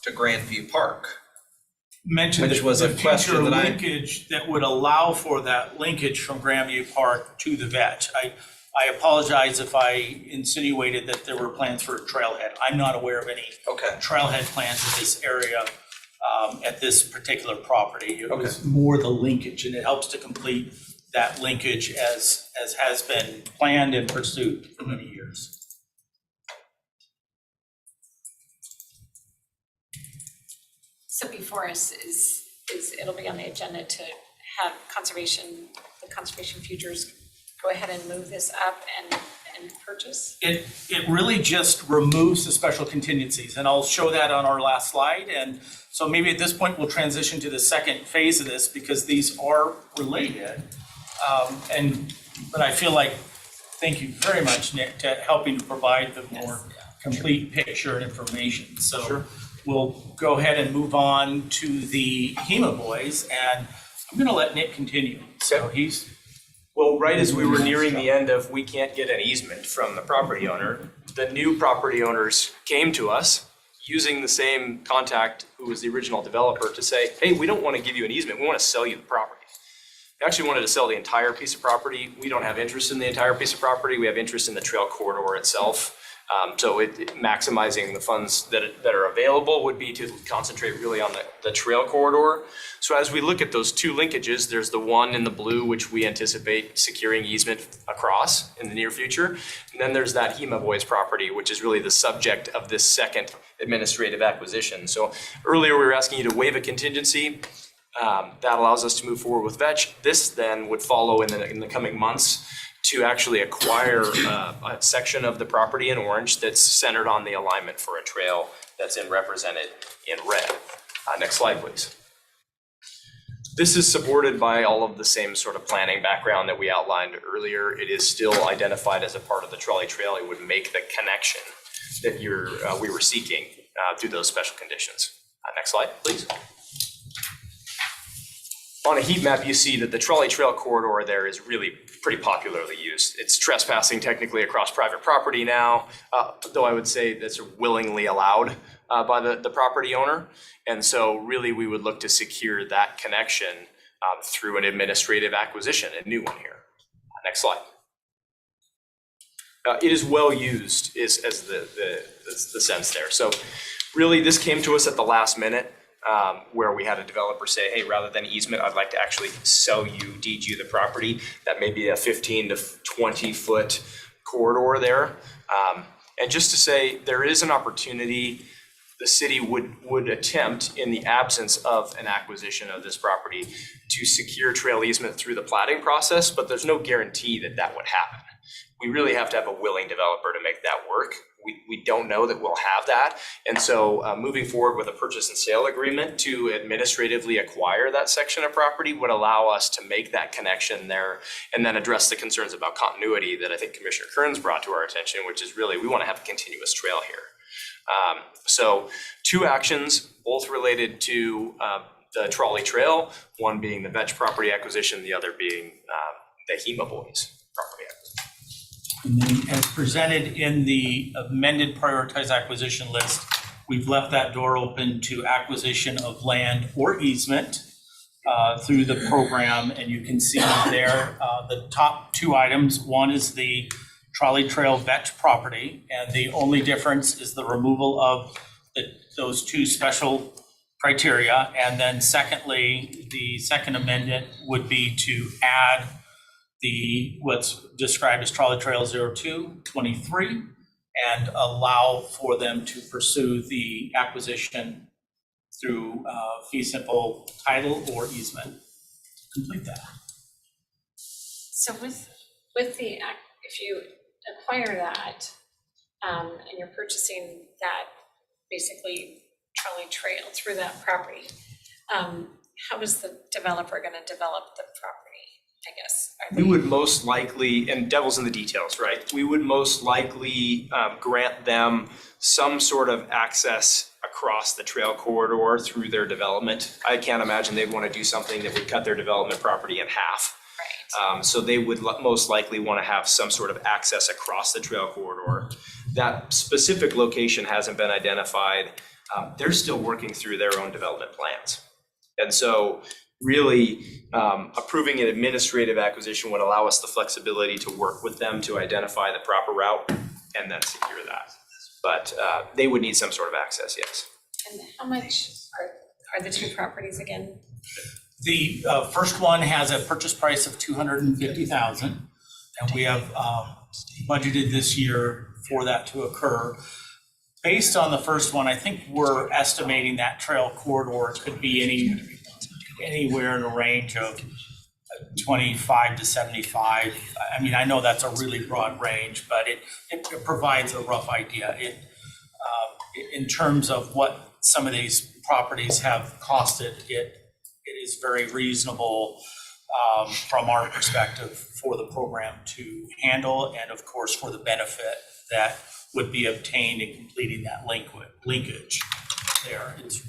Grandview Park. Mentioned which was a question that linkage that would allow for that linkage from Grandview Park to the Vetch. I apologize if I insinuated that there were plans for a trailhead. I'm not aware of any trailhead plans in this area at this particular property. It was more the linkage, and it helps to complete that linkage as has been planned and pursued for many years. So before us is it'll be on the agenda to have the conservation futures go ahead and move this up and purchase? It really just removes the special contingencies, and I'll show that on our last slide. And so maybe at this point, we'll transition to the second phase of this because these are related. But I feel like, thank you very much, Nick, to helping to provide the more complete picture and information. So we'll go ahead and move on to the HEMA boys, and I'm gonna let Nick continue. So he's. Well, right as we were nearing the end of we can't get an easement from the property owner, the new property owners came to us using the same contact who was the original developer to say, hey, we don't want to give you an easement, we want to sell you the property. They actually wanted to sell the entire piece of property. We don't have interest in the entire piece of property, we have interest in the trail corridor itself. So maximizing the funds that are available would be to concentrate really on the trail corridor. So as we look at those two linkages, there's the one in the blue, which we anticipate securing easement across in the near future. And then there's that HEMA Boys property, which is really the subject of this second administrative acquisition. So earlier we were asking you to waive a contingency. That allows us to move forward with Vetch. This then would follow in the coming months to actually acquire a section of the property in orange that's centered on the alignment for a trail that's represented in red. Next slide, please. This is supported by all of the same sort of planning background that we outlined earlier. It is still identified as a part of the trolley trail. It would make the connection that we were seeking through those special conditions. Next slide, please. On a heat map, you see that the trolley trail corridor there is really pretty popularly used. It's trespassing technically across private property now, though I would say that's willingly allowed by the property owner. And so really we would look to secure that connection through an administrative acquisition, a new one here. Next slide. It is well used as the sense there. So really this came to us at the last minute. Where we had a developer say, hey, rather than easement, I'd like to actually deed you the property. That may be a 15 to 20 foot corridor there. And just to say, there is an opportunity the city would attempt in the absence of an acquisition of this property to secure trail easement through the platting process, but there's no guarantee that that would happen. We really have to have a willing developer to make that work. We don't know that we'll have that. And so moving forward with a purchase and sale agreement to administratively acquire that section of property would allow us to make that connection there and then address the concerns about continuity that I think Commissioner Kearns brought to our attention, which is really, we want to have a continuous trail here. So two actions, both related to the trolley trail, one being the Vetch property acquisition, the other being the HEMA Boys property acquisition. And then as presented in the amended prioritized acquisition list, we've left that door open to acquisition of land or easement through the program. And you can see there the top two items. One is the trolley trail Vetch property, and the only difference is the removal of those two special criteria. And then secondly, the second amendment would be to add what's described as trolley trail 0223 and allow for them to pursue the acquisition through fee simple title or easement. Complete that. So with if you acquire that and you're purchasing that basically trolley trail through that property, how is the developer going to develop the property? I guess. We would most likely, and devil's in the details, right? We would most likely grant them some sort of access across the trail corridor through their development. I can't imagine they'd want to do something that would cut their development property in half. Right. So they would most likely want to have some sort of access across the trail corridor. That specific location hasn't been identified. They're still working through their own development plans. And so really approving an administrative acquisition would allow us the flexibility to work with them to identify the proper route and then secure that. But they would need some sort of access, yes. And how much are the two properties again? The first one has a purchase price of $250,000, and we have budgeted this year for that to occur. Based on the first one, I think we're estimating that trail corridor could be anywhere in the range of 25 to 75. I mean, I know that's a really broad range, but it provides a rough idea. In terms of what some of these properties have costed, it is very reasonable from our perspective for the program to handle, and of course for the benefit that would be obtained in completing that linkage there is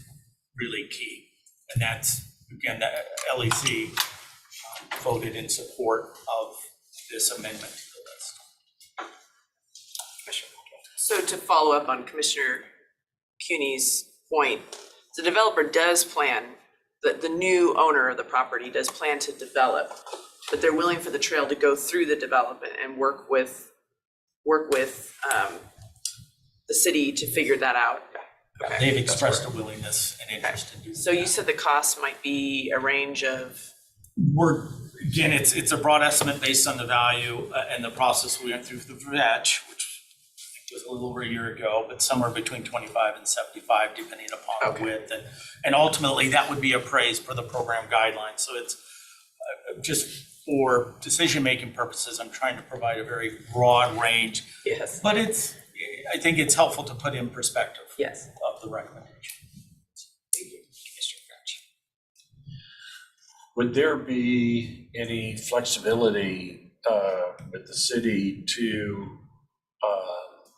really key. And that's, again, the LEC voted in support of this amendment to the list. So to follow up on Commissioner CUNY's point, the developer does plan, the new owner of the property does plan to develop, but they're willing for the trail to go through the development and work with the city to figure that out. Okay. They've expressed a willingness and interest in doing that. So you said the cost might be a range of? Again, it's a broad estimate based on the value and the process we went through the VETCH, which I think was a little over a year ago, but somewhere between 25 and 75, depending upon the width. And ultimately, that would be appraised per the program guidelines. So it's just for decision-making purposes, I'm trying to provide a very broad range. Yes. But I think it's helpful to put in perspective. Yes. Of the recommendation. Thank you, Commissioner Crouch. Would there be any flexibility with the city to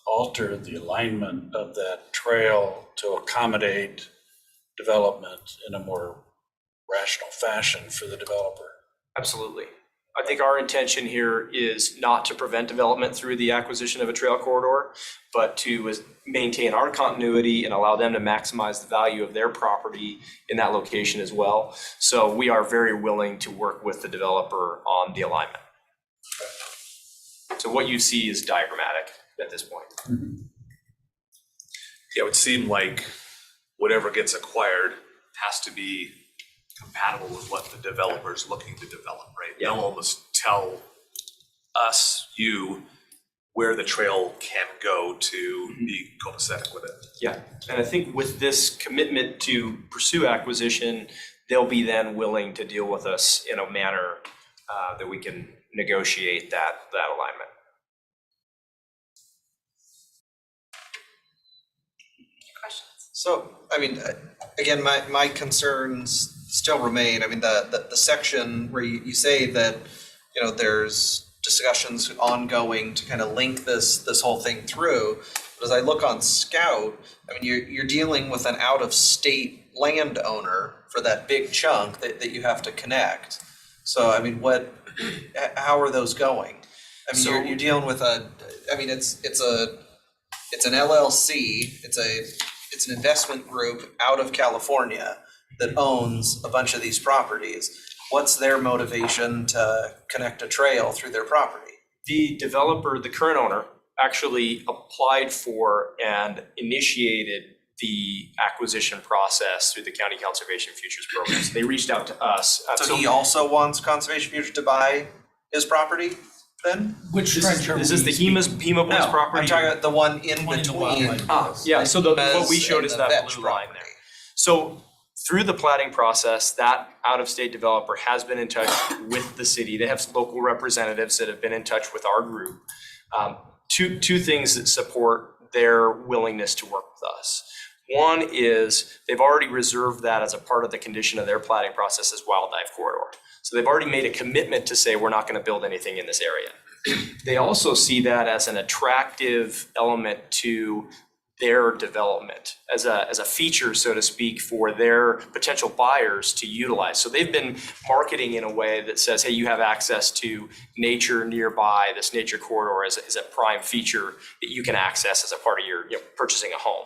alter the alignment of that trail to accommodate development in a more rational fashion for the developer? Absolutely. I think our intention here is not to prevent development through the acquisition of a trail corridor, but to maintain our continuity and allow them to maximize the value of their property in that location as well. So we are very willing to work with the developer on the alignment. So what you see is diagrammatic at this point. Yeah, it would seem like whatever gets acquired has to be compatible with what the developer's looking to develop, right? They'll almost tell us, you, where the trail can go to be copacetic with it. Yeah, and I think with this commitment to pursue acquisition, they'll be then willing to deal with us in a manner that we can negotiate that alignment. So, I mean, again, my concerns still remain. I mean, the section where you say that, you know, there's discussions ongoing to kind of link this whole thing through. But as I look on Scout, I mean, you're dealing with an out-of-state landowner for that big chunk that you have to connect. So, I mean, how are those going? I mean, you're dealing with it's an LLC, it's an investment group out of California that owns a bunch of these properties. What's their motivation to connect a trail through their property? The developer, the current owner, actually applied for and initiated the acquisition process through the County Conservation Futures Program. So they reached out to us. So he also wants Conservation Futures to buy his property then? Which stretch are we? Is this the HEMA Boys property? I'm talking about the one in between. Yeah, so what we showed and is the that VETCH blue line there. So through the platting process, that out-of-state developer has been in touch with the city. They have local representatives that have been in touch with our group. Two things that support their willingness to work with us. One is they've already reserved that as a part of the condition of their platting process as wildlife corridor. So they've already made a commitment to say, we're not going to build anything in this area. They also see that as an attractive element to their development, as a feature, so to speak, for their potential buyers to utilize. So they've been marketing in a way that says, hey, you have access to nature nearby. This nature corridor is a prime feature that you can access as a part of your purchasing a home.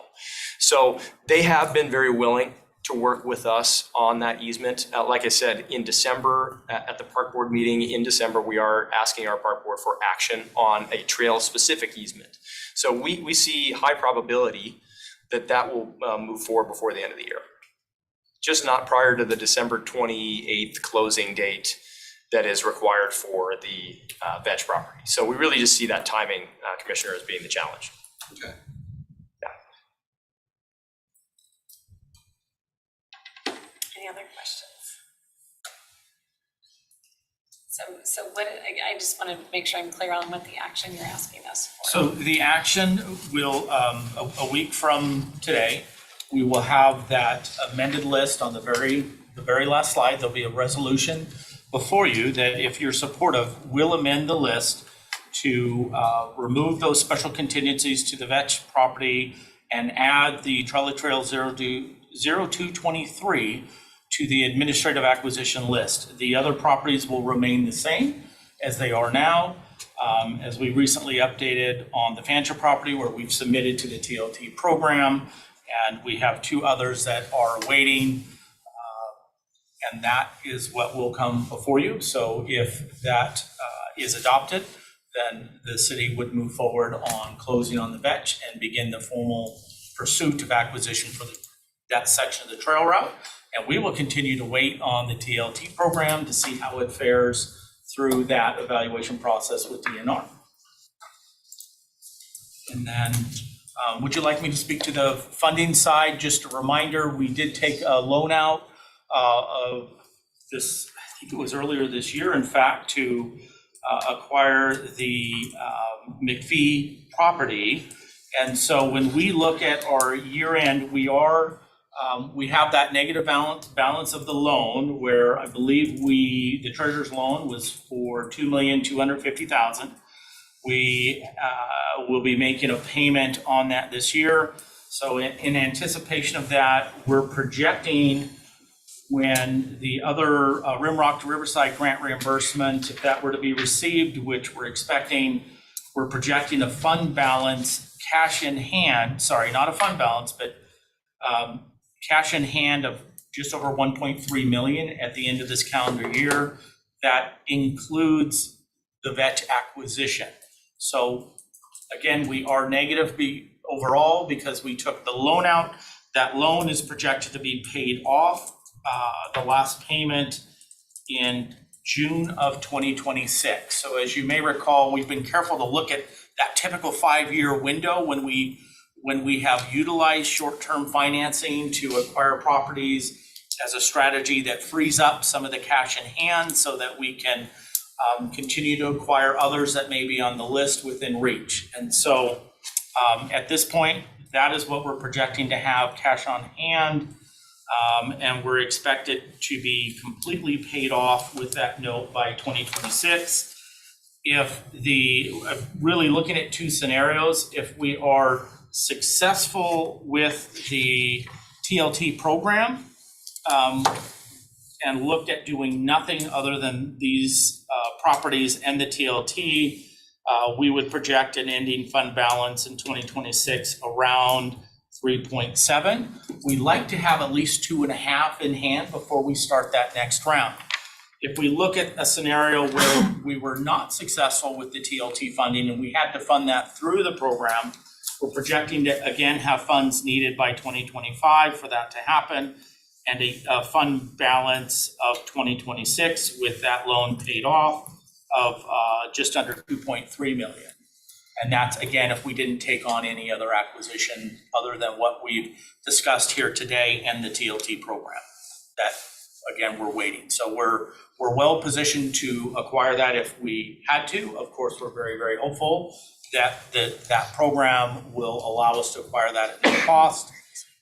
So they have been very willing to work with us on that easement. Like I said, in December, at the park board meeting in December, we are asking our park board for action on a trail-specific easement. So we see high probability that will move forward before the end of the year. just not prior to the December 28th closing date that is required for the Vetch property. So we really just see that timing, Commissioner, as being the challenge. Okay. Any other questions? So what, I just want to make sure I'm clear on what the action you're asking us for. So the action will, a week from today, we will have that amended list on the very last slide. There'll be a resolution before you that, if you're supportive, will amend the list to remove those special contingencies to the Vetch property and add the Trolley Trail 0223 to the administrative acquisition list. The other properties will remain the same as they are now. As we recently updated on the Fancher property, where we've submitted to the TLT program, and we have 2 others that are waiting, and that is what will come before you. So if that is adopted, then the city would move forward on closing on the Vetch and begin the formal pursuit of acquisition for that section of the trail route. And we will continue to wait on the TLT program to see how it fares through that evaluation process with DNR. And then, would you like me to speak to the funding side? Just a reminder, we did take a loan out of this, I think it was earlier this year, in fact, to acquire the McPhee property. And so when we look at our year end, we have that negative balance of the loan, where I believe the treasurer's loan was for $2,250,000. We will be making a payment on that this year. So in anticipation of that, we're projecting, when the other Rimrock to Riverside grant reimbursement, if that were to be received, which we're expecting, we're projecting a fund balance, cash in hand, sorry, not a fund balance, but cash in hand of just over 1.3 million at the end of this calendar year. That includes the Vetch acquisition. So again, we are negative overall because we took the loan out. That loan is projected to be paid off, the last payment in June of 2026. So as you may recall, we've been careful to look at that typical 5-year window when we have utilized short-term financing to acquire properties as a strategy that frees up some of the cash in hand so that we can continue to acquire others that may be on the list within reach. And so at this point, that is what we're projecting to have cash on hand. And we're expected to be completely paid off with that note by 2026. If really looking at 2 scenarios, if we are successful with the TLT program and looked at doing nothing other than these properties and the TLT, we would project an ending fund balance in 2026 around 3.7. We like to have at least 2.5 in hand before we start that next round. If we look at a scenario where we were not successful with the TLT funding and we had to fund that through the program, we're projecting to again have funds needed by 2025 for that to happen, and a fund balance of 2026 with that loan paid off of just under 2.3 million. And that's, again, if we didn't take on any other acquisition other than what we've discussed here today and the TLT program. That, again, we're waiting. So we're well positioned to acquire that if we had to. Of course, we're very, very hopeful that that program will allow us to acquire that at no cost.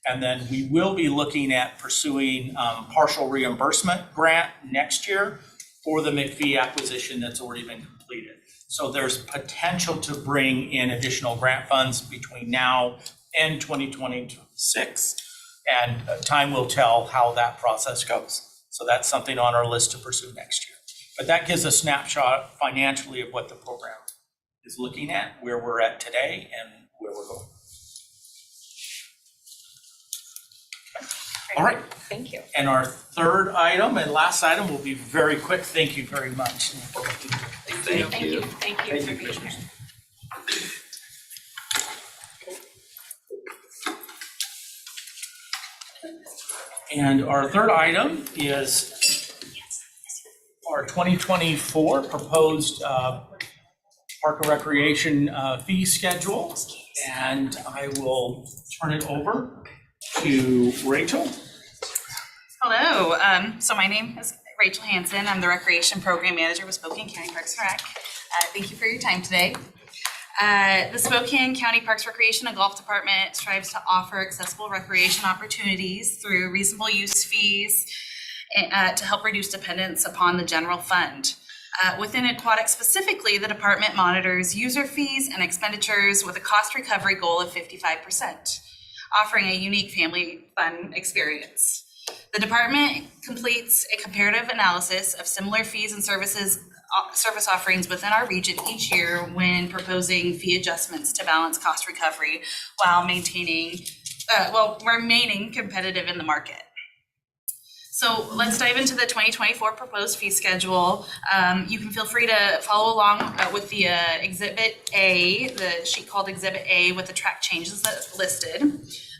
And then we will be looking at pursuing partial reimbursement grant next year for the McPhee acquisition that's already been completed. So there's potential to bring in additional grant funds between now and 2026. And time will tell how that process goes. So that's something on our list to pursue next year. But that gives a snapshot financially of what the program is looking at, where we're at today and where we're going. All right. Thank you. And our third item and last item will be very quick. Thank you very much. Thank you. Thank you for being here. And our third item is our 2024 proposed Park and Recreation fee schedule. And I will turn it over to Rachel. Hello, so my name is Rachel Hansen. I'm the Recreation Program Manager with Spokane County Parks and Rec. Thank you for your time today. The Spokane County Parks, Recreation, and Golf Department strives to offer accessible recreation opportunities through reasonable use fees to help reduce dependence upon the general fund. Within aquatics specifically, the department monitors user fees and expenditures with a cost recovery goal of 55%, offering a unique family fun experience. The department completes a comparative analysis of similar fees and service offerings within our region each year when proposing fee adjustments to balance cost recovery while remaining competitive in the market. So let's dive into the 2024 proposed fee schedule. You can feel free to follow along with the Exhibit A, the sheet called Exhibit A with the track changes that's listed.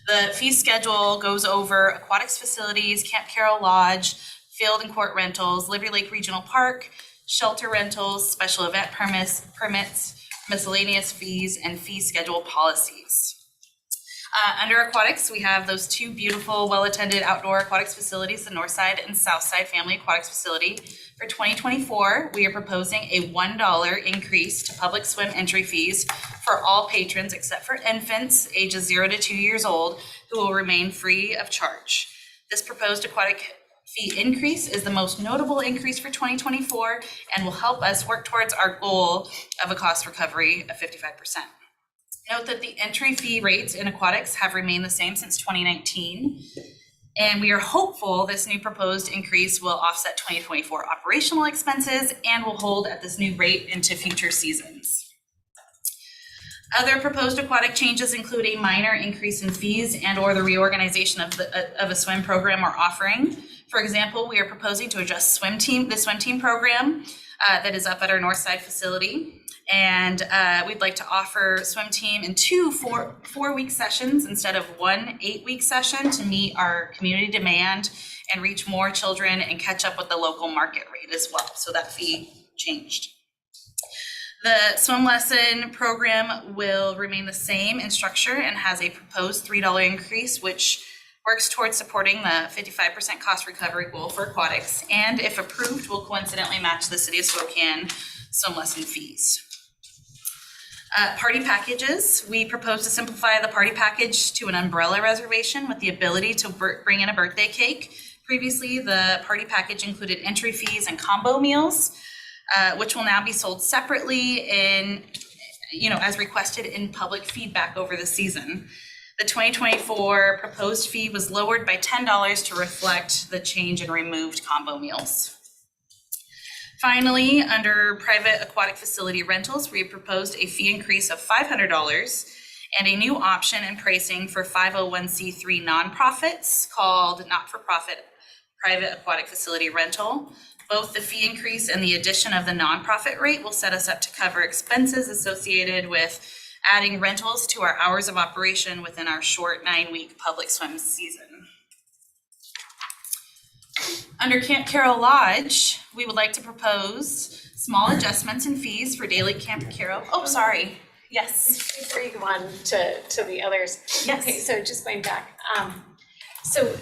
The fee schedule goes over aquatics facilities, Camp Carroll Lodge, field and court rentals, Liberty Lake Regional Park, shelter rentals, special event permits, miscellaneous fees, and fee schedule policies. Under aquatics, we have those two beautiful, well-attended outdoor aquatics facilities, the Northside and Southside Family Aquatics Facility. For 2024, we are proposing a $1 increase to public swim entry fees for all patrons except for infants ages 0 to 2 years old, who will remain free of charge. This proposed aquatic fee increase is the most notable increase for 2024 and will help us work towards our goal of a cost recovery of 55%. Note that the entry fee rates in aquatics have remained the same since 2019, and we are hopeful this new proposed increase will offset 2024 operational expenses and will hold at this new rate into future seasons. Other proposed aquatic changes include a minor increase in fees and or the reorganization of a swim program or offering. For example, we are proposing to adjust the swim team program that is up at our Northside facility. And we'd like to offer swim team in 2 4-week sessions instead of 1 8-week session to meet our community demand and reach more children and catch up with the local market rate as well. So that fee changed. The swim lesson program will remain the same in structure and has a proposed $3 increase, which works towards supporting the 55% cost recovery goal for aquatics, and if approved, will coincidentally match the City of Spokane swim lesson fees. Party packages, we propose to simplify the party package to an umbrella reservation with the ability to bring in a birthday cake. Previously, the party package included entry fees and combo meals, which will now be sold separately as requested in public feedback over the season. The 2024 proposed fee was lowered by $10 to reflect the change in removed combo meals. Finally, under private aquatic facility rentals, we proposed a fee increase of $500 and a new option in pricing for 501c3 nonprofits called not-for-profit private aquatic facility rental. Both the fee increase and the addition of the nonprofit rate will set us up to cover expenses associated with adding rentals to our hours of operation within our short 9-week public swim season. Under Camp Carroll Lodge, we would like to propose small adjustments in fees for daily Camp Carroll. Oh, sorry. Yes. Before you go on to the others. Yes. Okay, so just going back. So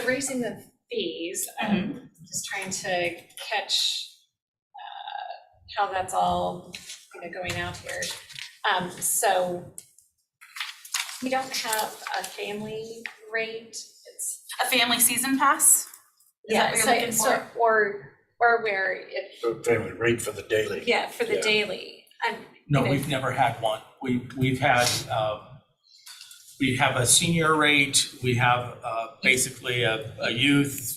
raising the fees, just trying to catch how that's all going out here. So we don't have a family rate. It's a family season pass. Is that what you're looking for? Or where it. Family rate for the daily. Yeah, for the daily. No, we've never had one. We've had, we have a senior rate, we have basically a youth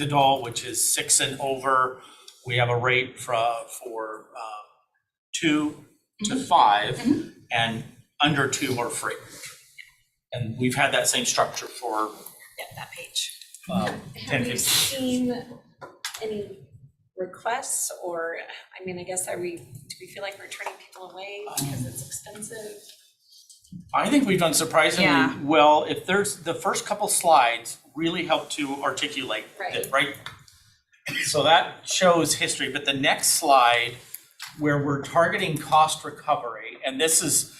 adult, which is 6 and over. We have a rate for 2 to 5, and under 2 are free. And we've had that same structure for that page. 10, Have you 15. seen any requests, or, I mean, I guess do we feel like we're turning people away because it's expensive? I think we've done surprisingly Yeah. well. If there's, the first couple slides really help to articulate it, right? So that shows history, but the next slide where we're targeting cost recovery, and this is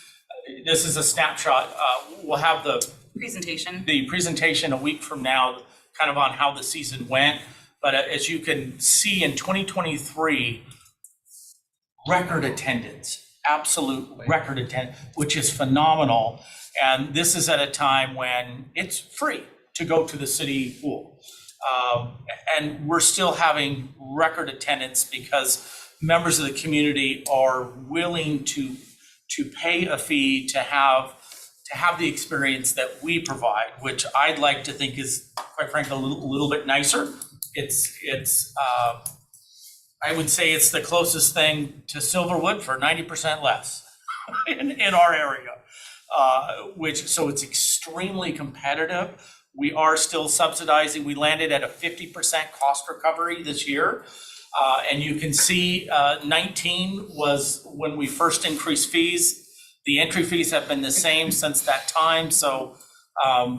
a snapshot. We'll have the presentation a week from now, kind of on how the season went. But as you can see in 2023, record attendance, absolute record attendance, which is phenomenal. And this is at a time when it's free to go to the city pool. And we're still having record attendance because members of the community are willing to pay a fee to have the experience that we provide, which I'd like to think is, quite frankly, a little bit nicer. It's I would say it's the closest thing to Silverwood for 90% less in our area, so it's extremely competitive. We are still subsidizing. We landed at a 50% cost recovery this year. And you can see 19 was when we first increased fees. The entry fees have been the same since that time. So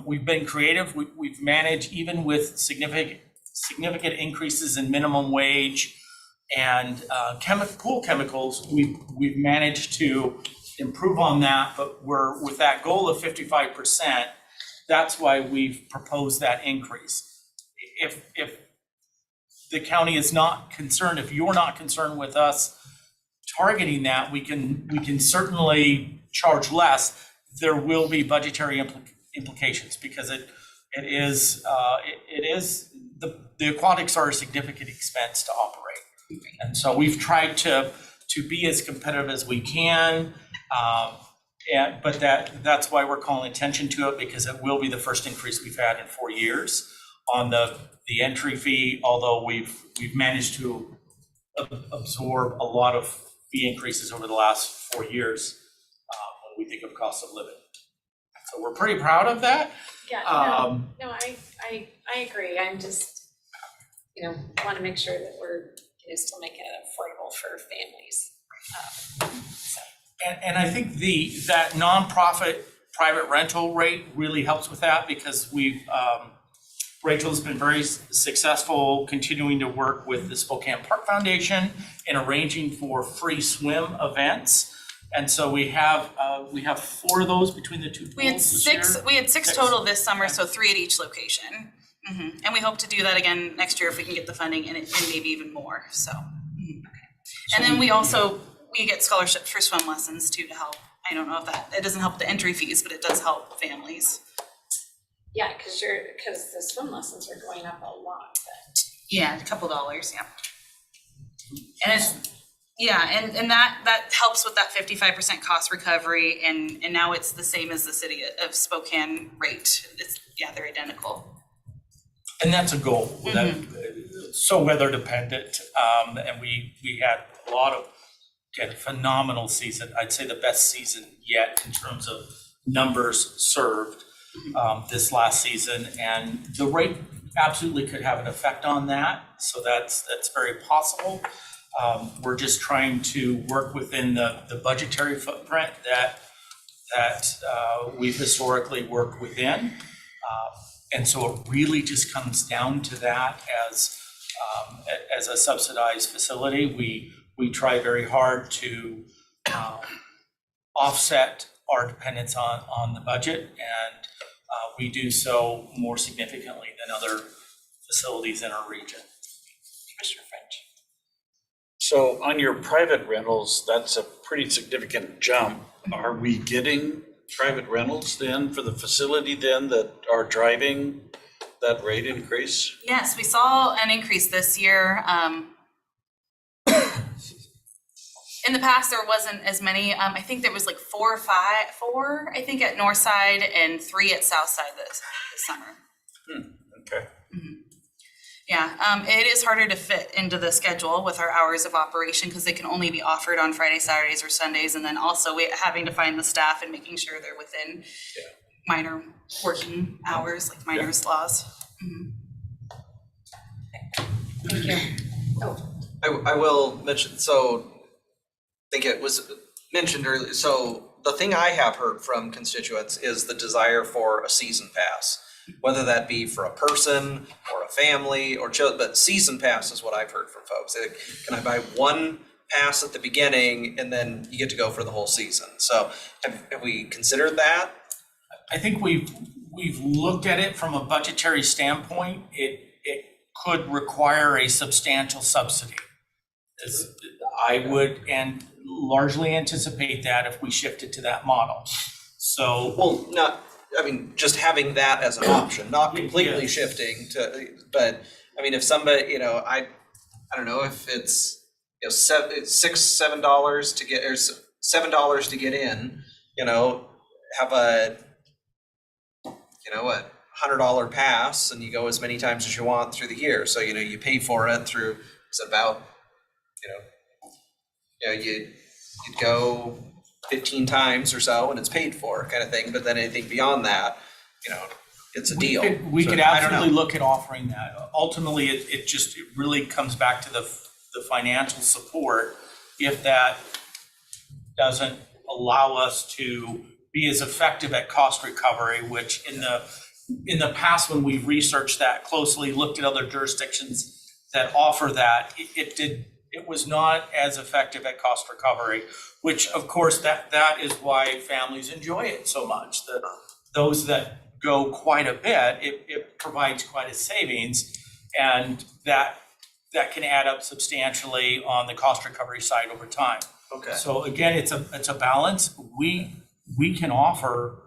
we've been creative. We've managed, even with significant increases in minimum wage and pool chemicals, we've managed to improve on that. But we're with that goal of 55%. That's why we've proposed that increase. If the county is not concerned, if you're not concerned with us targeting that, we can certainly charge less. There will be budgetary implications because it is the aquatics are a significant expense to operate. And so we've tried to be as competitive as we can. But that's why we're calling attention to it, because it will be the first increase we've had in 4 years on the entry fee, although we've managed to absorb a lot of fee increases over the last 4 years when we think of cost of living. So we're pretty proud of that. Yeah, no, I agree. I'm just, want to make sure that we're, still making it affordable for families. And I think that nonprofit private rental rate really helps with that, because Rachel's been very successful continuing to work with the Spokane Park Foundation in arranging for free swim events. And so we have 4 of those between the two pools We had this six. year. We had six total this summer, so 3 at each location. And we hope to do that again next year if we can get the funding, and maybe even more. So, and then we get scholarships for swim lessons too to help. I don't know if it doesn't help the entry fees, but it does help families. Yeah, because the swim lessons are going up a lot. Yeah, a couple dollars. Yeah, and and that helps with that 55% cost recovery, and now it's the same as the city of Spokane rate. They're identical. And that's a goal, that so weather dependent. And we had a lot of phenomenal season. I'd say the best season yet in terms of numbers served this last season. And the rate absolutely could have an effect on that. So that's very possible. We're just trying to work within the budgetary footprint that we've historically worked within. And so it really just comes down to that. As a subsidized facility, we try very hard to offset our dependence on the budget, and we do so more significantly than other facilities in our region. Commissioner French. So on your private rentals, that's a pretty significant jump. Are we getting private rentals then for the facility then that are driving that rate increase? Yes, we saw an increase this year. In the past, there wasn't as many. I think there was like 4 or 5, I think at Northside, and 3 at Southside this summer. Okay. Yeah, it is harder to fit into the schedule with our hours of operation because they can only be offered on Friday, Saturdays, or Sundays, and then also having to find the staff and making sure they're within minor working hours, like minors laws. Thank you. I will mention, so I think it was mentioned earlier, so the thing I have heard from constituents is the desire for a season pass. Whether that be for a person or a family or children, but season pass is what I've heard from folks. Can I buy one pass at the beginning and then you get to go for the whole season? So have we considered that? I think we've looked at it from a budgetary standpoint. It could require a substantial subsidy. I would and largely anticipate that if we shifted to that model. So. Well, just having that as an option, not completely Yes. shifting to, but I mean, if somebody, I don't know if it's, it's $7 to get, or $7 to get in, have a, $100 pass and you go as many times as you want through the year. So, you pay for it through, it's about, you'd go 15 times or so and it's paid for kind of thing. But then anything beyond that, it's a deal. We So, could I don't know. absolutely look at offering that. Ultimately, it really comes back to the financial support. If that doesn't allow us to be as effective at cost recovery, which in the past, when we've researched that closely, looked at other jurisdictions that offer that, it was not as effective at cost recovery, which of course that is why families enjoy it so much. Those that go quite a bit, it provides quite a savings, and that can add up substantially on the cost recovery side over time. Okay. So again, it's a balance. We can offer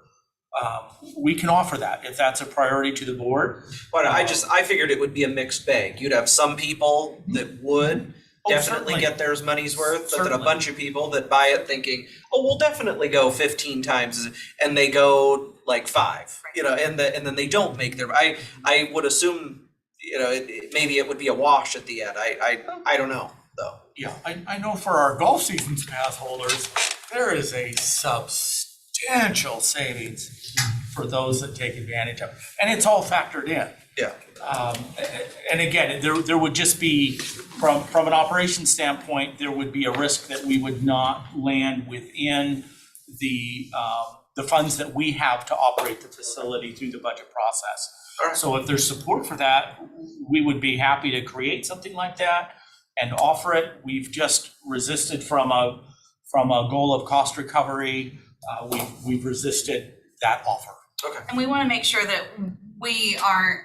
that if that's a priority to the board. But I figured it would be a mixed bag. You'd have some people that would definitely certainly. get their money's worth, but then a Certainly. bunch of people that buy it thinking, oh, we'll definitely go 15 times, and they go like 5, and then they don't make their, I would assume, maybe it would be a wash at the end. I don't know, though. Yeah, I know for our golf seasons pass holders, there is a substantial savings for those that take advantage of it. And it's all factored in. Yeah. And again, there would just be, from an operations standpoint, there would be a risk that we would not land within the funds that we have to operate the facility through the budget process. So if there's support for that, we would be happy to create something like that and offer it. We've just resisted from a goal of cost recovery. We've resisted that offer. Okay. And we want to make sure that we are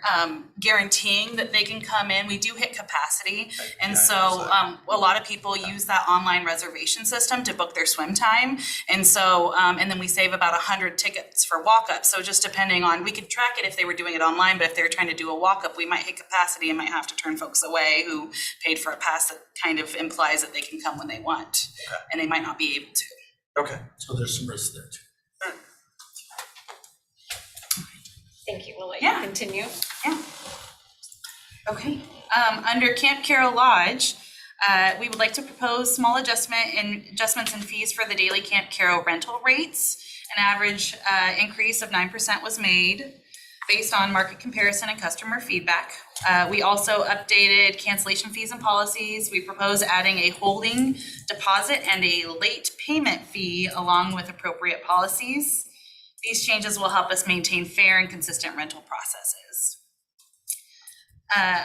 guaranteeing that they can come in. We do hit capacity. And so a lot of people use that online reservation system to book their swim time. And so, and then we save about 100 tickets for walk-up. So just depending on, we could track it if they were doing it online, but if they're trying to do a walk-up, we might hit capacity and might have to turn folks away who paid for a pass that kind of implies that they can come when they want. Okay. And they might not be able to. Okay. So there's some risk there too. Thank you. We'll let you continue. Yeah. Okay. Under Camp Carroll Lodge, we would like to propose small adjustments in fees for the daily Camp Carroll rental rates. An average increase of 9% was made based on market comparison and customer feedback. We also updated cancellation fees and policies. We propose adding a holding deposit and a late payment fee along with appropriate policies. These changes will help us maintain fair and consistent rental processes.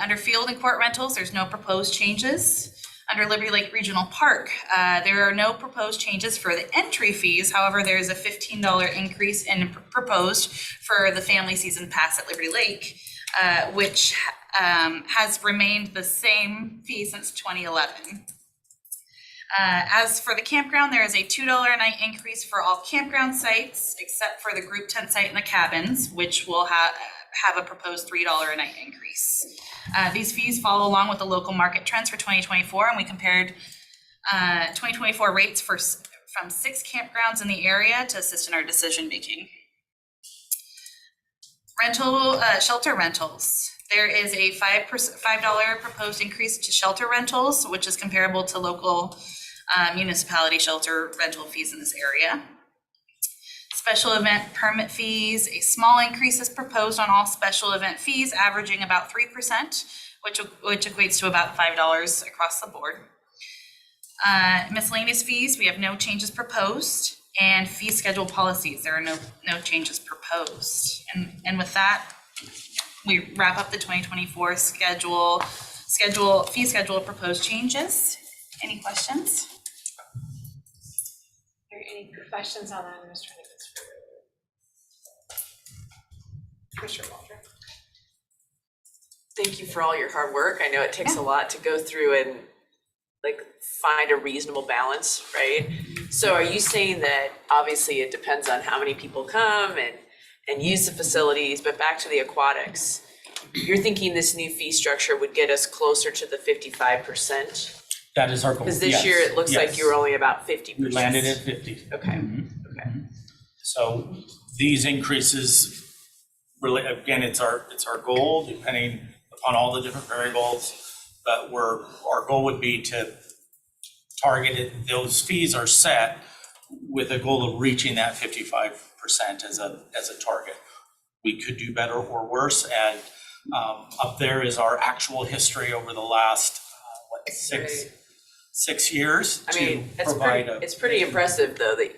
Under field and court rentals, there's no proposed changes. Under Liberty Lake Regional Park, there are no proposed changes for the entry fees. However, there is a $15 increase proposed for the family season pass at Liberty Lake, which has remained the same fee since 2011. As for the campground, there is a $2 a night increase for all campground sites, except for the group tent site and the cabins, which will have a proposed $3 a night increase. These fees follow along with the local market trends for 2024, and we compared 2024 rates from 6 campgrounds in the area to assist in our decision making. Shelter rentals. There is a $5 proposed increase to shelter rentals, which is comparable to local municipality shelter rental fees in this area. Special event permit fees, a small increase is proposed on all special event fees, averaging about 3%, which equates to about $5 across the board. Miscellaneous fees, we have no changes proposed. And fee schedule policies, there are no changes proposed. And with that, we wrap up the 2024 fee schedule proposed changes. Any questions? Are there any questions on that? I'm just trying to go through. Commissioner Walter. Thank you for all your hard work. I know it takes a lot to go through and like find a reasonable balance, right? So are you saying that obviously it depends on how many people come and use the facilities, but back to the aquatics, you're thinking this new fee structure would get us closer to the 55%? That is our goal, Because this year it looks like you were only about 50%. We landed at 50. Okay, okay. So these increases, really, again, it's our goal, depending upon all the different variables, but our goal would be to target it, those fees are set with a goal of reaching that 55% as a target. We could do better or worse, and up there is our actual history over the last, six years I mean, to provide it's pretty impressive though, that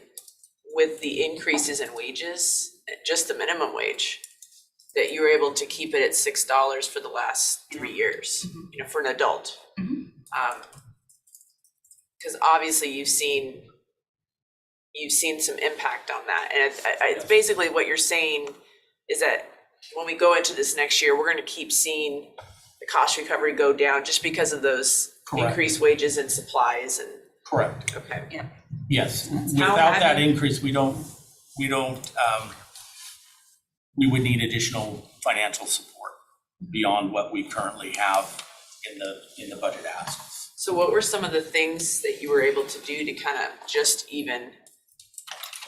with the increases in wages, just the minimum wage, that you were able to keep it at $6 for the last 3 years, you know, for an adult. Because obviously you've seen some impact on that, and it's basically what you're saying is that when we go into this next year, we're going to keep seeing the cost recovery go down just because of those increased wages and supplies and. Correct. Okay. Yeah. Yes, without that increase, we would need additional financial support beyond what we currently have in the budget ask. So what were some of the things that you were able to do to kind of just even,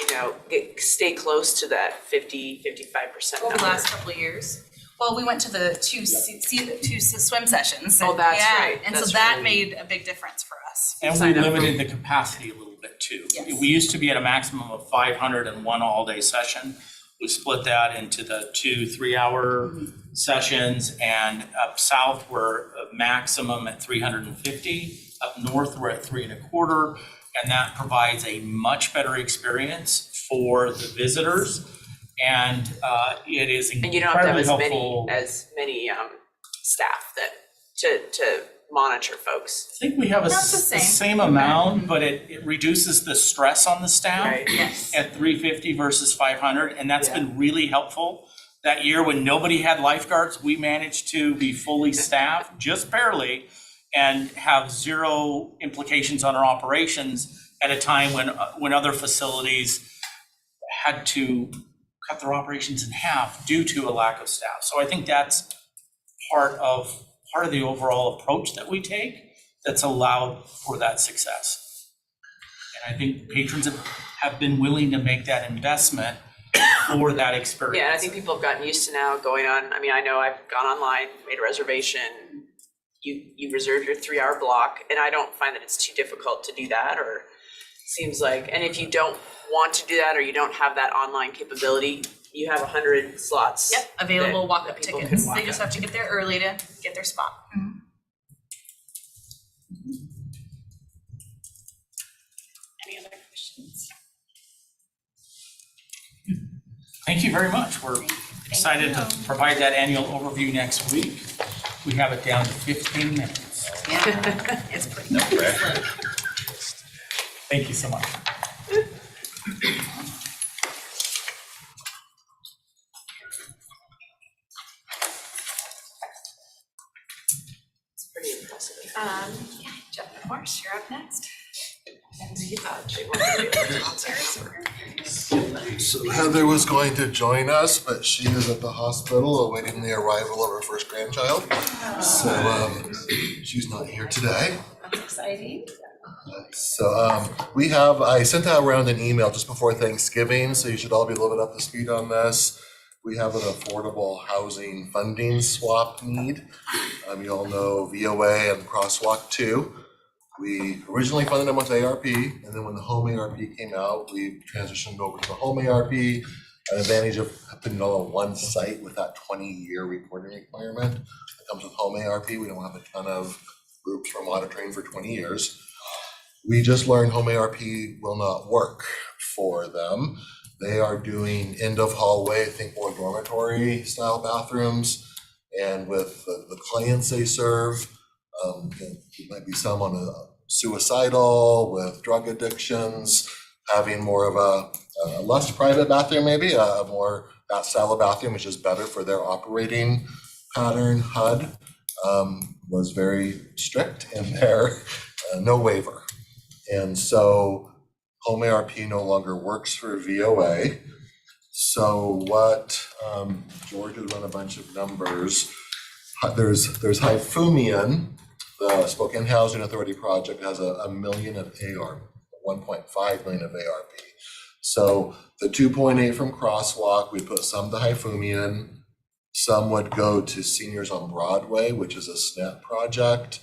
you know, stay close to that 55% Over number? the last couple of years. Well, we went to the two swim sessions. Oh, that's yeah, right. And That's so that right. made a big difference for us. And we limited the capacity a little bit too. Yes. We used to be at a maximum of 500 in one all-day session. We split that into the 2 3-hour sessions, and up south we're a maximum at 350. Up north we're at 3.25, and that provides a much better experience for the visitors. And it is And you don't have to have incredibly helpful. as many staff that to monitor folks. I think we have the Not the same. same amount, but it reduces the stress on the staff. Right. Yes. At 350 versus 500, and that's been really helpful. That year when nobody had lifeguards, we managed to be fully staffed, just barely, and have zero implications on our operations at a time when other facilities had to cut their operations in half due to a lack of staff. So I think that's part of the overall approach that we take that's allowed for that success. And I think patrons have been willing to make that investment for that experience. Yeah, and I think people have gotten used to now going on. I mean, I know I've gone online, made a reservation. You reserve your 3-hour block, and I don't find that it's too difficult to do that, or seems like. And if you don't want to do that, or you don't have that online capability, you have 100 slots. Yep, available that walk-up people can tickets. walk They just up. have to get there early to get their spot. Any other questions? Thank you very much. We're excited to provide that annual overview next week. We have it down to 15 minutes. Yeah, it's pretty pressure. Thank you so much. It's pretty impressive. Yeah, Jeff Morse, you're up next. So Heather was going to join us, but she is at the hospital awaiting the arrival of her first grandchild. So she's not here today. That's exciting. So I sent out around an email just before Thanksgiving, so you should all be a little bit up to speed on this. We have an affordable housing funding swap need. You all know VOA and Crosswalk 2. We originally funded them with ARP, and then when the home ARP came out, we transitioned over to the home ARP. An advantage of putting it all on one site with that 20-year reporting requirement that comes with home ARP. We don't have a ton of groups we're monitoring for 20 years. We just learned home ARP will not work for them. They are doing end of hallway, think more dormitory style bathrooms. And with the clients they serve, there might be someone suicidal with drug addictions, having more of a less private bathroom, maybe a more that style of bathroom, which is better for their operating pattern. HUD was very strict in their no waiver. And so home ARP no longer works for VOA. So what, George has run a bunch of numbers. There's Hyphumian, the Spokane Housing Authority project has a million of ARP, 1.5 million of ARP. So the 2.8 from Crosswalk, we put some to Hyphumian, some would go to Seniors on Broadway, which is a SNAP project.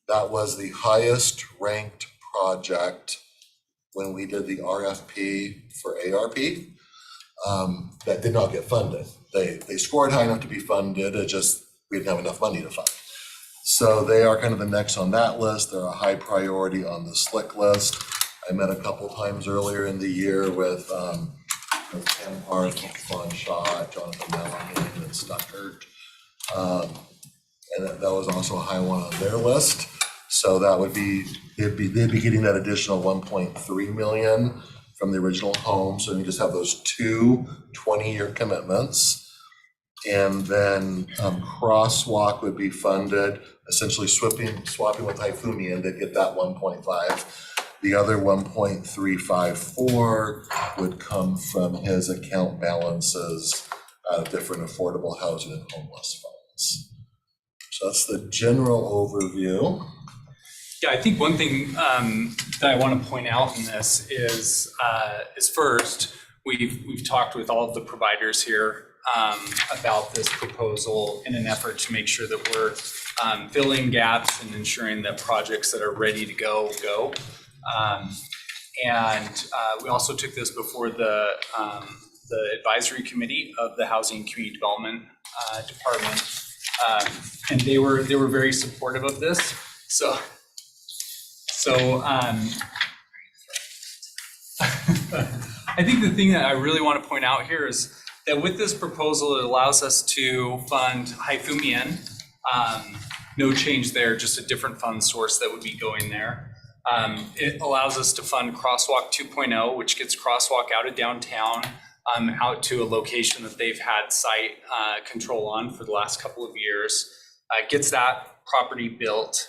That was the highest ranked project when we did the RFP for ARP. That did not get funded. They scored high enough to be funded, it just, we didn't have enough money to fund. So they are kind of the next on that list. They're a high priority on the SLIC list. I met a couple times earlier in the year with Ken Park, Fawn Shaw, Jonathan Mellon, and Stuckert. And that was also a high one on their list. So that would be, they'd be getting that additional 1.3 million from the original home. So you just have those two 20-year commitments. And then Crosswalk would be funded, essentially swapping with Hyphumian, they'd get that 1.5. The other 1.354 would come from his account balances out of different affordable housing and homeless funds. So that's the general overview. Yeah, I think one thing that I want to point out in this is first, we've talked with all of the providers here about this proposal in an effort to make sure that we're filling gaps and ensuring that projects that are ready to go. And we also took this before the advisory committee of the Housing and Community Development Department, and they were very supportive of this. So I think the thing that I really want to point out here is that with this proposal, it allows us to fund Hyphumian. No change there, just a different fund source that would be going there. It allows us to fund Crosswalk 2.0, which gets Crosswalk out of downtown, out to a location that they've had site control on for the last couple of years. Gets that property built.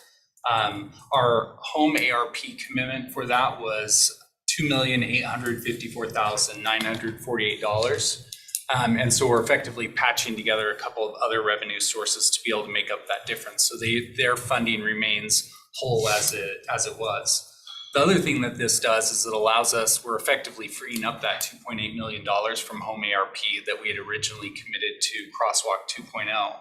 Our home ARP commitment for that was $2,854,948. And so we're effectively patching together a couple of other revenue sources to be able to make up that difference. So their funding remains whole as it was. The other thing that this does is it allows us, we're effectively freeing up that $2.8 million from home ARP that we had originally committed to Crosswalk 2.0.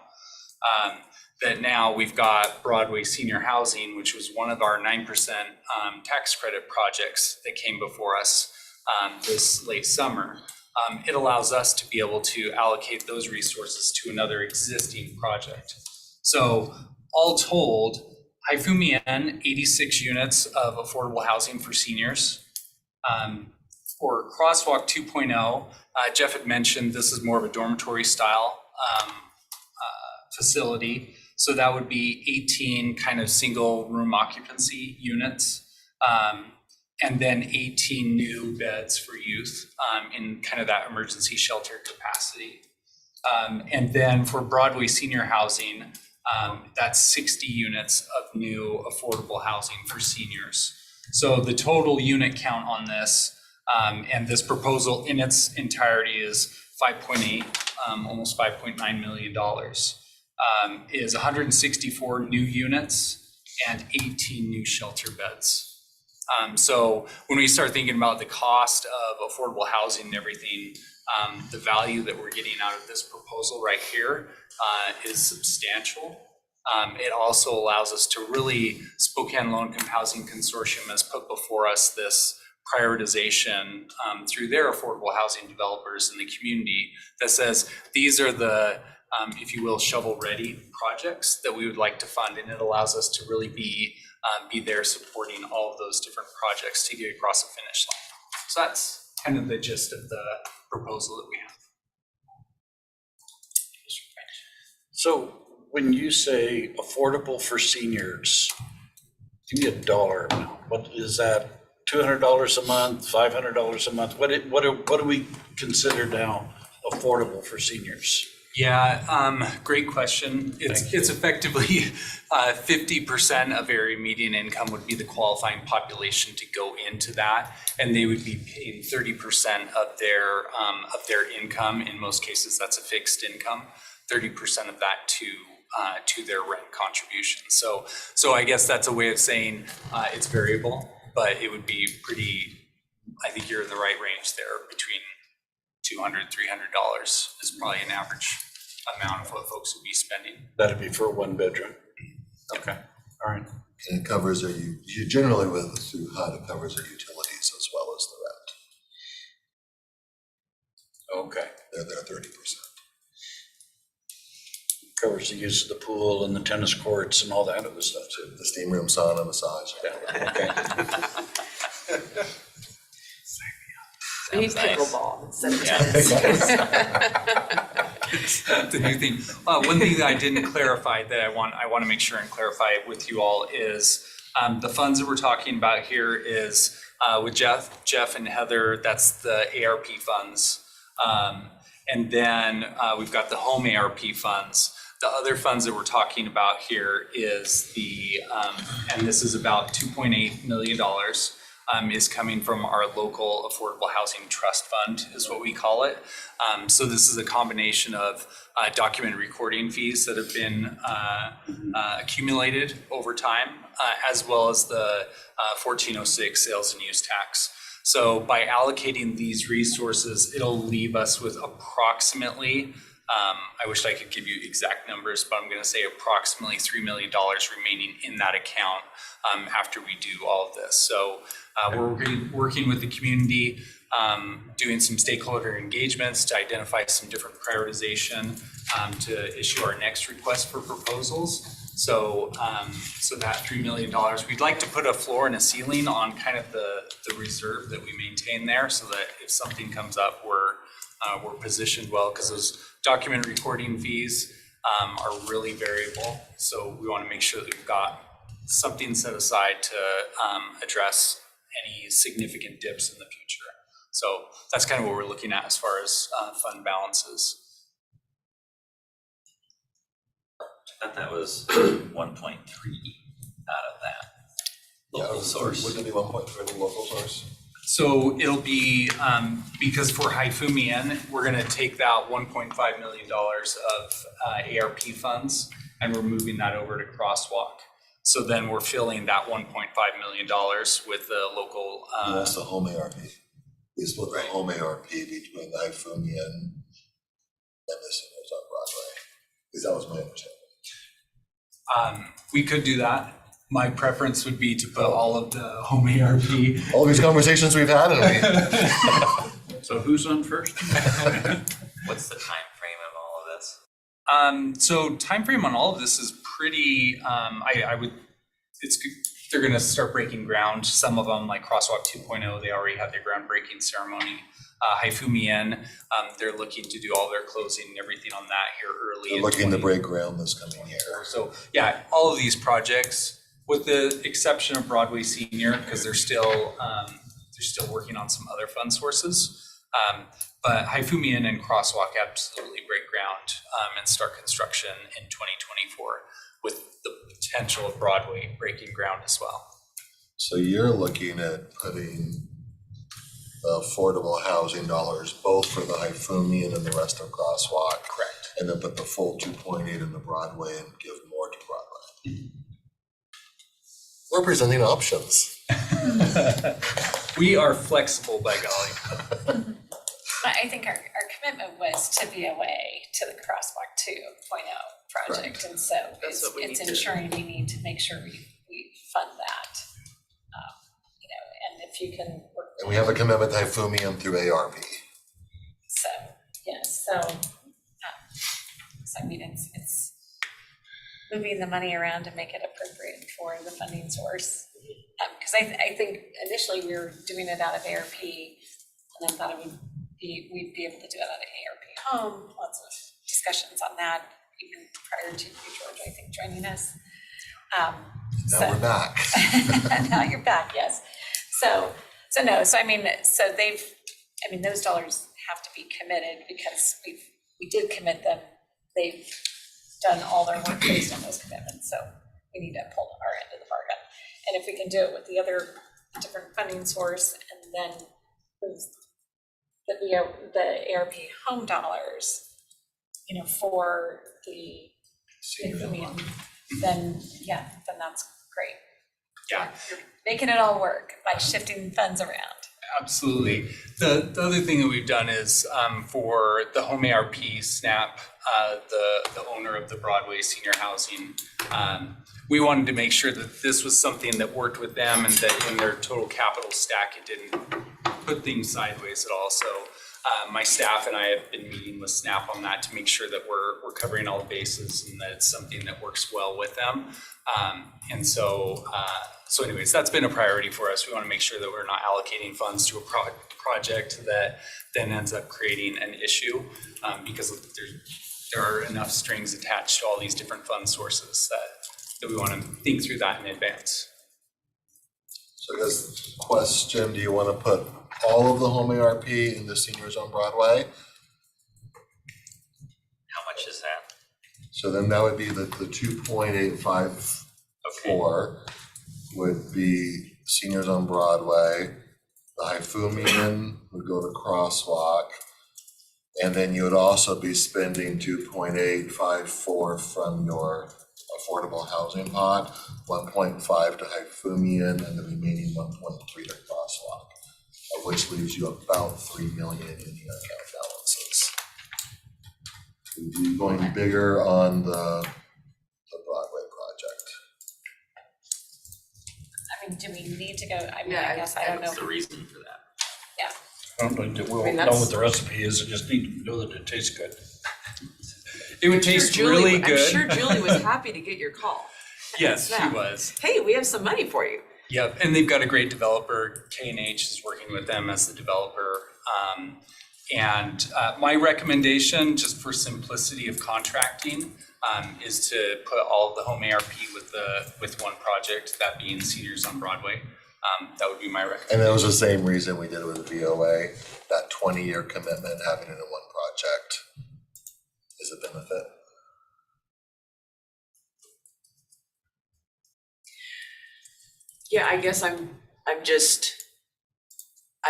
That now we've got Broadway Senior Housing, which was one of our 9% tax credit projects that came before us this late summer. It allows us to be able to allocate those resources to another existing project. So all told, Hyphumian, 86 units of affordable housing for seniors. For Crosswalk 2.0, Jeff had mentioned this is more of a dormitory style facility. So that would be 18 kind of single room occupancy units. And then 18 new beds for youth in kind of that emergency shelter capacity. And then for Broadway Senior Housing, that's 60 units of new affordable housing for seniors. So the total unit count on this, and this proposal in its entirety is 5.8, almost $5.9 million, is 164 new units and 18 new shelter beds. So when we start thinking about the cost of affordable housing and everything, the value that we're getting out of this proposal right here is substantial. It also allows us to really, Spokane Low-Income Housing Consortium has put before us this prioritization through their affordable housing developers in the community that says these are the if you will, shovel-ready projects that we would like to fund, and it allows us to really be there supporting all of those different projects to get across the finish line. So that's kind of the gist of the proposal that we have. So when you say affordable for seniors, give me a dollar amount. What is that? $200 a month, $500 a month? What do we consider now affordable for seniors? Yeah, great question. It's effectively 50% of area median income would be the qualifying population to go into that, and they would be paying 30% of their income. In most cases, that's a fixed income. 30% of that to their rent contribution. So I guess that's a way of saying it's variable, but it would be pretty. I think you're in the right range there, between $200, $300 is probably an average amount of what folks would be spending. That'd be for a 1-bedroom. Okay, all right. And it covers you generally through HUD, it covers their utilities as well as the rent. Okay. They're 30%. Covers the use of the pool and the tennis courts and all that other stuff too. The steam room, sauna, massage. Yeah, okay. Maybe pickleball instead of tennis. That's a new thing. One thing that I didn't clarify that I want to make sure and clarify with you all is the funds that we're talking about here is with Jeff and Heather, that's the ARP funds. And then we've got the home ARP funds. The other funds that we're talking about here is and this is about $2.8 million, is coming from our local affordable housing trust fund, is what we call it. So this is a combination of document recording fees that have been accumulated over time, as well as the 1406 sales and use tax. So by allocating these resources, it'll leave us with approximately, I wish I could give you exact numbers, but I'm going to say approximately $3 million remaining in that account after we do all of this. So we're working with the community, doing some stakeholder engagements to identify some different prioritization to issue our next request for proposals. So that $3 million, we'd like to put a floor and a ceiling on kind of the reserve that we maintain there, so that if something comes up, we're positioned well, because those document recording fees are really variable. So we want to make sure that we've got something set aside to address any significant dips in the future. So that's kind of what we're looking at as far as fund balances. I thought that was 1.3 out of that local source. Wouldn't it be 1.3 local source? So it'll be, because for Hyphumian, we're gonna take that $1.5 million of ARP funds, and we're moving that over to Crosswalk. So then we're filling that $1.5 million with the local. That's the home ARP. We split the home ARP between the Hyphumian and this on Broadway, because that was my understanding. We could do that. My preference would be to put all of the home ARP. All these conversations we've had, and So who's on first? What's the time frame of all of this? So timeframe on all of this is pretty, they're gonna start breaking ground. Some of them, like Crosswalk 2.0, they already had their groundbreaking ceremony. Hyphumian, they're looking to do all their closing and everything on that here early. they're looking to break ground this coming year. So yeah, all of these projects, with the exception of Broadway Senior, because they're still working on some other fund sources. But Hyphumian and Crosswalk absolutely break ground and start construction in 2024, with the potential of Broadway breaking ground as well. So you're looking at putting the affordable housing dollars both for the Hyphumian and the rest of Crosswalk. Correct. And then put the full 2.8 in the Broadway and give more to Broadway. We're presenting options. We are flexible, by golly. But I think our commitment was to be a way to the Crosswalk 2.0 project, and so That's what we it's need to- ensuring we need to make sure we fund that. And if you can work. And we have a commitment to Hyphumian through ARP. So, yes, so I mean, it's moving the money around to make it appropriate for the funding source. Because I think initially we were doing it out of ARP, and then thought we'd be able to do it out of ARP home, lots of discussions on that, even prior to you, George, I think, joining us. Now we're back. Now you're back, yes. So I mean, those dollars have to be committed because we did commit them. They've done all their work based on those commitments, so we need to pull our end of the bargain. And if we can do it with the other different funding source and then the ARP home dollars, for the then that's great. Yeah. You're making it all work by shifting funds around. Absolutely. The other thing that we've done is for the home ARP SNAP, the owner of the Broadway Senior Housing, we wanted to make sure that this was something that worked with them and that in their total capital stack, it didn't put things sideways at all. So my staff and I have been meeting with SNAP on that to make sure that we're covering all the bases and that it's something that works well with them. So anyways, that's been a priority for us. We want to make sure that we're not allocating funds to a project that then ends up creating an issue because there are enough strings attached to all these different fund sources that we want to think through that in advance. So I guess question, do you want to put all of the home ARP in the Seniors on Broadway? How much is that? So then that would be the 2.854 would be Seniors on Broadway. The Hyphumian would go to Crosswalk. And then you would also be spending 2.854 from your affordable housing pot, 1.5 to Hyphumian, and the remaining 1.3 to Crosswalk, which leaves you about 3 million in the account balances. We're going bigger on the Broadway project. I mean, do we need to go, I guess, I don't know. What's the reason for that? Yeah. I don't know that we'll I mean, know that's- what the recipe is, I just need to know that it tastes good. It would taste really good. I'm sure Julie was happy to get your call. Yes, she Snap. was. Hey, we have some money for you. Yep, and they've got a great developer. K&H is working with them as the developer. My recommendation, just for simplicity of contracting, is to put all of the home ARP with one project, that being Seniors on Broadway. That would be my recommendation. And that was the same reason we did it with the VOA, that 20-year commitment, having it in one project is a benefit. Yeah, I guess I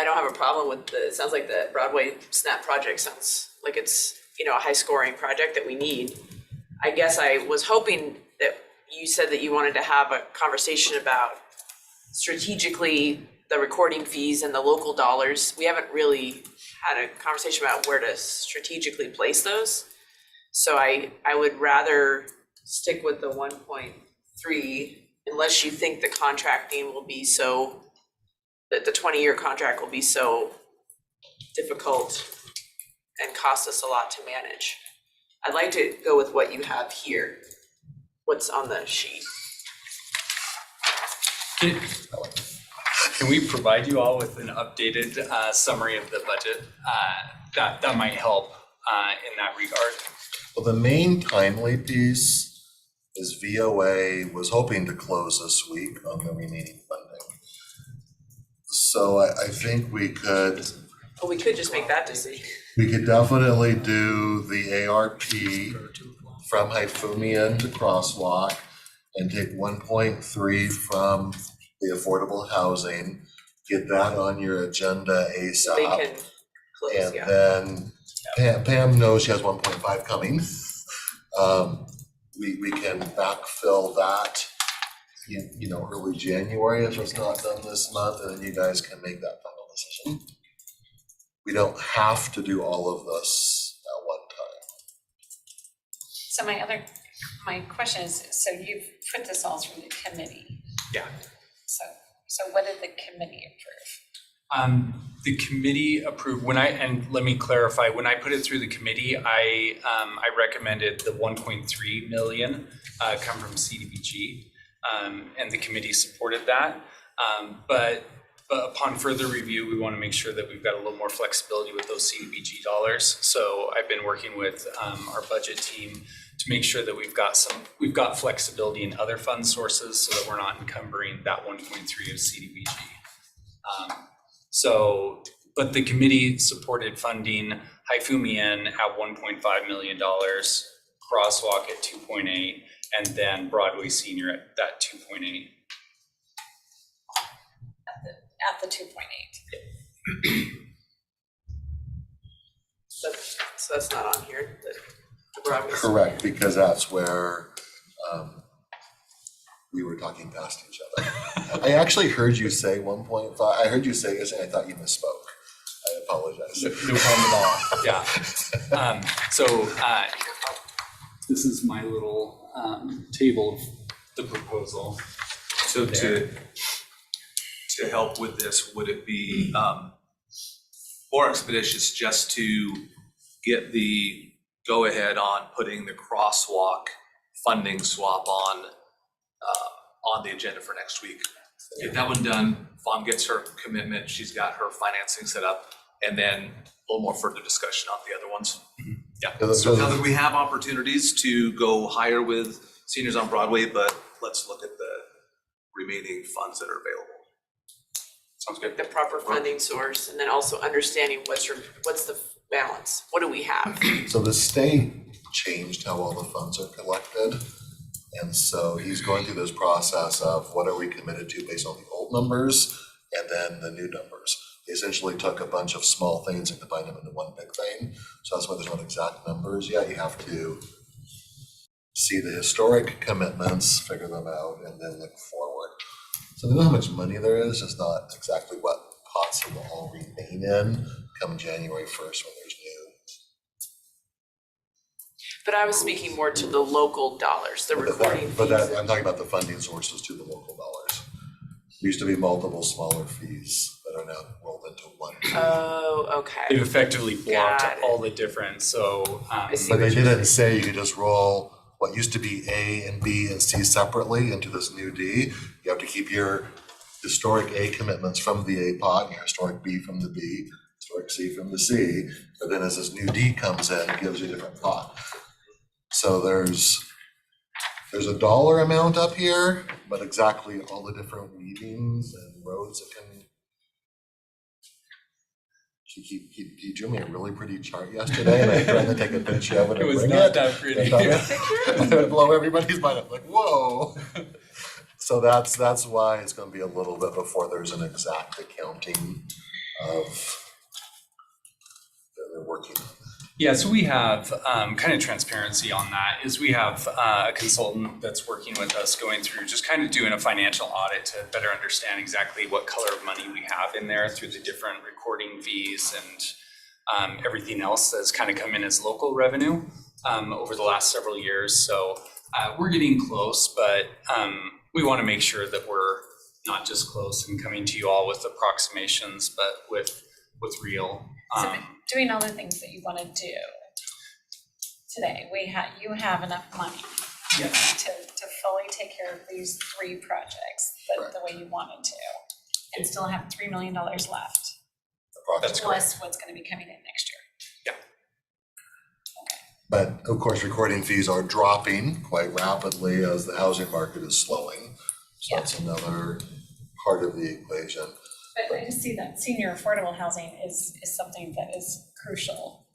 don't have a problem with it sounds like the Broadway SNAP project sounds like it's, a high scoring project that we need. I guess I was hoping that you said that you wanted to have a conversation about strategically the recording fees and the local dollars. We haven't really had a conversation about where to strategically place those. So I would rather stick with the 1.3 unless you think the contracting will be that the 20-year contract will be so difficult and cost us a lot to manage. I'd like to go with what you have here, what's on the sheet. Can we provide you all with an updated summary of the budget? That might help in that regard. Well, the main timely piece is VOA was hoping to close this week on the remaining funding. So I think we could. Well, we could just make that decision. We could definitely do the ARP from Hyphumian to Crosswalk and take 1.3 from the affordable housing, get that on your agenda ASAP. They can close, And yeah. then Pam knows she has 1.5 coming. We can backfill that early January if it's not done this month, and then you guys can make that final decision. We don't have to do all of this at one time. So my question is, so you've put this all through the committee. Yeah. So what did the committee approve? The committee approved, and let me clarify, when I put it through the committee, I recommended the 1.3 million come from CDBG, and the committee supported that. But upon further review, we want to make sure that we've got a little more flexibility with those CDBG dollars. So I've been working with our budget team to make sure that we've got flexibility in other fund sources so that we're not encumbering that 1.3 of CDBG. But the committee supported funding Haifumian at $1.5 million, Crosswalk at 2.8, and then Broadway Senior at that 2.8. At the 2.8. So that's not on here, the Broadway. Correct, because that's where we were talking past each other. I actually heard you say 1.5. I heard you say this, and I thought you misspoke. I apologize. No problem at all. Yeah. This is my little table of the proposal. So to help with this, would it be more expeditious just to get the go-ahead on putting the crosswalk funding swap on the agenda for next week? Get that one done, Fawn gets her commitment, she's got her financing set up, and then a little more further discussion on the other ones. Yeah, so now that we have opportunities to go higher with seniors on Broadway, but let's look at the remaining funds that are available. Sounds good. The proper funding source, and then also understanding what's the balance, what do we have? So the state changed how all the funds are collected. And so he's going through this process of what are we committed to based on the old numbers and then the new numbers. They essentially took a bunch of small things and combined them into one big thing. So that's why there's not exact numbers yet. You have to see the historic commitments, figure them out, and then look forward. So they know how much money there is, just not exactly what pots it will all remain in come January 1st when there's new. But I was speaking more to the local dollars, the recording fees. I'm talking about the funding sources to the local dollars. There used to be multiple smaller fees that are now rolled into one. Oh, okay. They've effectively blocked Got it. all the different, so. But they didn't say you could just roll what used to be A and B and C separately into this new D. You have to keep your historic A commitments from the A pot and your historic B from the B, historic C from the C. But then as this new D comes in, it gives you a different pot. So there's a dollar amount up here, but exactly all the different weavings and roads that can. He drew me a really pretty chart yesterday, and I tried to take a picture of it and bring it. that pretty. I thought it would blow everybody's mind up, like, whoa. So that's why it's gonna be a little bit before there's an exact accounting of that they're working on. Yeah, so we have kind of transparency on that, is we have a consultant that's working with us going through, just kind of doing a financial audit to better understand exactly what color of money we have in there through the different recording fees and everything else that's kind of come in as local revenue over the last several years. So we're getting close, but we want to make sure that we're not just close and coming to you all with approximations, but with real. So doing all the things that you want to do today, you have enough money to fully take care of these 3 projects the way you wanted to, and still have $3 million left. That's plus what's going to be coming in next year. But of course, recording fees are dropping quite rapidly as the housing market is slowing. So that's another part of the equation. But I just see that senior affordable housing is something that is crucial,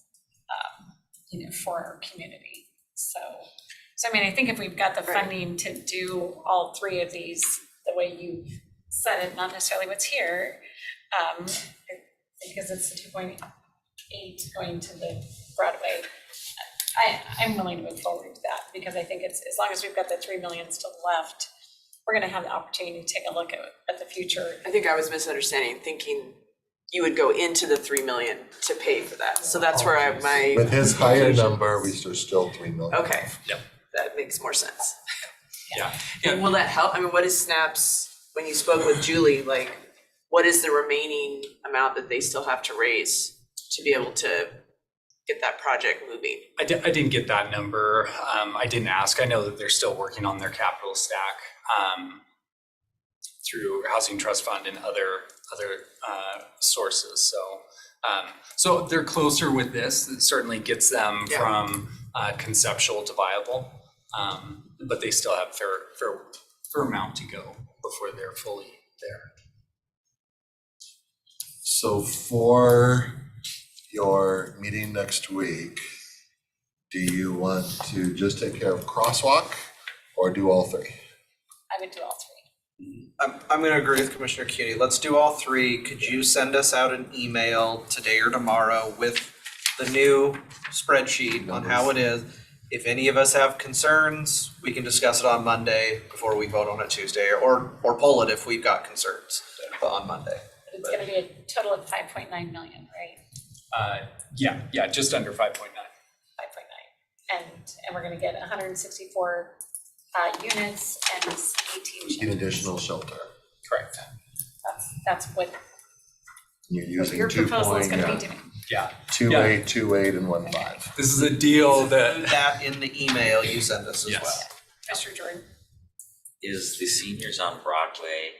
for our community. So I mean, I think if we've got the funding to do all 3 of these the way you said it, not necessarily what's here, because it's the 2.8 going to the Broadway. I'm willing to move forward with that, because I think it's, as long as we've got the 3 million still left, we're gonna have the opportunity to take a look at the future. I think I was misunderstanding, thinking you would go into the 3 million to pay for that. So that's where my. With his higher number, there's still 3 million. Okay. Yep. That makes more sense. Yeah. And will that help? I mean, what is SNAP's, when you spoke with Julie, like, what is the remaining amount that they still have to raise to be able to get that project moving? I didn't get that number. I didn't ask. I know that they're still working on their capital stack through Housing Trust Fund and other sources. So they're closer with this. It certainly gets them from conceptual to viable, but they still have fair amount to go before they're fully there. So for your meeting next week, do you want to just take care of crosswalk or do all three? I would do all three. I'm gonna agree with Commissioner Cuny. Let's do all three. Could you send us out an email today or tomorrow with the new spreadsheet on how it is? If any of us have concerns, we can discuss it on Monday before we vote on it Tuesday, or pull it if we've got concerns on Monday. It's gonna be a total of 5.9 million, right? Yeah, just under 5.9. 5.9. And we're gonna get 164 units and 18 An shelters. additional shelter. Correct. That's what You're using your 2 proposal is point, gonna be doing. Yeah. 2.8, 2.8, and 1.5. This is a deal that. That in the email you send us as Yes. well. Mr. Jordan? Is the Seniors on Broadway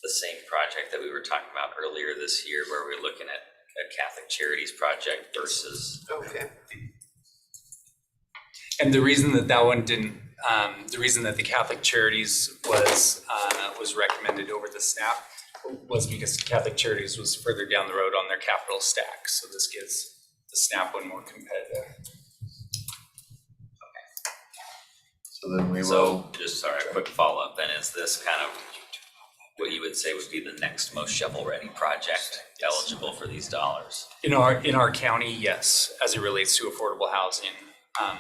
the same project that we were talking about earlier this year, where we're looking at a Catholic Charities project versus? Okay. And the reason that one didn't, the reason that the Catholic Charities was recommended over the SNAP was because Catholic Charities was further down the road on their capital stack. So this gives the SNAP one more competitive. So then we will. So just, sorry, a quick follow-up then, is this kind of what you would say would be the next most shovel-ready project eligible for these dollars? In our county, yes, as it relates to affordable housing.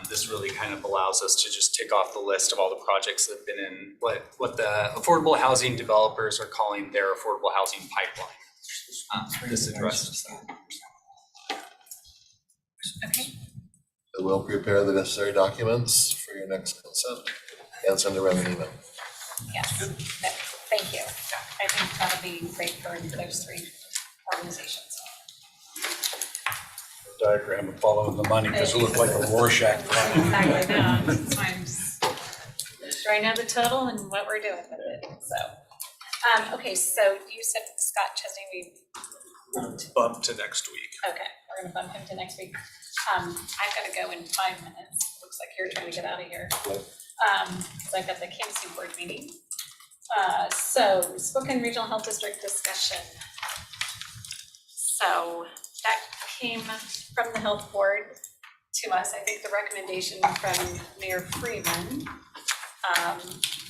This really kind of allows us to just tick off the list of all the projects that have been in what the affordable housing developers are calling their affordable housing pipeline. This addresses that. Okay. So we'll prepare the necessary documents for your next consent and send around an email. Yes, thank you. I think that'll be great for those three organizations. Diagram of following the money, because it looked like a Rorschach. Exactly, no, that's why I'm just sure I know the total and what we're doing with it, so. Okay, so you said Scott Chesney, Bump to next week. okay, we're gonna bump him to next week. I've gotta go in 5 minutes, looks like you're trying to get out of here. Cause I've got the Kinsey board meeting. So Spokane Regional Health District discussion. So that came from the health board to us. I think the recommendation from Mayor Freeman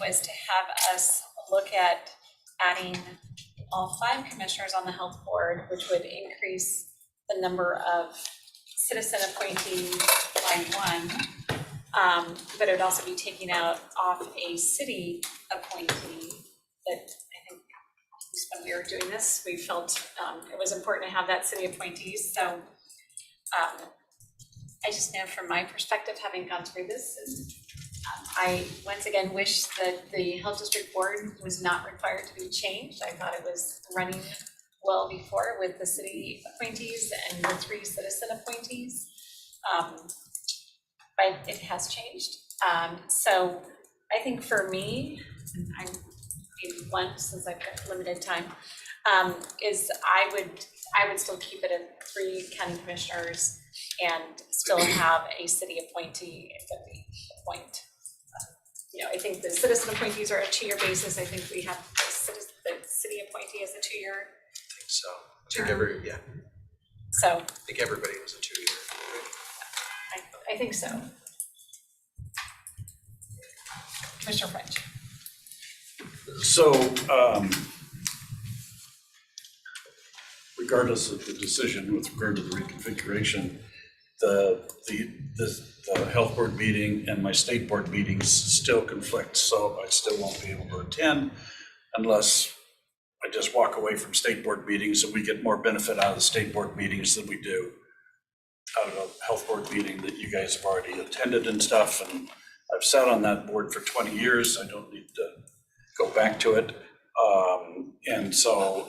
was to have us look at adding all 5 commissioners on the health board, which would increase the number of citizen appointees by 1. But it would also be taking off a city appointee that I think when we were doing this, we felt it was important to have that city appointees. So I just know from my perspective, having gone through this, and I once again wish that the health district board was not required to be changed. I thought it was running well before with the city appointees and the 3 citizen appointees. But it has changed. So I think for me, I'm maybe blunt since I've got limited time, is I would still keep it at 3 county commissioners and still have a city appointee that we appoint. I think the citizen appointees are a 2-year basis. I think we have the city appointee as a 2-year. I think so. So I think everybody was a 2-year. I think so. Commissioner French. So, regardless of the decision with regard to the reconfiguration, the health board meeting and my state board meetings still conflict, so I still won't be able to attend unless I just walk away from state board meetings and we get more benefit out of the state board meetings than we do out of a health board meeting that you guys have already attended and stuff. And I've sat on that board for 20 years. I don't need to go back to it. And so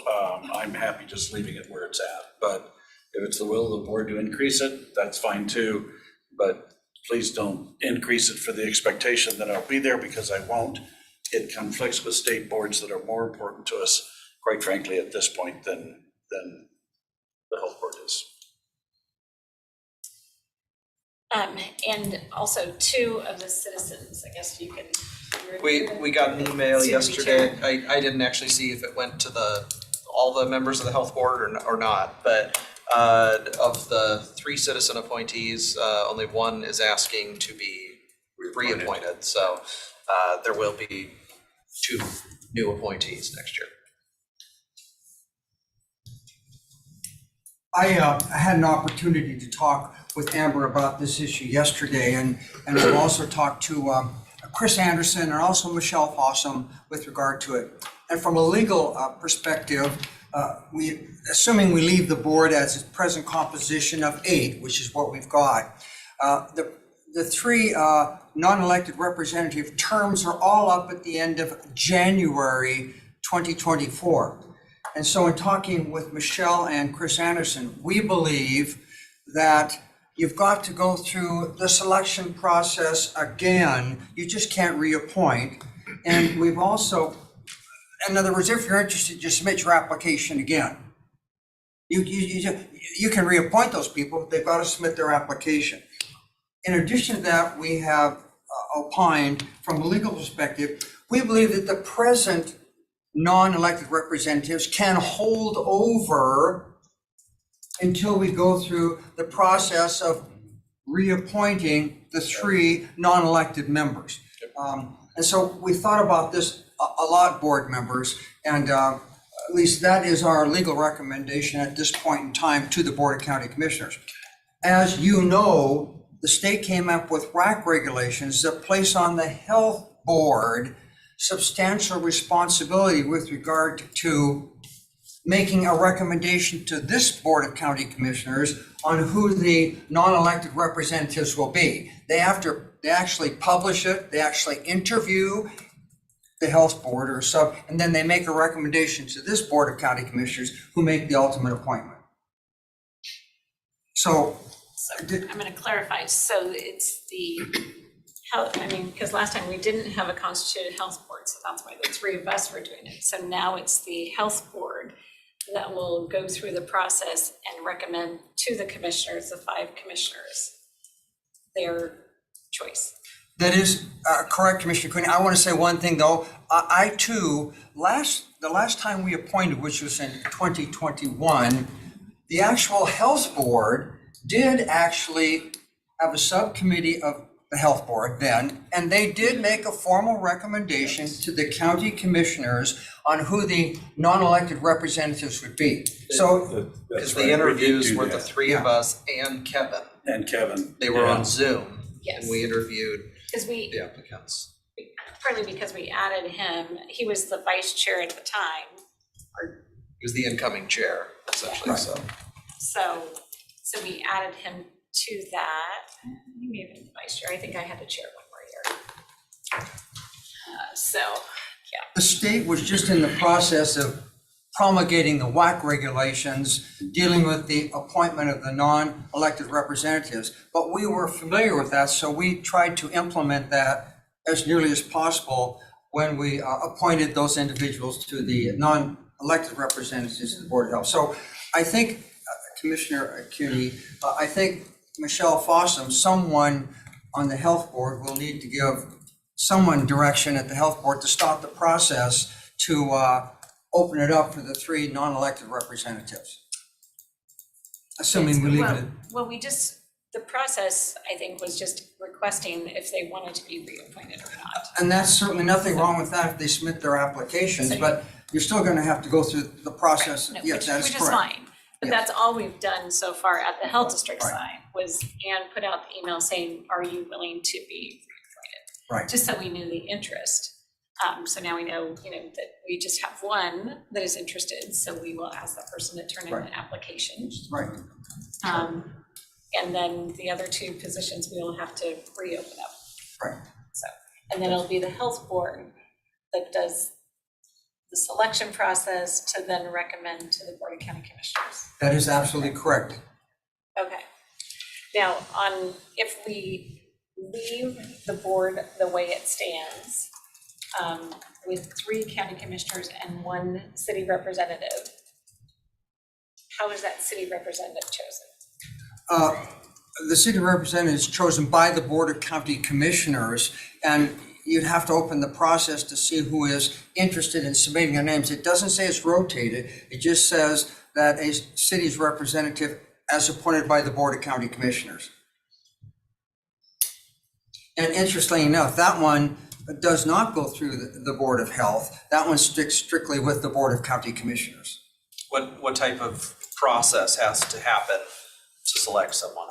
I'm happy just leaving it where it's at. But if it's the will of the board to increase it, that's fine too. But please don't increase it for the expectation that I'll be there, because I won't. It conflicts with state boards that are more important to us, quite frankly, at this point than the health board is. And also 2 of the citizens, I guess you can. We got an email Soon to be yesterday. I didn't actually see if it went to all the members of the health board or not, but of the 3 citizen appointees, only 1 is asking to be reappointed. So there will be 2 new appointees next year. I had an opportunity to talk with Amber about this issue yesterday, and I've also talked to Chris Anderson and also Michelle Fossum with regard to it. And from a legal perspective, assuming we leave the board as its present composition of 8, which is what we've got, the 3 non-elected representative terms are all up at the end of January 2024. And so in talking with Michelle and Chris Anderson, we believe that you've got to go through the selection process again. You just can't reappoint. And we've also, in other words, if you're interested, just submit your application again. You can reappoint those people, but they've got to submit their application. In addition to that, we have opined from a legal perspective, we believe that the present non-elected representatives can hold over until we go through the process of reappointing the 3 non-elected members. And so we thought about this a lot, board members, and at least that is our legal recommendation at this point in time to the Board of County Commissioners. As you know, the state came up with RAC regulations that place on the health board substantial responsibility with regard to making a recommendation to this Board of County Commissioners on who the non-elected representatives will be. They actually publish it, they actually interview the health board or sub, and then they make a recommendation to this Board of County Commissioners who make the ultimate appointment. So I'm going to clarify. So it's the health, because last time we didn't have a constituted health board, so that's why the 3 of us were doing it. So now it's the health board that will go through the process and recommend to the commissioners, the 5 commissioners, their choice. That is correct, Commissioner Cooney. I want to say one thing though. I too, the last time we appointed, which was in 2021, the actual health board did actually have a subcommittee of the health board then, and they did make a formal recommendation to the county commissioners on who the non-elected representatives would be. So, because the interviews were the 3 of us and Kevin. They were on Zoom. Yes. And we interviewed the applicants. Partly because we added him, he was the vice chair at the time, He was the incoming chair, essentially, so we added him to that. He may have been the vice chair. I think I had to chair 1 more year. the state was just in the process of promulgating the WAC regulations dealing with the appointment of the non-elected representatives. But we were familiar with that, so we tried to implement that as nearly as possible when we appointed those individuals to the non-elected representatives of the Board of Health. So I think, Commissioner Cooney, I think Michelle Fossum, someone on the health board, will need to give someone direction at the health board to start the process to open it up for the 3 non-elected representatives. Assuming we leave it. Well, the process, I think, was just requesting if they wanted to be reappointed or not. And that's certainly nothing wrong with that if they submit their applications, but you're still gonna have to go through the process. No, Yes, that is which correct. is fine. But that's all we've done so far at the health district side was Ann put out the email saying, are you willing to be reappointed? Right. Just so we knew the interest. So now we know, that we just have 1 that is interested, so we will ask that person to turn in an application. Right. And then the other 2 positions we will have to reopen up. Right. So, and then it'll be the health board that does the selection process to then recommend to the Board of County Commissioners. That is absolutely correct. Okay. Now, if we leave the board the way it stands, with 3 county commissioners and 1 city representative, how is that city representative chosen? The city representative is chosen by the Board of County Commissioners, and you'd have to open the process to see who is interested in submitting their names. It doesn't say it's rotated, it just says that a city's representative as appointed by the Board of County Commissioners. And interestingly enough, that one does not go through the Board of Health. That one sticks strictly with the Board of County Commissioners. What type of process has to happen to select someone?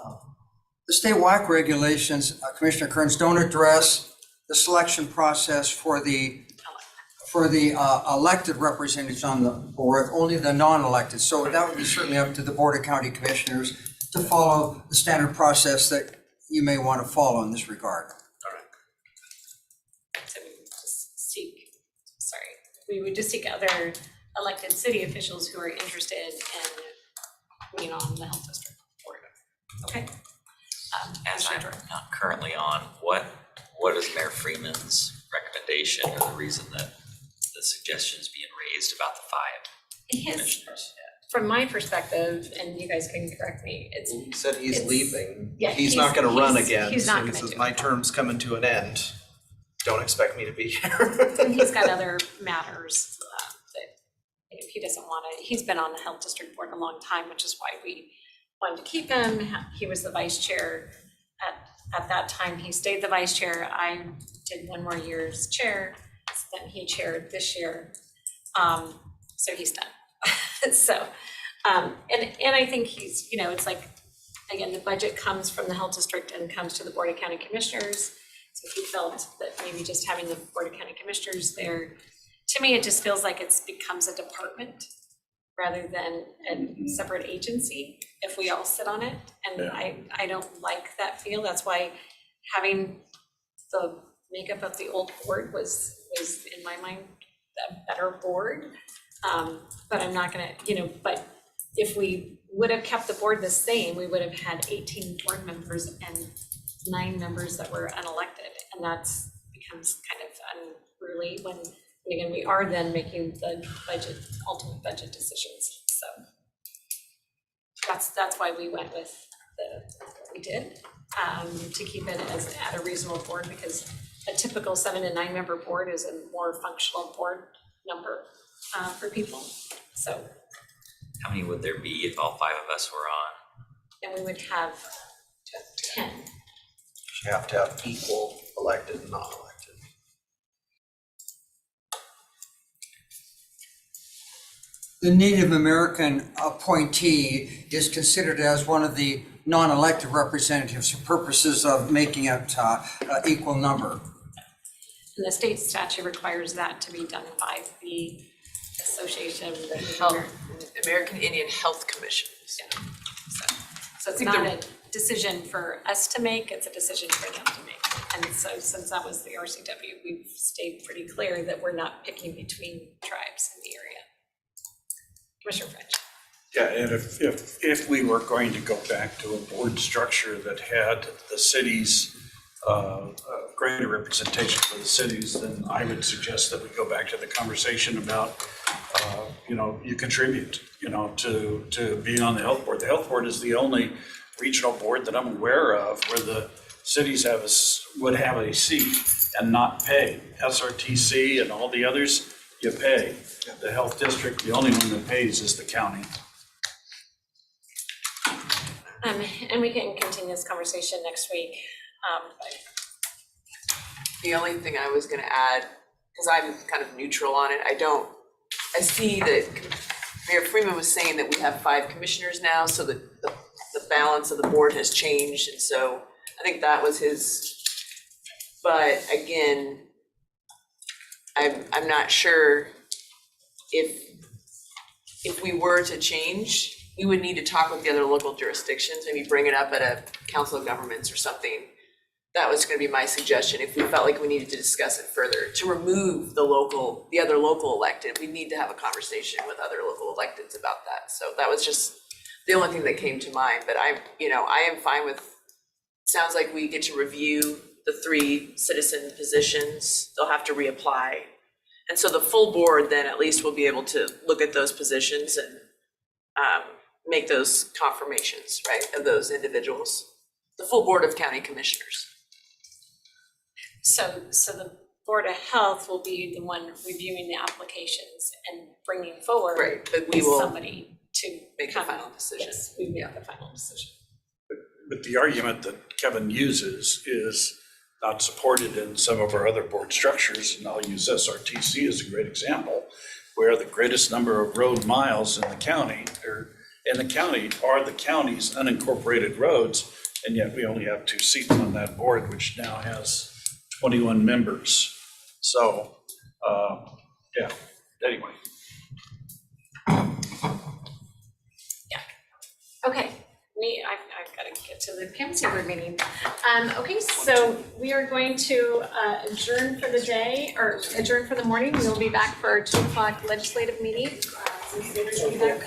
The state WAC regulations, Commissioner Kearns, don't address the selection process for the elected representatives on the board, only the non-elected. So that would be certainly up to the Board of County Commissioners to follow the standard process that you may want to follow in this regard. So we would just seek other elected city officials who are interested in being on the health district board. Okay. As I'm not currently on, what is Mayor Freeman's recommendation or the reason that the suggestion is being raised about the 5 commissioners? From my perspective, and you guys can correct me, He said he's leaving. Yeah, He's not gonna run again. He's not So he gonna says, do my it. term's coming to an end. Don't expect me to be here. And he's got other matters that if he doesn't want to, he's been on the health district board a long time, which is why we wanted to keep him. He was the vice chair at that time. He stayed the vice chair. I did 1 more year as chair. Then he chaired this year. So he's done. So, and I think he's, it's like, again, the budget comes from the health district and comes to the Board of County Commissioners. So he felt that maybe just having the Board of County Commissioners there, to me, it just feels like it becomes a department rather than a separate agency if we all sit on it. And I don't like that feel. That's why having the makeup of the old board was in my mind a better board. But I'm not gonna, but if we would have kept the board the same, we would have had 18 board members and 9 members that were unelected. And that's becomes kind of unruly when again, we are then making the ultimate budget decisions. So that's why we went with what we did, to keep it at a reasonable board, because a typical 7 to 9 member board is a more functional board number for people. So How many would there be if all 5 of us were on? then we would have 10. You have to have equal elected and non-elected. The Native American appointee is considered as one of the non-elected representatives for purposes of making it equal number. And the state statute requires that to be done by the Association of American Indian Health Commission. Yeah. So it's not a decision for us to make, it's a decision for them to make. And so since that was the RCW, we've stayed pretty clear that we're not picking between tribes in the area. Commissioner French. Yeah, and if we were going to go back to a board structure that had the cities, greater representation for the cities, then I would suggest that we go back to the conversation about, you contribute, to being on the health board. The health board is the only regional board that I'm aware of where the cities would have a seat and not pay. SRTC and all the others, you pay. The health district, the only one that pays is the county. And we can continue this conversation next week. The only thing I was gonna add, because I'm kind of neutral on it, I see that Mayor Freeman was saying that we have 5 commissioners now, so that the balance of the board has changed, and so I think that was his. But again, I'm not sure if we were to change, we would need to talk with the other local jurisdictions, maybe bring it up at a council of governments or something, that was gonna be my suggestion, if we felt like we needed to discuss it further, to remove the other local elected, we need to have a conversation with other local electeds about that. So that was just the only thing that came to mind, but I am fine with, sounds like we get to review the 3 citizen positions, they'll have to reapply. And so the full board then at least will be able to look at those positions and make those confirmations, right, of those individuals. The full board of county commissioners. So the Board of Health will be the one reviewing the applications and bringing forward Right, but we will somebody to make the come. final decision. Yes, we make the final decision. But the argument that Kevin uses is not supported in some of our other board structures, and I'll use SRTC as a great example, where the greatest number of road miles in the county are the county's unincorporated roads, and yet we only have 2 seats on that board, which now has 21 members. So, yeah, anyway. Okay, I've got to get to the canvassing board meeting. Okay, so we are going to adjourn for the day, or adjourn for the morning. We will be back for our 2 o'clock legislative meeting. Since the leaders will be back.